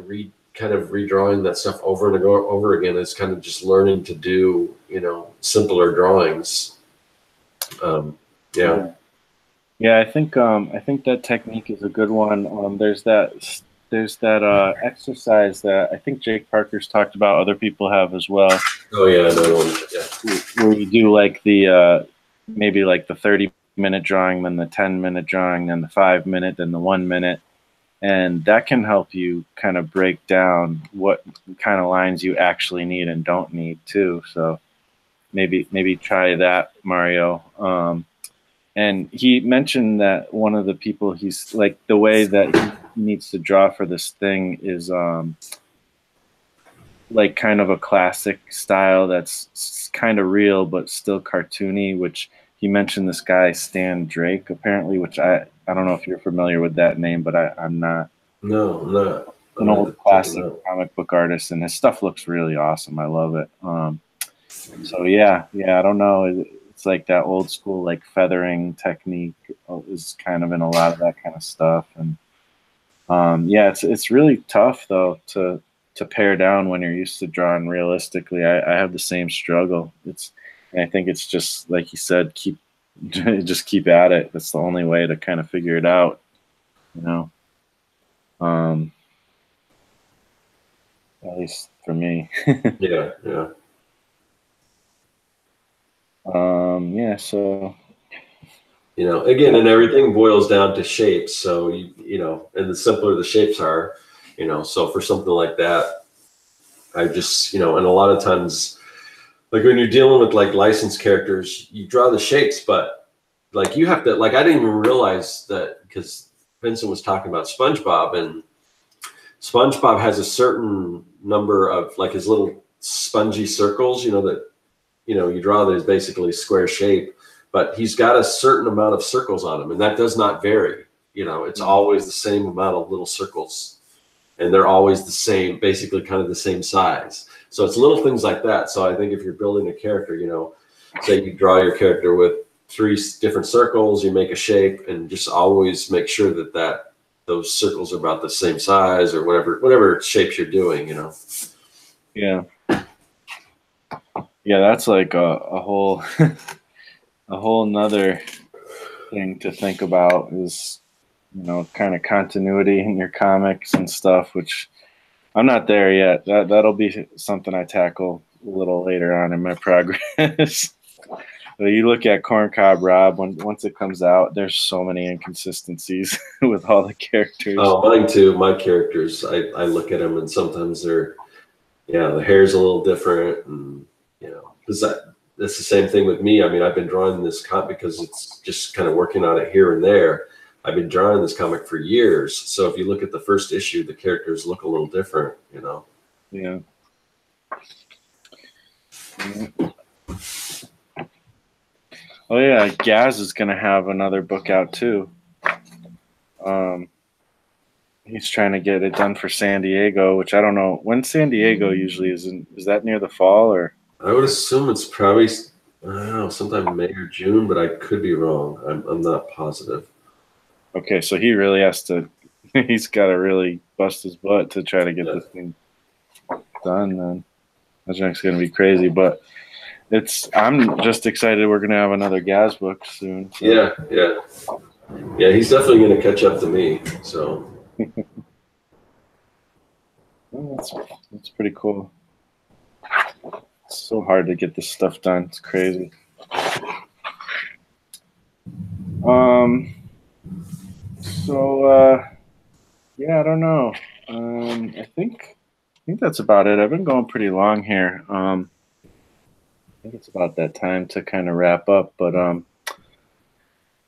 [SPEAKER 3] kind of redrawing that stuff over and over again. It's kind of just learning to do, you know, simpler drawings. Yeah.
[SPEAKER 1] I think that technique is a good one. There's that exercise that I think Jake Parker's talked about. Other people have as well.
[SPEAKER 3] Oh yeah, another one. Yeah.
[SPEAKER 1] Where you do like the maybe like the 30-minute drawing, then the 10-minute drawing, then the 5-minute, then the 1-minute. And that can help you kind of break down what kind of lines you actually need and don't need too. So maybe try that, Mario. And he mentioned that one of the people he's like, the way that he needs to draw for this thing is like kind of a classic style that's kind of real but still cartoony, which he mentioned this guy Stan Drake apparently, which I don't know if you're familiar with that name, but I'm not.
[SPEAKER 3] No, I'm not.
[SPEAKER 1] An old classic comic book artist, and his stuff looks really awesome. I love it. So yeah, I don't know. It's like that old school like feathering technique is kind of in a lot of that kind of stuff, and yeah, it's really tough though to pare down when you're used to drawing realistically. I have the same struggle. I think it's just like you said, just keep at it. That's the only way to kind of figure it out, you know. At least for me.
[SPEAKER 3] Yeah.
[SPEAKER 1] Yeah. So,
[SPEAKER 3] you know, again, and everything boils down to shapes. So you know, and the simpler the shapes are, you know. So for something like that, I just, you know, and a lot of times, like when you're dealing with like licensed characters, you draw the shapes, but like you have to, like, I didn't even realize that, because Vincent was talking about SpongeBob, and SpongeBob has a certain number of like his little spongy circles, you know, that, you know, you draw these basically square shape, but he's got a certain amount of circles on him, and that does not vary. You know, it's always the same amount of little circles, and they're always the same, basically kind of the same size. So it's little things like that. So I think if you're building a character, you know, say you draw your character with 3 different circles, you make a shape, and just always make sure that those circles are about the same size, or whatever shapes you're doing, you know.
[SPEAKER 1] Yeah. Yeah, that's like a whole a whole nother thing to think about is, kind of continuity in your comics and stuff, which I'm not there yet. That'll be something I tackle a little later on in my progress. But you look at Corncob Rob, once it comes out, there's so many inconsistencies with all the characters.
[SPEAKER 3] Oh, mine too. My characters, I look at them and sometimes the hair's a little different, and because that's the same thing with me. I mean, I've been drawing this comic because it's just kind of working on it here and there. I've been drawing this comic for years, so if you look at the first issue, the characters look a little different,
[SPEAKER 1] Yeah. Oh yeah, Gaz is gonna have another book out too. He's trying to get it done for San Diego, which I don't know when San Diego usually is. Is that near the fall or?
[SPEAKER 3] I would assume it's probably, I don't know, sometime May or June, but I could be wrong. I'm not positive.
[SPEAKER 1] Okay, so he really has to. He's got to really bust his butt to try to get this thing done. Then that's going to be crazy, but I'm just excited we're going to have another Gaz book soon. So.
[SPEAKER 3] Yeah. He's definitely going to catch up to me. So.
[SPEAKER 1] Well, that's pretty cool. It's so hard to get this stuff done. It's crazy. So yeah, I don't know. I think that's about it. I've been going pretty long here. I think it's about that time to kind of wrap up. But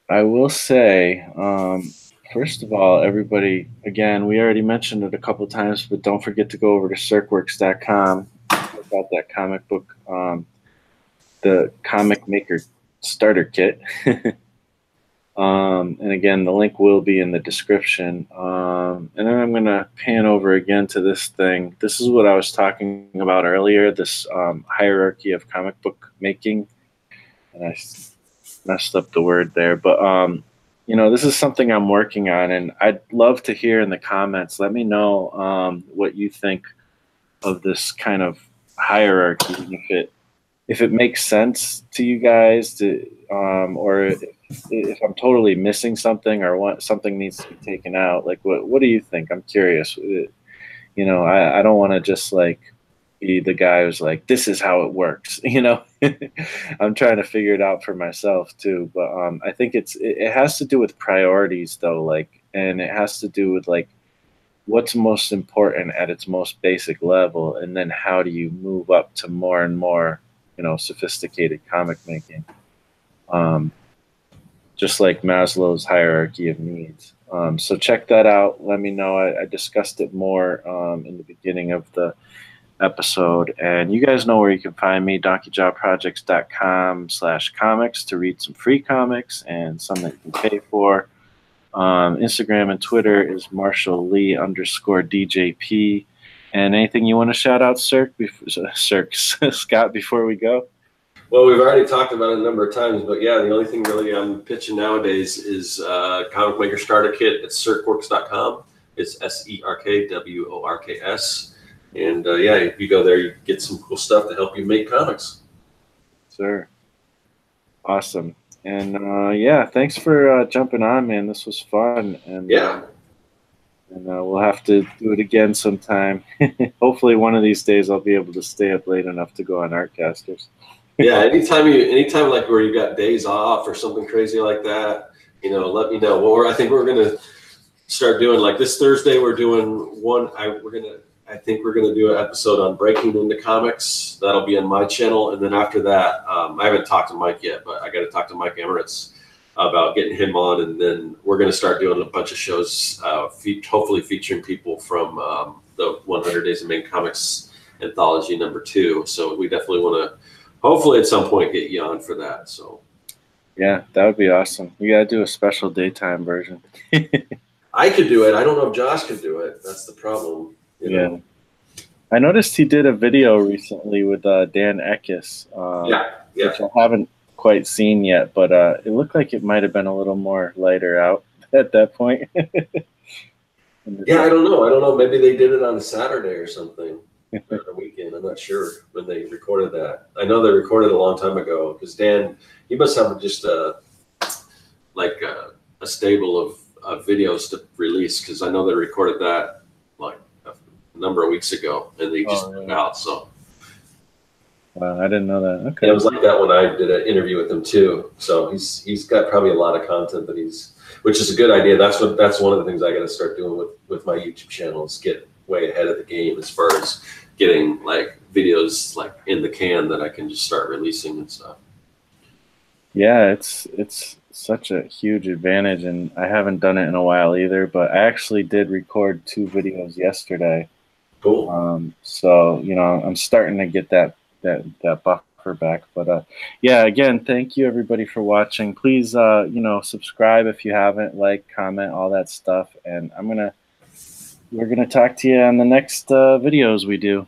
[SPEAKER 1] I will say, first of all, everybody, again, we already mentioned it a couple times, but don't forget to go over to circworks.com about that comic book, the Comic Maker Starter Kit. And again, the link will be in the description. And then I'm going to pan over again to this thing. This is what I was talking about earlier, this hierarchy of comic book making. And I messed up the word there. But, this is something I'm working on. And I'd love to hear in the comments. Let me know what you think of this kind of hierarchy. If it makes sense to you guys, or if I'm totally missing something or something needs to be taken out, like what do you think? I'm curious. I don't want to just like be the guy who's like, this is how it works. I'm trying to figure it out for myself too. But I think it has to do with priorities though, and it has to do with like what's most important at its most basic level, and then how do you move up to more and more sophisticated comic making, just like Maslow's hierarchy of needs. So check that out. Let me know. I discussed it more in the beginning of the episode, and you guys know where you can find me, donkeyjawprojects.com/comics, to read some free comics and some that you can pay for. Instagram and Twitter is MarshallLee_DJP. And anything you want to shout out, Scott, before we go?
[SPEAKER 3] Well, we've already talked about it a number of times, but yeah, the only thing really I'm pitching nowadays is Comic Maker Starter Kit at circworks.com. It's SERKWORKS. And if you go there, you get some cool stuff to help you make comics.
[SPEAKER 1] Sure. Awesome. And thanks for jumping on, man. This was fun. And and we'll have to do it again sometime. Hopefully one of these days I'll be able to stay up late enough to go on Artcasters.
[SPEAKER 3] Yeah, anytime like where you got days off or something crazy like that, let me know. Well, I think we're gonna start doing like this Thursday. We're doing one. I think we're gonna do an episode on breaking into comics. That'll be on my channel, and then after that, I haven't talked to Mike yet, but I got to talk to Mike Emirates about getting him on, and then we're going to start doing a bunch of shows, hopefully featuring people from the 100 Days of Making Comics anthology #2. So we definitely want to, hopefully at some point, get you on for that. So
[SPEAKER 1] yeah, that would be awesome. We got to do a special daytime version.
[SPEAKER 3] I could do it. I don't know if Josh could do it. That's the problem. You know?
[SPEAKER 1] I noticed he did a video recently with Dan Eckes. Which I haven't quite seen yet, but it looked like it might have been a little more lighter out at that point.
[SPEAKER 3] Yeah, I don't know. Maybe they did it on a Saturday or something, or a weekend. I'm not sure. But when they recorded that. I know they recorded a long time ago because Dan, he must have just a stable of videos to release, because I know they recorded that like a number of weeks ago and they just put it out. So
[SPEAKER 1] wow, I didn't know that. Okay.
[SPEAKER 3] And it was like that when I did an interview with him too. So he's got probably a lot of content that which is a good idea. That's one of the things I got to start doing with my YouTube channel, is get way ahead of the game as far as getting like videos like in the can that I can just start releasing and stuff.
[SPEAKER 1] Yeah, it's such a huge advantage, and I haven't done it in a while either, but I actually did record 2 videos yesterday.
[SPEAKER 3] Cool.
[SPEAKER 1] So, you know, I'm starting to get that buffer back. But yeah, again, thank you everybody for watching. Please, you know, subscribe if you haven't, like, comment, all that stuff. And we're gonna talk to you on the next videos we do.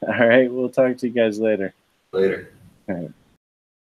[SPEAKER 1] All right, we'll talk to you guys later.
[SPEAKER 3] Later.
[SPEAKER 1] All right.